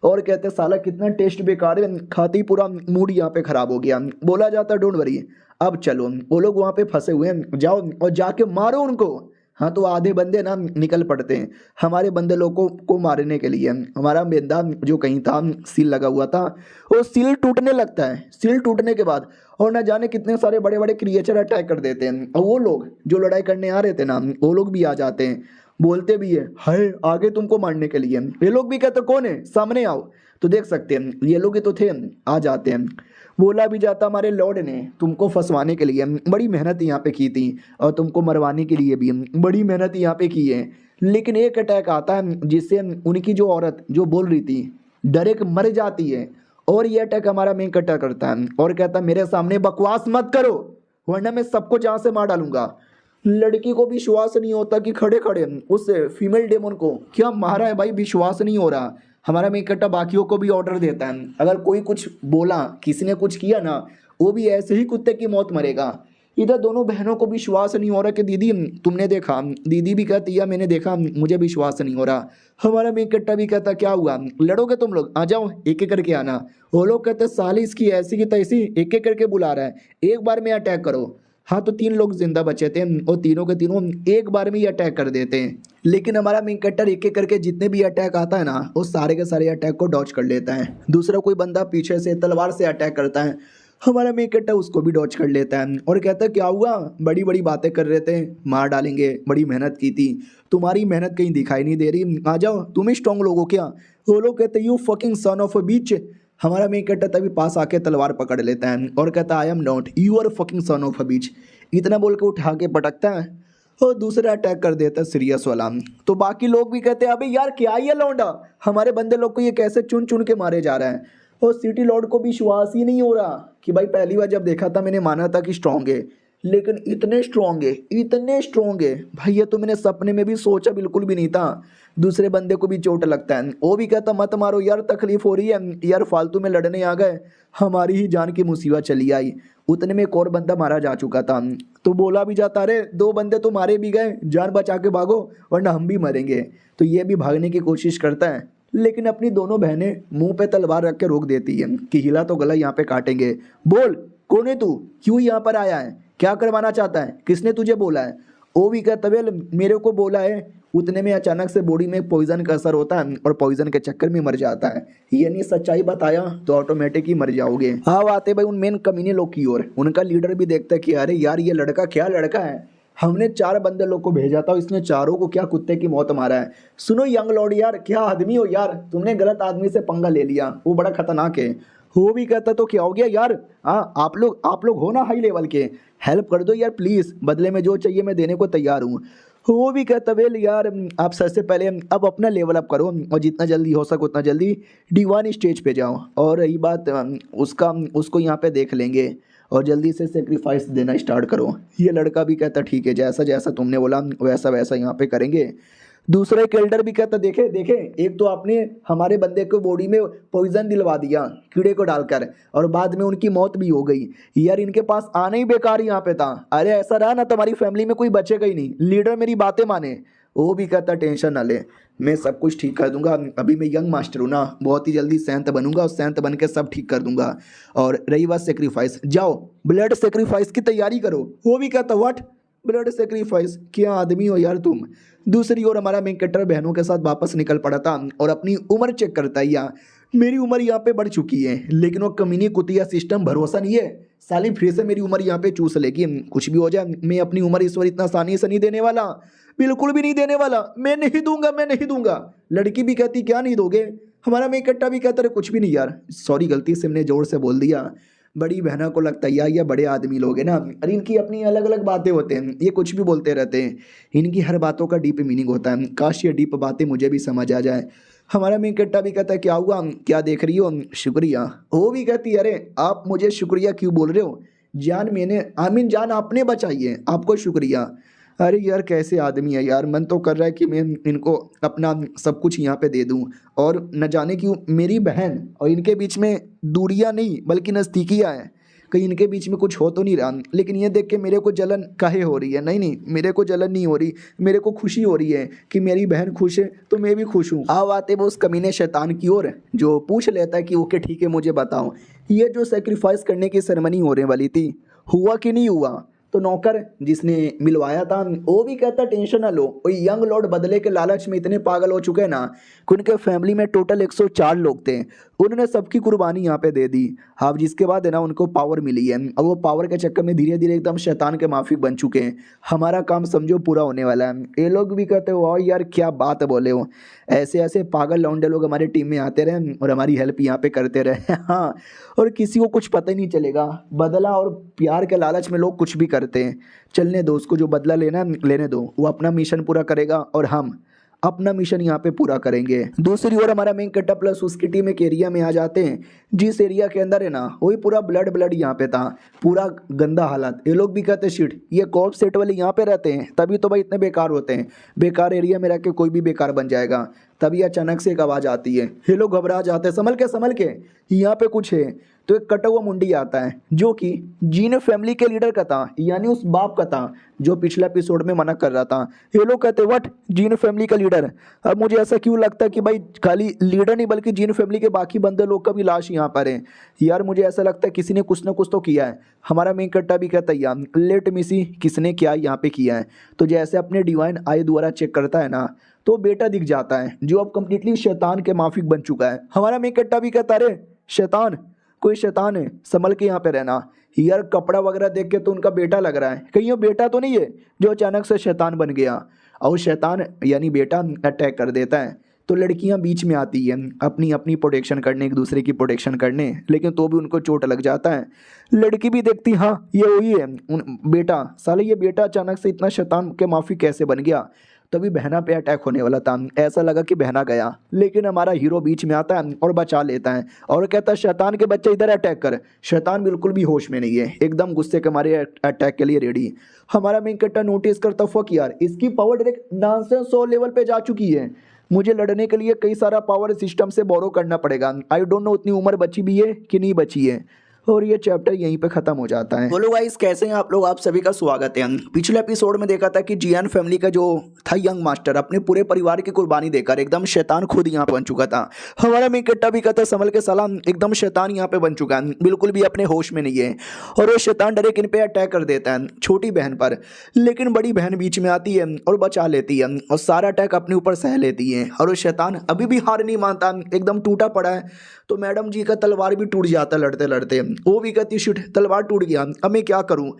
और कहते साला कितना टेस्ट बेकार है, खाते ही पूरा मूड यहाँ पे खराब हो गया। बोला जाता डोंट वरी, अब चलो वो लोग वहाँ पे फंसे हुए हैं, जाओ और जाके मारो उनको। हाँ तो आधे बंदे ना निकल पड़ते हैं हमारे बंदे लोगों को मारने के लिए। हमारा बंदा जो कहीं था सील लगा हुआ था, वो सील टूटने लगता है। सील टूटने के बाद और न जाने कितने सारे बड़े बड़े क्रिएचर अटैक कर देते हैं। और वो लोग जो लड़ाई करने आ रहे थे ना, वो लोग भी आ जाते हैं, बोलते भी है हाय आगे तुमको मारने के लिए। ये लोग भी कहते कौन है, सामने आओ। तो देख सकते हैं ये लोग ही तो थे, आ जाते हैं। बोला भी जाता हमारे लॉर्ड ने तुमको फंसवाने के लिए बड़ी मेहनत यहाँ पे की थी और तुमको मरवाने के लिए भी बड़ी मेहनत यहाँ पे की है। लेकिन एक अटैक आता है जिससे उनकी जो औरत जो बोल रही थी डायरेक्ट मर जाती है। और ये अटैक हमारा मेन कट्टा करता है और कहता है मेरे सामने बकवास मत करो वरना मैं सबको जहाँ से मार डालूंगा। लड़की को विश्वास नहीं होता कि खड़े खड़े उस फीमेल डेमन को क्या मारा है भाई, विश्वास नहीं हो रहा। हमारा में इकट्ठा बाकियों को भी ऑर्डर देता है, अगर कोई कुछ बोला किसी ने कुछ किया ना वो भी ऐसे ही कुत्ते की मौत मरेगा। इधर दोनों बहनों को विश्वास नहीं हो रहा कि दीदी तुमने देखा, दीदी भी कहती है मैंने देखा, मुझे विश्वास नहीं हो रहा। हमारा में इकट्ठा भी कहता क्या हुआ लड़ोगे तुम लोग, आ जाओ एक एक करके आना। वो लोग कहते साली इसकी ऐसी की तैसी एक एक करके बुला रहा है, एक बार में अटैक करो। हाँ तो 3 लोग जिंदा बचे थे और तीनों के तीनों एक बार में ही अटैक कर देते हैं। लेकिन हमारा मेन कट्टर एक एक करके जितने भी अटैक आता है ना वो सारे के सारे अटैक को डॉज कर लेता है। दूसरा कोई बंदा पीछे से तलवार से अटैक करता है, हमारा मेन कट्टर उसको भी डॉज कर लेता है और कहता है क्या हुआ, बड़ी बड़ी बातें कर रहे थे, मार डालेंगे, बड़ी मेहनत की थी, तुम्हारी मेहनत कहीं दिखाई नहीं दे रही, आ जाओ तुम ही स्ट्रॉन्ग लोगो क्या। वो लोग कहते you fucking son of a bitch. हमारा मेन कट्टर तभी पास आके तलवार पकड़ लेता है और कहता I am not you are fucking son of a bitch. इतना बोल के उठा के पटकता है और दूसरा अटैक कर देता है सीरियस वाला। तो बाकी लोग भी कहते हैं अबे यार क्या ये लौंडा, हमारे बंदे लोग को ये कैसे चुन चुन के मारे जा रहा है। और सिटी लॉर्ड को विश्वास ही नहीं हो रहा कि भाई पहली बार जब देखा था मैंने माना था कि स्ट्रॉन्ग है, लेकिन इतने स्ट्रॉन्ग है, इतने स्ट्रॉन्ग है भाई, ये तो मैंने सपने में भी सोचा बिल्कुल भी नहीं था। दूसरे बंदे को भी चोट लगता है, वो भी कहता मत मारो यार तकलीफ हो रही है यार, फालतू में लड़ने आ गए, हमारी ही जान की मुसीबत चली आई। उतने में एक और बंदा मारा जा चुका था। तो बोला भी जाता अरे 2 बंदे तो मारे भी गए, जान बचा के भागो वरना हम भी मरेंगे। तो ये भी भागने की कोशिश करता है लेकिन अपनी दोनों बहनें मुंह पे तलवार रख के रोक देती है कि हिला तो गला यहाँ पे काटेंगे। बोल कौन है तू, क्यों यहाँ पर आया है, क्या करवाना चाहता है, किसने तुझे बोला है। वो भी कहता वेल मेरे को बोला है। उतने में अचानक से बॉडी में पॉइजन का असर होता है और पॉइजन के चक्कर में मर जाता है। यानी सच्चाई बताया तो ऑटोमेटिक ही मर जाओगे। हाँ आते भाई उन मेन कमीने लोग की ओर, उनका लीडर भी देखता है कि अरे यार ये लड़का क्या लड़का है, हमने 4 बंदे लोग को भेजा था, इसने चारों को क्या कुत्ते की मौत मारा है। सुनो यंग लॉर्ड यार क्या आदमी हो यार, तुमने गलत आदमी से पंगा ले लिया, वो बड़ा खतरनाक है। वो भी कहता तो क्या हो गया यार, हाँ आप लोग हो ना हाई लेवल के, हेल्प कर दो यार प्लीज़, बदले में जो चाहिए मैं देने को तैयार हूँ। वो भी कहता वेल यार आप सबसे पहले अब अपना लेवल अप करो और जितना जल्दी हो सके उतना जल्दी D1 स्टेज पे जाओ। और रही बात उसको यहाँ पे देख लेंगे और जल्दी से सेक्रीफाइस देना स्टार्ट करो। ये लड़का भी कहता ठीक है, जैसा जैसा तुमने बोला वैसा वैसा यहाँ पे करेंगे। दूसरा एक एल्डर भी कहता देखे देखे, एक तो आपने हमारे बंदे को बॉडी में पॉइजन दिलवा दिया कीड़े को डालकर और बाद में उनकी मौत भी हो गई यार, इनके पास आना ही बेकार यहाँ पे था। अरे ऐसा रहा ना तुम्हारी फैमिली में कोई बचेगा ही नहीं, लीडर मेरी बातें माने। वो भी कहता टेंशन ना ले, मैं सब कुछ ठीक कर दूंगा, अभी मैं यंग मास्टर हूँ ना, बहुत ही जल्दी सैंत बनूंगा और सैंत बन के सब ठीक कर दूंगा। और रही बात सेक्रीफाइस, जाओ ब्लड सेक्रीफाइस की तैयारी करो। वो भी कहता व्हाट ब्लड सेक्रीफाइस, क्या आदमी हो यार तुम। दूसरी ओर हमारा मेन कैरेक्टर बहनों के साथ वापस निकल पड़ा था और अपनी उम्र चेक करता है। या मेरी उम्र यहाँ पे बढ़ चुकी है, लेकिन वो कमीनी कुतिया सिस्टम भरोसा नहीं है, साली फिर से मेरी उम्र यहाँ पे चूस लेगी। कुछ भी हो जाए, मैं अपनी उम्र इस बार इतना आसानी से नहीं देने वाला, बिल्कुल भी नहीं देने वाला। मैं नहीं दूंगा, मैं नहीं दूंगा। लड़की भी कहती क्या नहीं दोगे, हमारा मैं इकट्ठा भी कहता रहे कुछ भी नहीं यार, सॉरी गलती से मैंने जोर से बोल दिया। बड़ी बहना को लगता है यार ये बड़े आदमी लोग हैं ना, अरे इनकी अपनी अलग अलग बातें होते हैं, ये कुछ भी बोलते रहते हैं, इनकी हर बातों का डीप मीनिंग होता है। काश ये डीप बातें मुझे भी समझ आ जाए। हमारा मैं इकट्ठा भी कहता है क्या हुआ, क्या देख रही हो, शुक्रिया। वो भी कहती है अरे आप मुझे शुक्रिया क्यों बोल रहे हो, जान मैंने आमीन जान आपने बचाई है, आपको शुक्रिया। अरे यार कैसे आदमी है यार, मन तो कर रहा है कि मैं इनको अपना सब कुछ यहाँ पे दे दूँ, और न जाने क्यों मेरी बहन और इनके बीच में दूरियाँ नहीं बल्कि नज़दीकियाँ हैं, कहीं इनके बीच में कुछ हो तो नहीं रहा। लेकिन ये देख के मेरे को जलन काहे हो रही है, नहीं नहीं मेरे को जलन नहीं हो रही, मेरे को खुशी हो रही है कि मेरी बहन खुश है तो मैं भी खुश हूँ। आओ आते वो उस कमीने शैतान की ओर जो पूछ लेता है कि ओके ठीक है मुझे बताओ, ये जो सेक्रीफाइस करने की सेरेमनी होने वाली थी हुआ कि नहीं हुआ। तो नौकर जिसने मिलवाया था वो भी कहता टेंशन ना लो, वो यंग लॉर्ड बदले के लालच में इतने पागल हो चुके हैं ना कि उनके फैमिली में टोटल 104 लोग थे, उन्होंने सबकी कुर्बानी यहाँ पे दे दी। अब जिसके बाद है ना उनको पावर मिली है, और वो पावर के चक्कर में धीरे धीरे एकदम शैतान के माफिक बन चुके हैं। हमारा काम समझो पूरा होने वाला है। ये लोग भी कहते हो वाह यार क्या बात बोले हो, ऐसे ऐसे पागल लौंडे लोग हमारे टीम में आते रहे और हमारी हेल्प यहाँ पे करते रहे। हाँ, और किसी को कुछ पता ही नहीं चलेगा, बदला और प्यार के लालच में लोग कुछ भी करते हैं। चलने दो उसको, जो बदला लेना है लेने दो, वो अपना मिशन पूरा करेगा और हम अपना मिशन यहाँ पे पूरा करेंगे। दूसरी ओर हमारा मेन कट्टा प्लस उसकी टीम एक एरिया में आ जाते हैं, जिस एरिया के अंदर है ना वही पूरा ब्लड ब्लड यहाँ पे था, पूरा गंदा हालत। ये लोग भी कहते शिट ये कॉप सेट वाले यहाँ पे रहते हैं तभी तो भाई इतने बेकार होते हैं, बेकार एरिया में रह के कोई भी बेकार बन जाएगा। तभी अचानक से एक आवाज़ आती है, ये लोग घबरा जाते हैं, संभल के यहाँ पे कुछ है। तो एक कटा हुआ मुंडी आता है जो कि जीन फैमिली के लीडर का था, यानी उस बाप का था जो पिछले एपिसोड में मना कर रहा था। ये लोग कहते व्हाट, जीन फैमिली का लीडर। अब मुझे ऐसा क्यों लगता है कि भाई खाली लीडर नहीं बल्कि जीन फैमिली के बाकी बंदे लोग का भी लाश यहाँ पर है। यार मुझे ऐसा लगता है किसी ने कुछ ना कुछ तो किया है। हमारा मेन कट्टा भी कहता है यार लेट मी सी किसने क्या यहाँ पे किया है। तो जैसे अपने डिवाइन आई द्वारा चेक करता है ना तो बेटा दिख जाता है जो अब कंप्लीटली शैतान के माफिक बन चुका है। हमारा मेन कट्टा भी कहता है शैतान, कोई शैतान है, संभल के यहाँ पे रहना। यार कपड़ा वगैरह देख के तो उनका बेटा लग रहा है, कहीं वो बेटा तो नहीं है जो अचानक से शैतान बन गया। और शैतान यानी बेटा अटैक कर देता है। तो लड़कियां बीच में आती हैं अपनी अपनी प्रोटेक्शन करने, एक दूसरे की प्रोटेक्शन करने, लेकिन तो भी उनको चोट लग जाता है। लड़की भी देखती हाँ ये वही है बेटा, साले ये बेटा अचानक से इतना शैतान के माफी कैसे बन गया। तभी बहना पे अटैक होने वाला था, ऐसा लगा कि बहना गया, लेकिन हमारा हीरो बीच में आता है और बचा लेता है और कहता है शैतान के बच्चे इधर अटैक कर। शैतान बिल्कुल भी होश में नहीं है, एकदम गुस्से के मारे अटैक के लिए रेडी। हमारा मेन कट्टा नोटिस करता फक यार इसकी पावर डायरेक्ट नॉनसेंस 100 लेवल पे जा चुकी है, मुझे लड़ने के लिए कई सारा पावर सिस्टम से बोरो करना पड़ेगा। आई डोंट नो उतनी उम्र बची भी है कि नहीं बची है। और ये चैप्टर यहीं पे खत्म हो जाता है। बोलो गाइस कैसे हैं आप लोग, आप सभी का स्वागत है। पिछले एपिसोड में देखा था कि जियान फैमिली का जो था यंग मास्टर अपने पूरे परिवार की कुर्बानी देकर एकदम शैतान खुद यहाँ बन चुका था। हमारा मेन कट्टा भी कहता संभल के सलाम, एकदम शैतान यहाँ पे बन चुका है, बिल्कुल भी अपने होश में नहीं है। और वो शैतान डायरेक्ट इन पे अटैक कर देता है छोटी बहन पर, लेकिन बड़ी बहन बीच में आती है और बचा लेती है और सारा अटैक अपने ऊपर सह लेती है। और वो शैतान अभी भी हार नहीं मानता, एकदम टूटा पड़ा है। तो मैडम जी का तलवार भी टूट जाता लड़ते लड़ते, वो भी कहती शिट तलवार टूट गया अब मैं क्या करूं।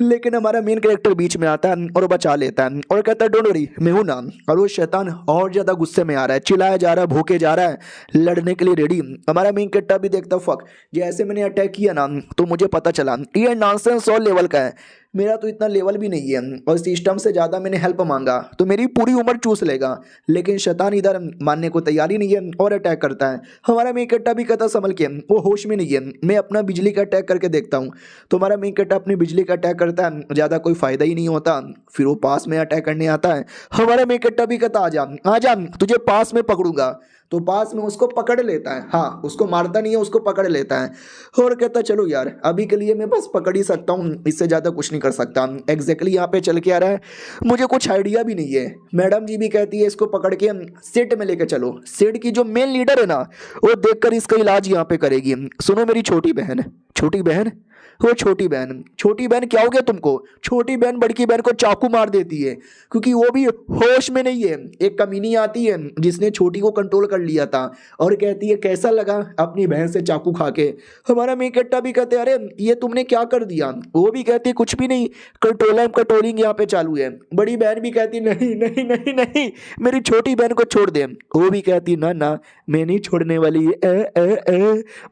लेकिन हमारा मेन कैरेक्टर बीच में आता है और बचा लेता है और कहता है डोंट वरी मैं हूं ना। और वो शैतान और ज्यादा गुस्से में आ रहा है, चिल्लाया जा रहा है, भूखे जा रहा है, लड़ने के लिए रेडी। हमारा मेन कैरेक्टर भी देखता फक जैसे मैंने अटैक किया ना तो मुझे पता चला ये नॉनसेंस 100 लेवल का है, मेरा तो इतना लेवल भी नहीं है और सिस्टम से ज़्यादा मैंने हेल्प मांगा तो मेरी पूरी उम्र चूस लेगा। लेकिन शैतान इधर मानने को तैयार ही नहीं है और अटैक करता है। हमारा मेन कट्टा भी कहता संभल के, वो होश में नहीं है, मैं अपना बिजली का अटैक करके देखता हूँ। तो हमारा मेन कट्टा अपनी बिजली का अटैक करता है, ज़्यादा कोई फायदा ही नहीं होता। फिर वो पास में अटैक करने आता है। हमारा मेन कट्टा भी कहता आ जा तुझे पास में पकड़ूंगा। तो पास में उसको पकड़ लेता है, हाँ उसको मारता नहीं है, उसको पकड़ लेता है और कहता चलो यार अभी के लिए मैं बस पकड़ ही सकता हूँ, इससे ज़्यादा कुछ नहीं कर सकता। एग्जैक्टली यहाँ पे चल के आ रहा है, मुझे कुछ आइडिया भी नहीं है। मैडम जी भी कहती है इसको पकड़ के सेट में लेके चलो, सेट की जो मेन लीडर है ना वो देखकर इसका इलाज यहाँ पे करेगी। सुनो मेरी छोटी बहन वो छोटी बहन क्या हो गया तुमको? छोटी बहन बड़की बहन को चाकू मार देती है क्योंकि वो भी होश में नहीं है। एक कमीनी आती है जिसने छोटी को कंट्रोल कर लिया था और कहती है कैसा लगा अपनी बहन से चाकू खा के। हमारा मेकट्टा भी कहते अरे ये तुमने क्या कर दिया? वो भी कहती कुछ भी नहीं, कंट्रोलिंग यहाँ पे चालू है। बड़ी बहन भी कहती नहीं नहीं नहीं नहीं मेरी छोटी बहन को छोड़ दे। वो भी कहती ना ना मैं नहीं छोड़ने वाली।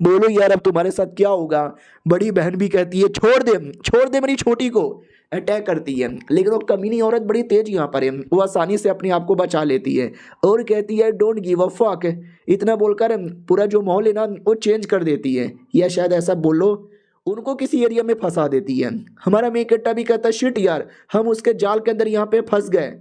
बोलो यार अब तुम्हारे साथ क्या होगा? बड़ी बहन भी कहती है छोड़ दे मेरी छोटी को। अटैक करती है लेकिन वो कमीनी औरत बड़ी तेज यहाँ पर है, वो आसानी से अपने आप को बचा लेती है और कहती है डोंट गिव अ फक। इतना बोलकर पूरा जो माहौल है ना वो चेंज कर देती है, या शायद ऐसा बोलो उनको किसी एरिया में फंसा देती है। हमारा मेकट्टा भी कहता है शिट यार हम उसके जाल के अंदर यहाँ पे फंस गए।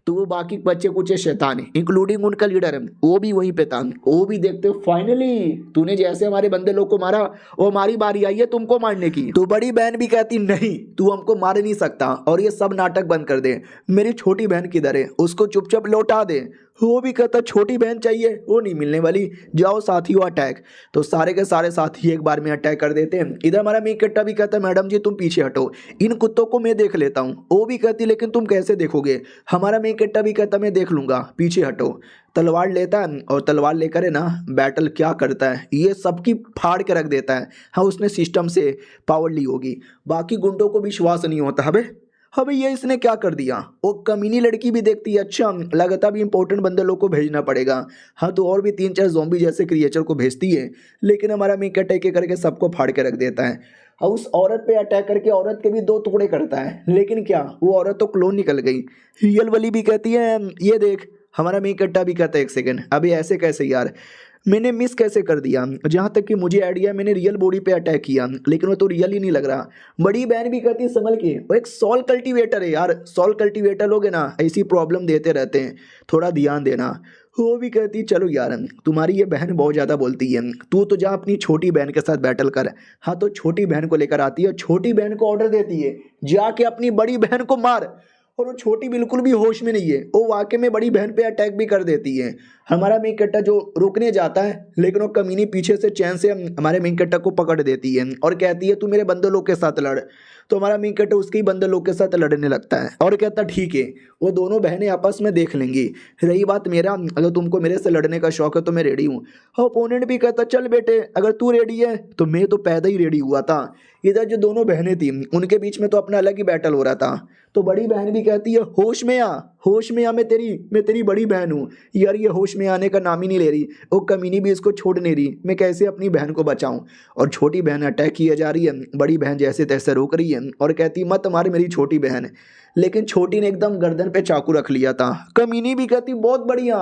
तो वो बाकी बच्चे कुछ शैतान है इंक्लूडिंग उनका लीडर है वो भी वहीं पे था। वो भी देखते फाइनली तूने जैसे हमारे बंदे लोग को मारा वो हमारी बारी आई है तुमको मारने की। तो बड़ी बहन भी कहती नहीं तू हमको मार नहीं सकता और ये सब नाटक बंद कर दे। मेरी छोटी बहन किधर है? उसको चुपचाप लौटा दे। वो भी कहता छोटी बहन चाहिए, वो नहीं मिलने वाली, जाओ साथियों अटैक। तो सारे के सारे साथी एक बार में अटैक कर देते हैं। इधर हमारा मेकट्टा भी कहता है मैडम जी तुम पीछे हटो, इन कुत्तों को मैं देख लेता हूँ। वो भी कहती लेकिन तुम कैसे देखोगे? हमारा मेकट्टा भी कहता मैं देख लूंगा, पीछे हटो। तलवार लेता है और तलवार लेकर है ना बैटल क्या करता है ये सबकी फाड़ के रख देता है। हाँ उसने सिस्टम से पावर ली होगी, बाकी गुंडों को विश्वास नहीं होता। अबे ये इसने क्या कर दिया? वो कमीनी लड़की भी देखती है अच्छा लगता भी इंपॉर्टेंट बंदे लोग को भेजना पड़ेगा। हाँ तो और भी 3-4 ज़ॉम्बी जैसे क्रिएचर को भेजती है लेकिन हमारा मेकट्टा एक करके सबको फाड़ के रख देता है और उस औरत पे अटैक करके औरत के भी 2 टुकड़े करता है। लेकिन क्या वो औरत तो क्लोन निकल गई। रियल वाली भी कहती है ये देख। हमारा मेकट्टा भी कहता है एक सेकेंड अभी ऐसे कैसे यार, मैंने मिस कैसे कर दिया? जहाँ तक कि मुझे आइडिया मैंने रियल बॉडी पे अटैक किया लेकिन वो तो रियल ही नहीं लग रहा। बड़ी बहन भी कहती है संभल के, वो एक सॉल कल्टीवेटर है यार, सॉल कल्टीवेटर लोग है ना ऐसी प्रॉब्लम देते रहते हैं, थोड़ा ध्यान देना। वो भी कहती चलो यार तुम्हारी ये बहन बहुत ज़्यादा बोलती है, तू तो जा अपनी छोटी बहन के साथ बैटल कर। हाँ तो छोटी बहन को लेकर आती है, छोटी बहन को ऑर्डर देती है जाके अपनी बड़ी बहन को मार। और वो छोटी बिल्कुल भी होश में नहीं है, वो वाकई में बड़ी बहन पे अटैक भी कर देती है। हमारा मेकट्टा जो रुकने जाता है लेकिन वो कमीनी पीछे से चैन से हमारे मेकट्टा को पकड़ देती है और कहती है तू मेरे बंदे लोग के साथ लड़। तो हमारा मेकट्टा उसके ही बंदे लोग के साथ लड़ने लगता है और कहता ठीक है वो दोनों बहनें आपस में देख लेंगी। रही बात मेरा, अगर तुमको मेरे से लड़ने का शौक है तो मैं रेडी हूँ। ओपोनेंट भी कहता चल बेटे अगर तू रेडी है तो मैं तो पैदा ही रेडी हुआ था। इधर जो दोनों बहनें थी उनके बीच में तो अपना अलग ही बैटल हो रहा था। तो बड़ी बहन भी कहती है होश में आ मैं तेरी बड़ी बहन हूँ। यार ये होश में आने का नाम ही नहीं ले रही, वो कमीनी भी इसको छोड़ नहीं रही, मैं कैसे अपनी बहन को बचाऊं। और छोटी बहन अटैक किया जा रही है, बड़ी बहन जैसे तैसे रोक रही है और कहती मत मार मेरी छोटी बहन। लेकिन छोटी ने एकदम गर्दन पे चाकू रख लिया था। कमीनी भी कहती बहुत बढ़िया,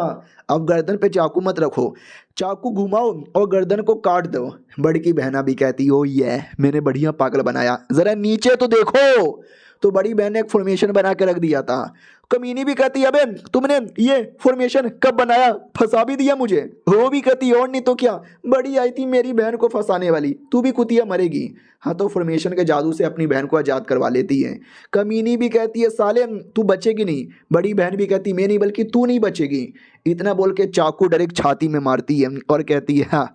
अब गर्दन पे चाकू मत रखो, चाकू घुमाओ और गर्दन को काट दो। बड़की बहना भी कहती ओ ये मैंने बढ़िया पागल बनाया, जरा नीचे तो देखो। तो बड़ी बहन ने एक फॉर्मेशन बना के रख दिया था। कमीनी भी कहती अबे तुमने ये फॉर्मेशन कब बनाया, फंसा भी दिया मुझे। वो भी कहती और नहीं तो क्या, बड़ी आई थी मेरी बहन को फंसाने वाली, तू भी कुतिया मरेगी। हाँ तो फॉर्मेशन के जादू से अपनी बहन को आज़ाद करवा लेती है। कमीनी भी कहती है साले तू बचेगी नहीं। बड़ी बहन भी कहती मैं नहीं बल्कि तू नहीं बचेगी। इतना बोल के चाकू डायरेक्ट छाती में मारती है और कहती है हाँ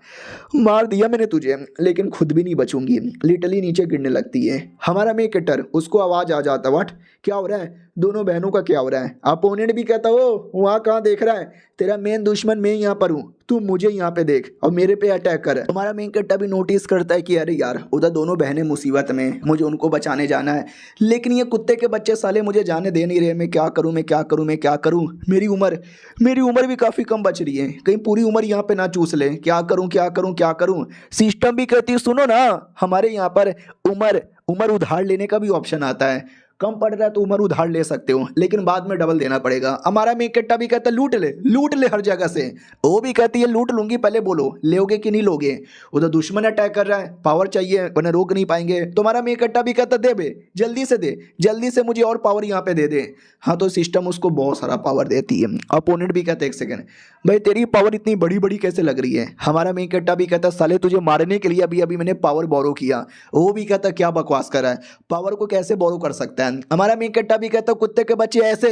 मार दिया मैंने तुझे लेकिन खुद भी नहीं बचूंगी। लिटरली नीचे गिरने लगती है। हमारा मेकट्टर उसको आवाज़ आ जाता व्हाट क्या हो रहा है, दोनों बहनों का क्या हो रहा है। अपोनेंट भी कहता हो वहाँ कहाँ देख रहा है, तेरा मेन दुश्मन मैं यहाँ पर हूँ, तू मुझे यहाँ पे देख और मेरे पे अटैक कर। हमारा मेकट्टा भी नोटिस करता है कि अरे यार उधर दोनों बहनें मुसीबत में, मुझे उनको बचाने जाना है लेकिन ये कुत्ते के बच्चे साले मुझे जाने दे नहीं रहे। मैं क्या करूँ मेरी उम्र भी काफ़ी कम बच रही है, कहीं पूरी उम्र यहाँ पे ना चूस ले। क्या करूँ। सिस्टम भी कहती है सुनो ना हमारे यहाँ पर उम्र उधार लेने का भी ऑप्शन आता है, कम पड़ रहा है तो उम्र उधार ले सकते हो लेकिन बाद में डबल देना पड़ेगा। हमारा मेकट्टा भी कहता है लूट ले हर जगह से। वो भी कहती है लूट लूंगी, पहले बोलो लोगे कि नहीं लोगे। उधर दुश्मन अटैक कर रहा है, पावर चाहिए वरना रोक नहीं पाएंगे। तो हमारा मेकट्टा भी कहता दे बे जल्दी से मुझे और पावर यहाँ पे दे दे। हाँ तो सिस्टम उसको बहुत सारा पावर देती है। अपोनेंट भी कहता है एक सेकेंड भाई तेरी पावर इतनी बड़ी बड़ी कैसे लग रही है। हमारा मेकट्टा भी कहता साले तुझे मारने के लिए अभी मैंने पावर बोरो किया। वो भी कहता क्या बकवास कर रहा है, पावर को कैसे बोरो कर सकता है। हमारा मेकट्टा भी कहता कुत्ते के बच्चे ऐसे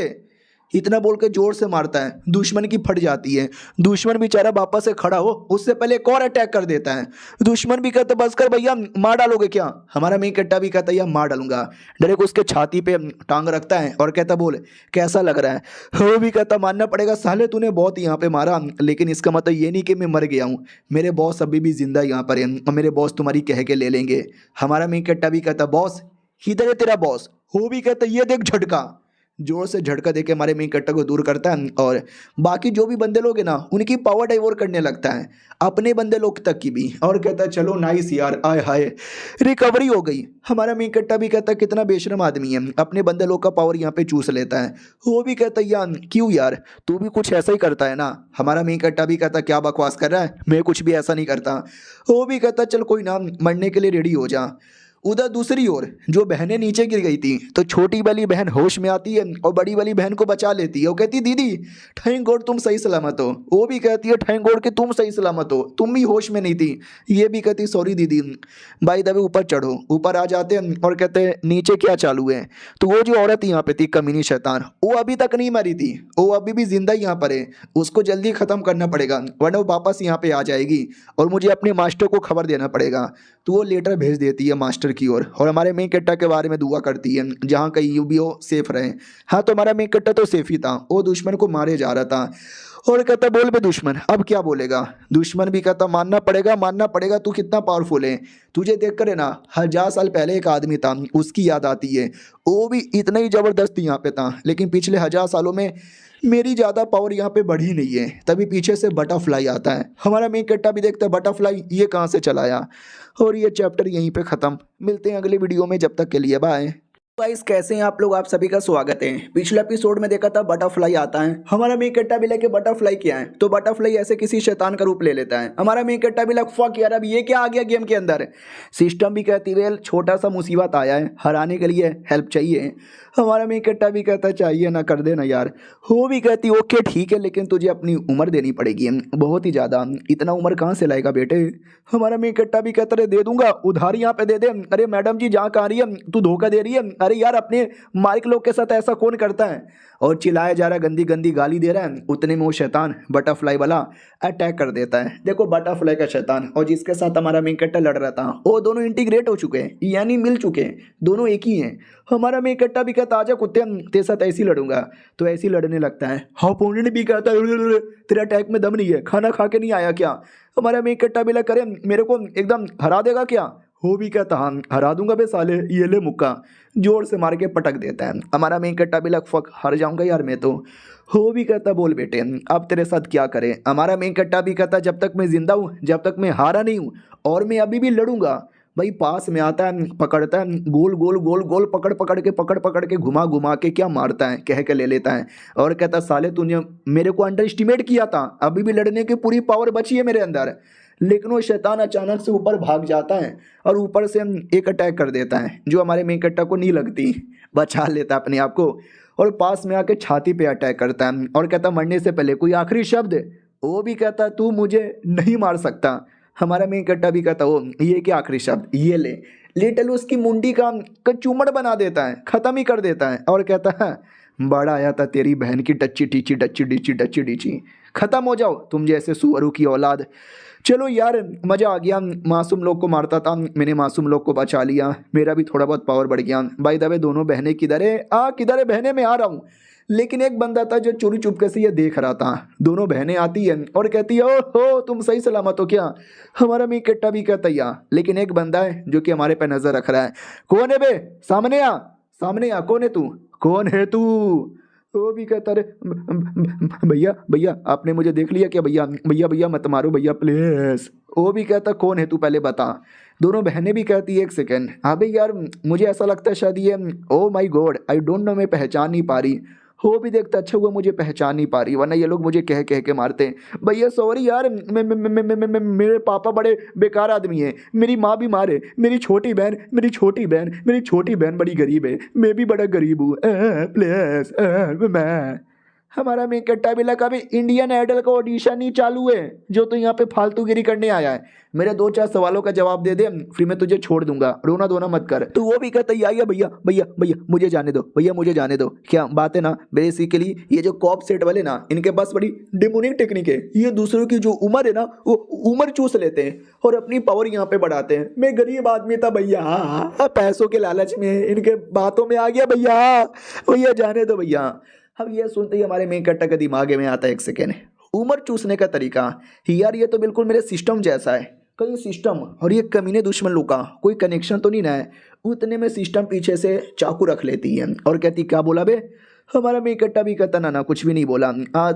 इतना बोल के जोर से मारता है, दुश्मन की फट जाती है। दुश्मन बेचारा वापस से खड़ा हो, उससे पहले एक और अटैक कर देता है। दुश्मन भी कहता बस कर भैया, मार डालोगे क्या? हमारा मेन कट्टा भी कहता है मार डालूंगा। डायरेक्ट उसके छाती पे टांग रखता है और कहता बोल कैसा लग रहा है? वो भी कहता मानना पड़ेगा साले, तूने बहुत यहाँ पे मारा, लेकिन इसका मतलब ये नहीं कि मैं मर गया हूँ। मेरे बॉस अभी भी जिंदा यहाँ पर है और मेरे बॉस तुम्हारी कह के ले लेंगे। हमारा मेन कट्टा भी कहता बॉस इधर है तेरा बॉस। वो भी कहता ये देख झटका, जोर से झटका देके हमारे मेन कट्टा को दूर करता है और बाकी जो भी बंदे लोग हैं ना उनकी पावर डाइवर्ट करने लगता है, अपने बंदे लोग तक की भी, और कहता है चलो नाइस यार, आय हाय रिकवरी हो गई। हमारा मेन कट्टा भी कहता है कितना बेशरम आदमी है, अपने बंदे लोग का पावर यहाँ पे चूस लेता है। वो भी कहता है यार क्यों यार, तू भी कुछ ऐसा ही करता है ना? हमारा मेन कट्टा भी कहता क्या बकवास कर रहा है, मैं कुछ भी ऐसा नहीं करता। वो भी कहता चल कोई ना, मरने के लिए रेडी हो जा। उधर दूसरी ओर जो बहनें नीचे गिर गई थी तो छोटी वाली बहन होश में आती है और बड़ी वाली बहन को बचा लेती है। वो कहती दीदी थैंक गॉड तुम सही सलामत हो। वो भी कहती है थैंक गॉड कि तुम सही सलामत हो, तुम भी होश में नहीं थी। ये भी कहती सॉरी दीदी। भाई दबे ऊपर चढ़ो। ऊपर आ जाते हैं और कहते हैं नीचे क्या चालू है? तो वो जो औरत यहाँ पे थी कमीनी शैतान, वो अभी तक नहीं मरी थी, वो अभी भी जिंदा यहाँ पर है। उसको जल्दी ख़त्म करना पड़ेगा वरना वो वापस यहाँ पे आ जाएगी और मुझे अपने मास्टर को खबर देना पड़ेगा। तो वो लेटर भेज देती है मास्टर की ओर और हमारे मेन कट्टा के बारे में दुआ करती है जहाँ कहीं भी वो सेफ रहे। हाँ तो हमारा मेन कट्टा तो सेफ ही था, वो दुश्मन को मारे जा रहा था और कहता बोल बे दुश्मन अब क्या बोलेगा? दुश्मन भी कहता मानना पड़ेगा, तू कितना पावरफुल है। तुझे देख कर है ना 1000 साल पहले एक आदमी था उसकी याद आती है, वो भी इतना ही ज़बरदस्त यहाँ पे था, लेकिन पिछले 1000 सालों में मेरी ज़्यादा पावर यहाँ पे बढ़ी नहीं है। तभी पीछे से बटरफ्लाई आता है। हमारा मेन कट्टा भी देखता है बटरफ्लाई ये कहाँ से चला आया। और ये चैप्टर यहीं पे ख़त्म। मिलते हैं अगले वीडियो में, जब तक के लिए बाय। गाइस कैसे हैं आप लोग? आप सभी का स्वागत है। पिछले एपिसोड में देखा था बटरफ्लाई आता है, हमारा मेन कट्टा भी लेके बटरफ्लाई क्या है तो बटरफ्लाई ऐसे किसी शैतान का रूप ले लेता है। हमारा मेन कट्टा भी लग फक यार अब ये क्या आ गया गेम के अंदर। सिस्टम भी कहती वेल छोटा सा मुसीबत आया है, हराने के लिए हेल्प चाहिए। हमारा मेन कट्टा भी कहता चाहिए ना कर देना यार। वो भी कहती ओके ठीक है लेकिन तुझे अपनी उम्र देनी पड़ेगी बहुत ही ज़्यादा, इतना उम्र कहाँ से लाएगा बेटे? हमारा मेन कट्टा भी कहता दे दूंगा उधार यहाँ पे दे दे। अरे मैडम जी जहाँ कहाँ रही है, तू धोखा दे रही है। अरे यार अपने माइक लोग के साथ ऐसा कौन करता है? और चिल्लाया जा रहा है, गंदी गंदी गाली दे रहा है। उतने में वो शैतान बटरफ्लाई वाला अटैक कर देता है। देखो बटरफ्लाई का शैतान और जिसके साथ हमारा मेन कट्टा लड़ रहा था वो दोनों इंटीग्रेट हो चुके हैं, यानी मिल चुके हैं, दोनों एक ही हैं। हमारा मेन कट्टा भी कहता आजा कुत्ते तेरे साथ ऐसी लड़ूंगा, तो ऐसी लड़ने लगता है। हाँ पोनेंट भी कहता है तेरा अटैक में दम नहीं है, खाना खा के नहीं आया क्या? हमारा मेन कट्टा भी लग करे मेरे को एकदम हरा देगा क्या? हो भी कहता हाँ हरा दूंगा बे साले, ये ले मुक्का, जोर से मार के पटक देता है। हमारा मेन कट्टा भी लग फक हार जाऊंगा यार मैं तो। हो भी कहता बोल बेटे अब तेरे साथ क्या करें? हमारा मेन कट्टा भी कहता जब तक मैं जिंदा हूँ, जब तक मैं हारा नहीं हूँ और मैं अभी भी लड़ूंगा। भाई पास में आता है, पकड़ता है, गोल गोल गोल गोल पकड़ पकड़ के घुमा घुमा के क्या मारता है, कह के ले लेता है और कहता साले तूने मेरे को अंडर एस्टिमेट किया था, अभी भी लड़ने की पूरी पावर बची है मेरे अंदर। लेकिन वो शैतान अचानक से ऊपर भाग जाता है और ऊपर से एक अटैक कर देता है जो हमारे मेन कट्टा को नहीं लगती, बचा लेता है अपने आप को और पास में आके छाती पे अटैक करता है और कहता मरने से पहले कोई आखिरी शब्द। वो भी कहता तू मुझे नहीं मार सकता। हमारा मेन कट्टा भी कहता वो ये क्या आखिरी शब्द, ये ले लिटल उसकी मुंडी का कचूमड़ बना देता है, ख़त्म ही कर देता है और कहता है बड़ा आया था तेरी बहन की टच्ची टीची डच्ची डीची डच्ची डीची, ख़त्म हो जाओ तुम जैसे सुअरों की औलाद। चलो यार मज़ा आ गया, मासूम लोग को मारता था मैंने, मासूम लोग को बचा लिया, मेरा भी थोड़ा बहुत पावर बढ़ गया। बाय द वे दोनों बहनें किधर है? किधर है बहनें, मैं आ रहा हूँ। लेकिन एक बंदा था जो चोरी चुपके से ये देख रहा था। दोनों बहनें आती हैं और कहती है ओहो तुम सही सलामत हो क्या? हमारा मेन कट्टा भी कहता या, लेकिन एक बंदा है जो कि हमारे पे नज़र रख रहा है। कौन है बे? सामने आ, कौन है तू? कौन है तू? वो भी कहता रे भैया भैया आपने मुझे देख लिया क्या? भैया भैया भैया मत मारो भैया प्लीज। वो भी कहता कौन है तू पहले बता। दोनों बहनें भी कहती है एक सेकेंड, अबे यार मुझे ऐसा लगता है शायद ये ओ my God I don't know, मैं पहचान नहीं पा रही। हो भी देखता अच्छा हुआ मुझे पहचान नहीं पा रही, वरना ये लोग मुझे कह कह के मारते हैं। भैया सॉरी यार मेरे पापा बड़े बेकार आदमी हैं, मेरी माँ भी मारे, मेरी छोटी बहन बड़ी गरीब है, मैं भी बड़ा गरीब हूँ प्लीज मैं। हमारा मेन कट्टा भी लगा, अभी इंडियन आइडल का ऑडिशन ही चालू है, जो तो यहाँ पे फालतूगिरी करने आया है। मेरे 2-4 सवालों का जवाब दे दे, फिर मैं तुझे छोड़ दूंगा, रोना धोना मत कर। तो वो भी कहता है भैया भैया भैया मुझे जाने दो, भैया मुझे जाने दो। क्या बात है ना, बेसिकली ये जो कॉप सेट वाले ना, इनके पास बड़ी डिमोनिक टेक्निक है। ये दूसरों की जो उम्र है ना, वो उम्र चूस लेते हैं और अपनी पावर यहाँ पे बढ़ाते हैं। मैं गरीब आदमी था भैया, पैसों के लालच में इनके बातों में आ गया भैया, भैया जाने दो भैया। अब ये सुनते ही हमारे मेन कट्टा के दिमाग में आता है, एक सेकेंड, उम्र चूसने का तरीका, यार ये तो बिल्कुल मेरे सिस्टम जैसा है। कहीं सिस्टम और ये कमीने दुश्मन लोग का कोई कनेक्शन तो नहीं ना है। उतने में सिस्टम पीछे से चाकू रख लेती है और कहती क्या बोला बे। हमारा मेन कट्टा भी कहता ना कुछ भी नहीं बोला।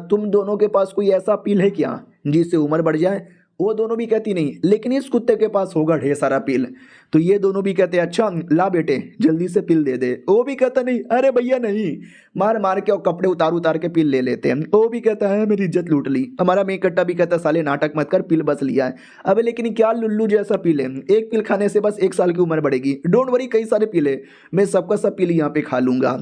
तुम दोनों के पास कोई ऐसा पील है क्या जिससे उम्र बढ़ जाए। वो दोनों भी कहती नहीं, लेकिन इस कुत्ते के पास होगा ढेर सारा पील। तो ये दोनों भी कहते अच्छा ला बेटे जल्दी से पील दे दे। वो भी कहता नहीं, अरे भैया नहीं, मार मार के और कपड़े उतार के पील ले लेते हैं। वो भी कहता है मेरी इज्जत लूट ली। हमारा मेन कट्टा भी कहता साले नाटक मत कर, पील बस लिया है। अबे लेकिन क्या लुल्लू जैसा पील है, एक पील खाने से बस 1 साल की उम्र बढ़ेगी। डोंट वरी, कई सारे पीले, मैं सबका सब पील यहाँ पे खा लूंगा।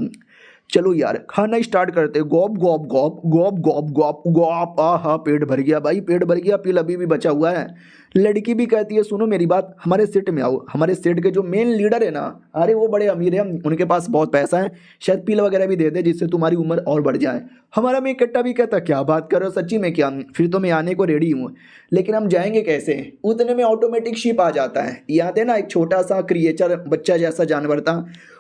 चलो यार खाना स्टार्ट करते। गॉप गॉप गॉप गॉप गॉप गॉप गॉप। हाँ पेट भर गया भाई, पेट भर गया, पील अभी भी बचा हुआ है। लड़की भी कहती है सुनो मेरी बात, हमारे सेट में आओ। हमारे सेट के जो मेन लीडर है ना, अरे वो बड़े अमीर हैं, उनके पास बहुत पैसा है, शायद पील वगैरह भी दे दे जिससे तुम्हारी उम्र और बढ़ जाए। हमारा मेन कट्टा भी कहता क्या बात कर रहे हो, सच्ची में क्या, फिर तो मैं आने को रेडी हूँ, लेकिन हम जाएंगे कैसे। उतने में ऑटोमेटिक शिप आ जाता है। याद है ना एक छोटा सा क्रिएचर बच्चा जैसा जानवर था,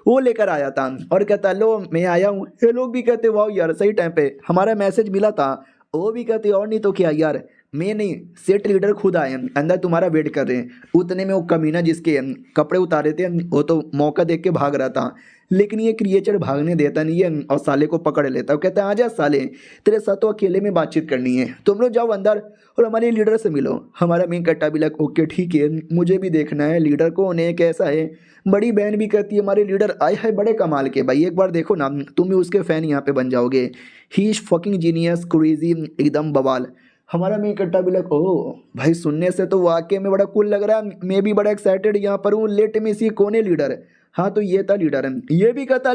वो लेकर आया था और कहता लो मैं आया हूँ। ये लोग भी कहते वाह यार सही टाइम पे हमारा मैसेज मिला था। वो भी कहते और नहीं तो क्या यार, मैं नहीं सेट लीडर खुद आए हैं, अंदर तुम्हारा वेट कर रहे हैं। उतने में वो कमीना जिसके कपड़े उतारे थे वो तो मौका देख के भाग रहा था, लेकिन ये क्रिएचर भागने देता नहीं है और साले को पकड़ लेता है। वो कहता है आजा साले, तेरे साथ तो अकेले में बातचीत करनी है, तुम लोग जाओ अंदर और हमारे लीडर से मिलो। हमारा मेन कट्टा भी लग ओके ठीक है, मुझे भी देखना है लीडर को उन्हें कैसा है। बड़ी बहन भी कहती है हमारे लीडर आए है बड़े कमाल के भाई, एक बार देखो ना तुम भी उसके फैन यहाँ पे बन जाओगे। He is fucking genius crazy, एकदम बवाल। हमारा मेन कट्टा भी लग ओह भाई सुनने से तो वाकई में बड़ा कूल लग रहा है, मैं भी बड़ा एक्साइटेड यहाँ पर हूँ। लेट मी सी कौन है लीडर। हाँ तो ये था लीडर है। ये भी कहता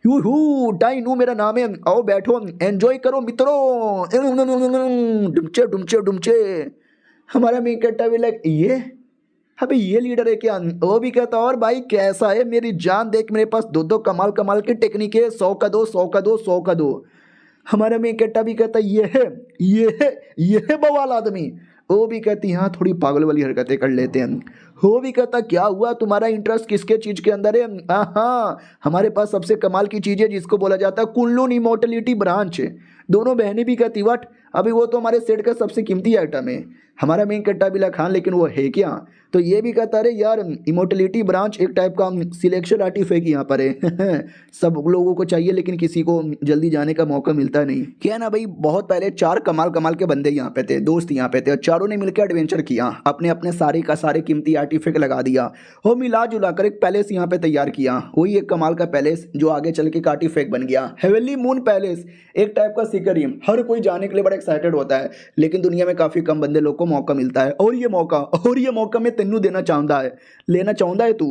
यू डाइनू मेरा नाम है, आओ बैठो एंजॉय करो मित्रों, डुमचे डुमचे डुमचे। हमारा मेन कट्टा भी लग ये अबे ये लीडर है क्या। वो भी कहता और भाई कैसा है मेरी जान, देख मेरे पास दो कमाल कमाल की टेक्निक है, 100 का दो 100 का दो 100 का दो। हमारा मेन कट्टा भी कहता ये है बवाल आदमी। वो भी कहती हाँ थोड़ी पागल वाली हरकतें कर लेते हैं। वो भी कहता क्या हुआ तुम्हारा इंटरेस्ट किसके चीज़ के अंदर है। हाँ हमारे पास सबसे कमाल की चीज़ है जिसको बोला जाता है कुल्लून इमोर्टलिटी ब्रांच। दोनों बहनें भी कहती वट, अभी वो तो हमारे सेट का सबसे कीमती आइटम है। हमारा मेन कट्टा बिला खान लेकिन वो है क्या। तो ये भी कहता अरे यार इमोर्टलिटी ब्रांच एक टाइप का सिलेक्शन आर्टिफैक्ट यहाँ पर है सब लोगों को चाहिए लेकिन किसी को जल्दी जाने का मौका मिलता नहीं। क्या ना भाई बहुत पहले 4 कमाल कमाल के बंदे यहाँ पे थे, दोस्त यहाँ पे थे, और चारों ने मिलकर एडवेंचर किया, अपने अपने सारे का सारे कीमती आर्टिफैक्ट लगा दिया और मिला जुला कर एक पैलेस यहाँ पे तैयार किया। वही एक कमाल का पैलेस जो आगे चल के आर्टिफैक्ट बन गया हेवनली मून पैलेस। एक टाइप का सिकरियम, हर कोई जाने के लिए बड़ा एक्साइटेड होता है लेकिन दुनिया में काफ़ी कम बंदे लोग को मौका मिलता है। और ये मौका मैं तेनू देना चाहता है, लेना चाहता है तू।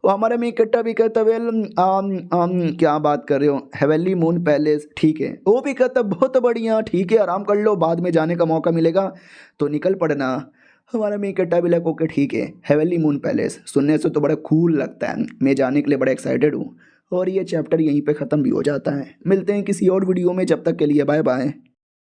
और हमारा मेन कट्टा भी कहता वेल क्या बात कर रहे हो, हेवनली मून पैलेस ठीक है। वो भी कहता बहुत बढ़िया ठीक है, आराम कर लो, बाद में जाने का मौका मिलेगा तो निकल पड़ना। हमारा मेन कट्टा भी लगा ओके ठीक है, हेवनली मून पैलेस सुनने से तो बड़ा कूल लगता है, मैं जाने के लिए बड़ा एक्साइटेड हूँ। और ये चैप्टर यहीं पे ख़त्म भी हो जाता है। मिलते हैं किसी और वीडियो में, जब तक के लिए बाय बाय।